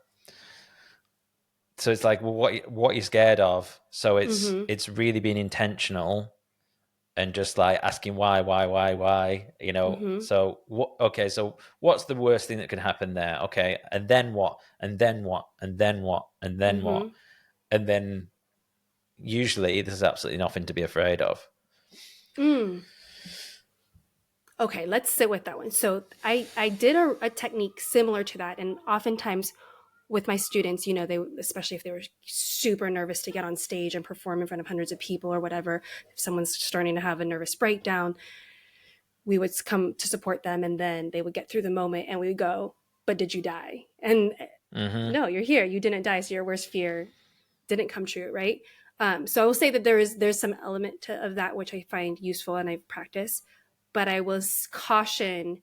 So it's like, well, what you're scared of. So Mm-hmm. it's really being intentional and just like asking why, you know. Mm-hmm. So what? Okay, so what's the worst thing that can happen there? Okay, and then what? And then what? And then what? And then what? Mm-hmm. And then usually there's absolutely nothing to be afraid of. Mm. Okay, let's sit with that one. So I did a technique similar to that, and oftentimes with my students, they, especially if they were super nervous to get on stage and perform in front of hundreds of people or whatever, if someone's starting to have a nervous breakdown, we would come to support them, and then they would get through the moment, and we would go, but did you die? And Mm-hmm. no, you're here, you didn't die, so your worst fear didn't come true, right? So I will say that there's some element of that which I find useful and I've practiced, but I will caution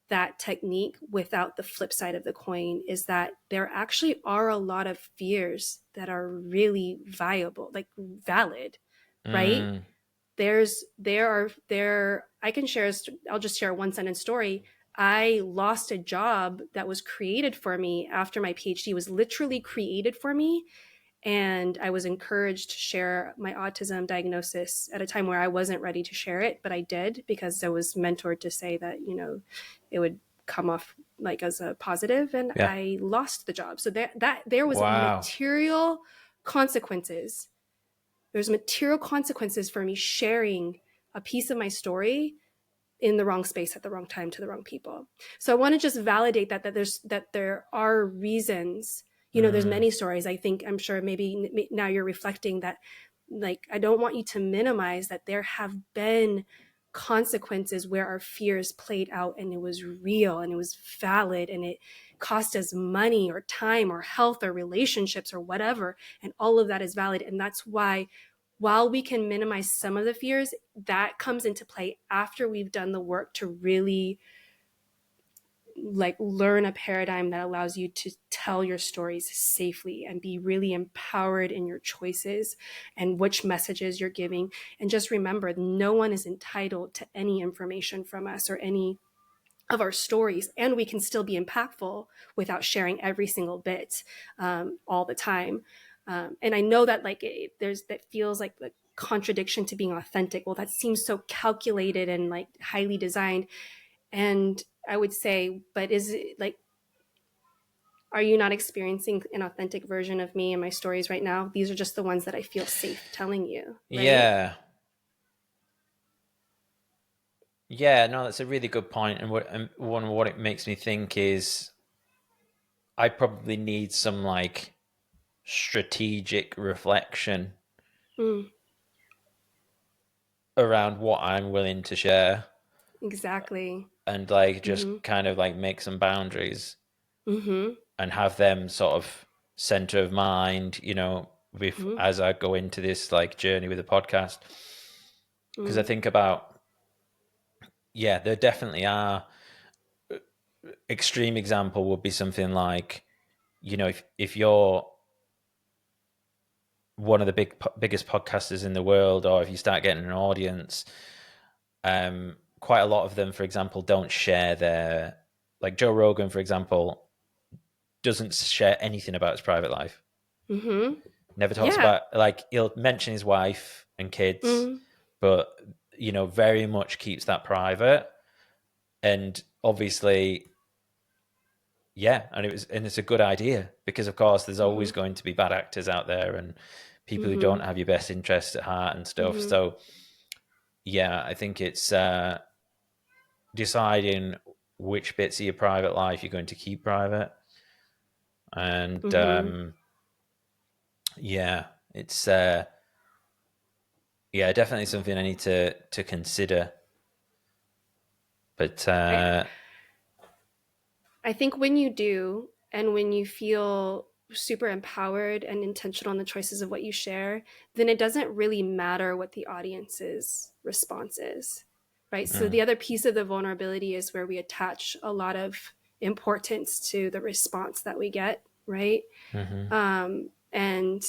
that technique without the flip side of the coin is that there actually are a lot of fears that are really viable, like valid, right? Mm. There I can share, I'll just share a one sentence story. I lost a job that was created for me after my PhD was literally created for me, and I was encouraged to share my autism diagnosis at a time where I wasn't ready to share it, but I did because I was mentored to say that, it would come off like as a positive, and Yeah. I lost the job. So that there was Wow. material consequences. There's material consequences for me sharing a piece of my story in the wrong space at the wrong time to the wrong people. So I want to just validate that there are reasons. There's Mm. many stories. I'm sure maybe now you're reflecting that, like, I don't want you to minimize that there have been consequences where our fears played out and it was real and it was valid and it cost us money or time or health or relationships or whatever, and all of that is valid. And that's why, while we can minimize some of the fears, that comes into play after we've done the work to really, like, learn a paradigm that allows you to tell your stories safely and be really empowered in your choices and which messages you're giving. And just remember, no one is entitled to any information from us or any of our stories, and we can still be impactful without sharing every single bit all the time. And I know that, like, that feels like the contradiction to being authentic. Well, that seems so calculated and like highly designed. And I would say, but is it like, are you not experiencing an authentic version of me and my stories right now? These are just the ones that I feel safe telling you, right? Yeah. Yeah, no, that's a really good point. And what it makes me think is I probably need some like strategic reflection Mm, around what I'm willing to share, exactly. and like Mm-hmm. just kind of like make some boundaries Mm-hmm. and have them sort of center of mind, Mm-hmm. as I go into this like journey with the podcast. Because I Mm-hmm. think about, yeah, there definitely are. Extreme example would be something like, if you're one of the biggest podcasters in the world, or if you start getting an audience, quite a lot of them, for example, don't share their, like Joe Rogan, for example, doesn't share anything about his private life. Mm-hmm. Never talks Yeah. about, like, he'll mention his wife, and kids, Mm-hmm. but very much keeps that private. And obviously, yeah, and it's a good idea, because of course there's always Mm-hmm. going to be bad actors out there and people who Mm-hmm. don't have your best interests at heart and stuff. Mm-hmm. So yeah, I think it's deciding which bits of your private life you're going to keep private. And Mm-hmm. yeah, it's yeah, definitely something I need to consider. But I I think when you do, and when you feel super empowered and intentional in the choices of what you share, then it doesn't really matter what the audience's response is, right? So mm, the other piece of the vulnerability is where we attach a lot of importance to the response that we get, right? hmm And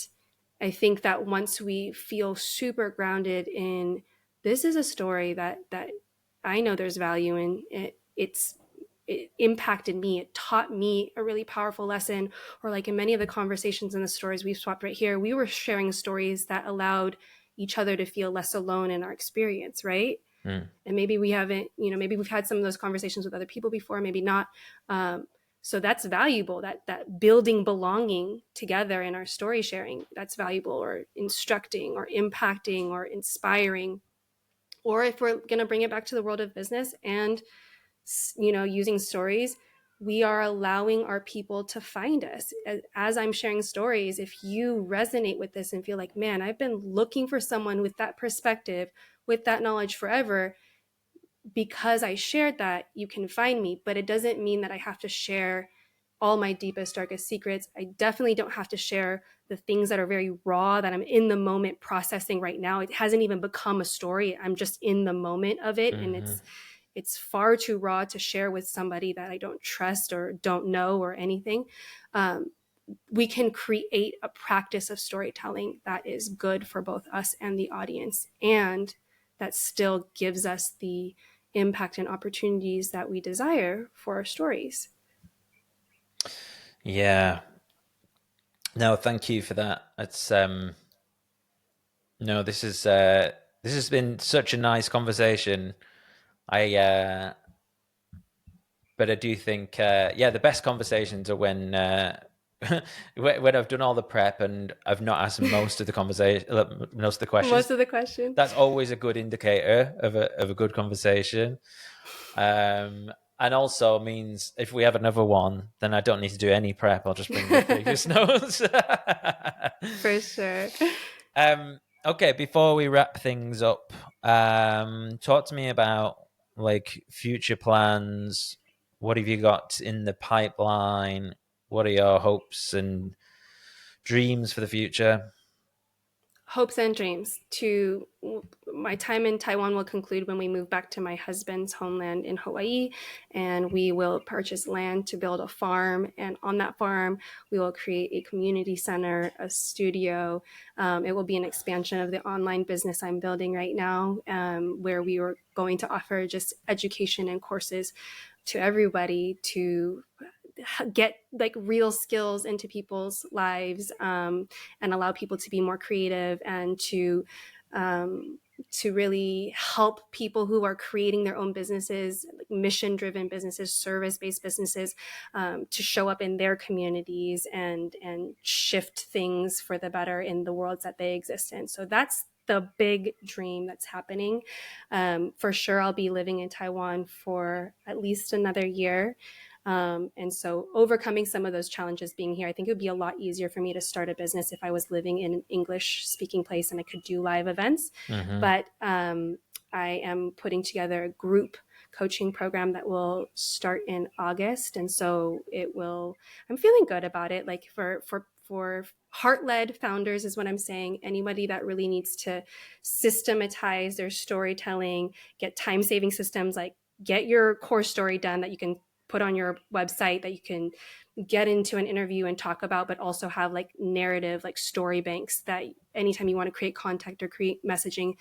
I think that once we feel super grounded in, this is a story that I know there's value in it, it impacted me, it taught me a really powerful lesson. Or like in many of the conversations and the stories we've swapped right here, we were sharing stories that allowed each other to feel less alone in our experience, right? mm. And maybe we haven't, maybe we've had some of those conversations with other people before, maybe not. So that's valuable, that building belonging together in our story sharing, that's valuable, or instructing or impacting or inspiring. Or if we're going to bring it back to the world of business and using stories, we are allowing our people to find us. As I'm sharing stories, if you resonate with this and feel like, man, I've been looking for someone with that perspective, with that knowledge forever, because I shared that, you can find me. But it doesn't mean that I have to share all my deepest, darkest secrets. I definitely don't have to share the things that are very raw, that I'm in the moment processing right now. It hasn't even become a story. I'm just in the moment of it. And Hmm. it's far too raw to share with somebody that I don't trust or don't know or anything. We can create a practice of storytelling that is good for both us and the audience, and that still gives us the impact and opportunities that we desire for our stories. Yeah. No, thank you for that. It's no, this has been such a nice conversation. I But I do think yeah, the best conversations are when when I've done all the prep and I've not asked most of the conversation, most of the questions. Most of the question. That's always a good indicator of a good conversation. And also means if we have another one, then I don't need to do any prep. I'll just bring the previous notes. For sure. Okay, before we wrap things up, talk to me about like future plans. What have you got in the pipeline? What are your hopes and dreams for the future? Hopes and dreams. To my time in Taiwan will conclude when we move back to my husband's homeland in Hawaii, and we will purchase land to build a farm. And on that farm, we will create a community center, a studio. It will be an expansion of the online business I'm building right now, where we are going to offer just education and courses to everybody to get like real skills into people's lives, and allow people to be more creative and to really help people who are creating their own businesses, like mission-driven businesses, service-based businesses, to show up in their communities and shift things for the better in the worlds that they exist in. So that's the big dream that's happening. For sure, I'll be living in Taiwan for at least another year. And so overcoming some of those challenges being here, I think it would be a lot easier for me to start a business if I was living in an English speaking place and I could do live events. Mm-hmm. But I am putting together a group coaching program that will start in August. And so I'm feeling good about it. Like for heart-led founders is what I'm saying. Anybody that really needs to systematize their storytelling, get time-saving systems, like get your core story done that you can put on your website that you can get into an interview and talk about, but also have like narrative, like story banks that anytime you want to create content or create messaging,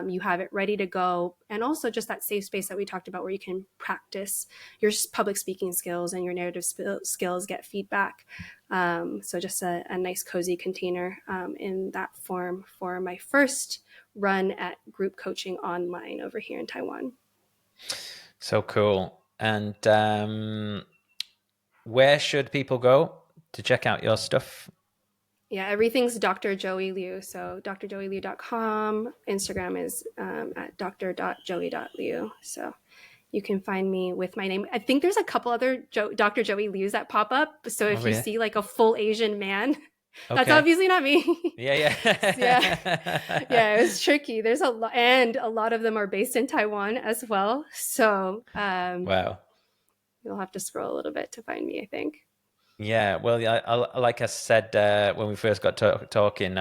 you have it ready to go. And also just that safe space that we talked about where you can practice your public speaking skills and your narrative skills, get feedback. So just a nice cozy container in that form for my first run at group coaching online over here in Taiwan. So cool. And where should people go to check out your stuff? Yeah, everything's Dr. Joey Liu. So drjoeyliu.com. Instagram is at dr.joey.liu. So you can find me with my name. I think there's a couple other Dr. Joey Liu's that pop up. So if you see like a full Asian man, that's obviously not me. Yeah. Yeah, it was tricky. There's a lot, and a lot of them are based in Taiwan as well. So wow. You'll have to scroll a little bit to find me, I think. Yeah, well, I like I said when we first got talking,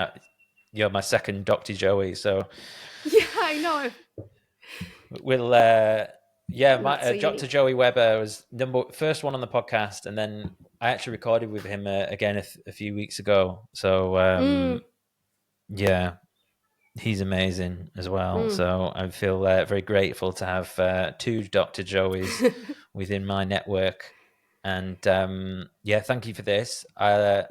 you're my second Dr. Joey, so yeah, I know. We'll my Dr. Joey Weber was first one on the podcast, and then I actually recorded with him again a few weeks ago. So yeah, he's amazing as well. So I feel very grateful to have two Dr. Joeys within my network. And yeah, thank you for this. I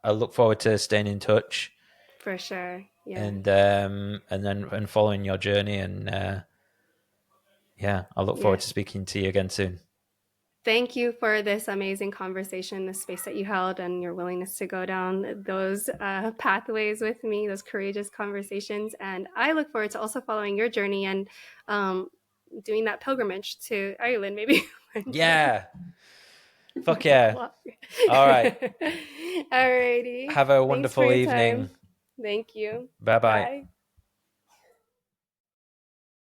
look forward to staying in touch. For sure. Yeah. And then following your journey, and yeah, I look forward to speaking to you again soon. Thank you for this amazing conversation, the space that you held, and your willingness to go down those pathways with me, those courageous conversations. And I look forward to also following your journey and doing that pilgrimage to Ireland, maybe. Yeah. Fuck yeah. All right. Alrighty. Have a wonderful evening. Thank you. Bye-bye. Bye.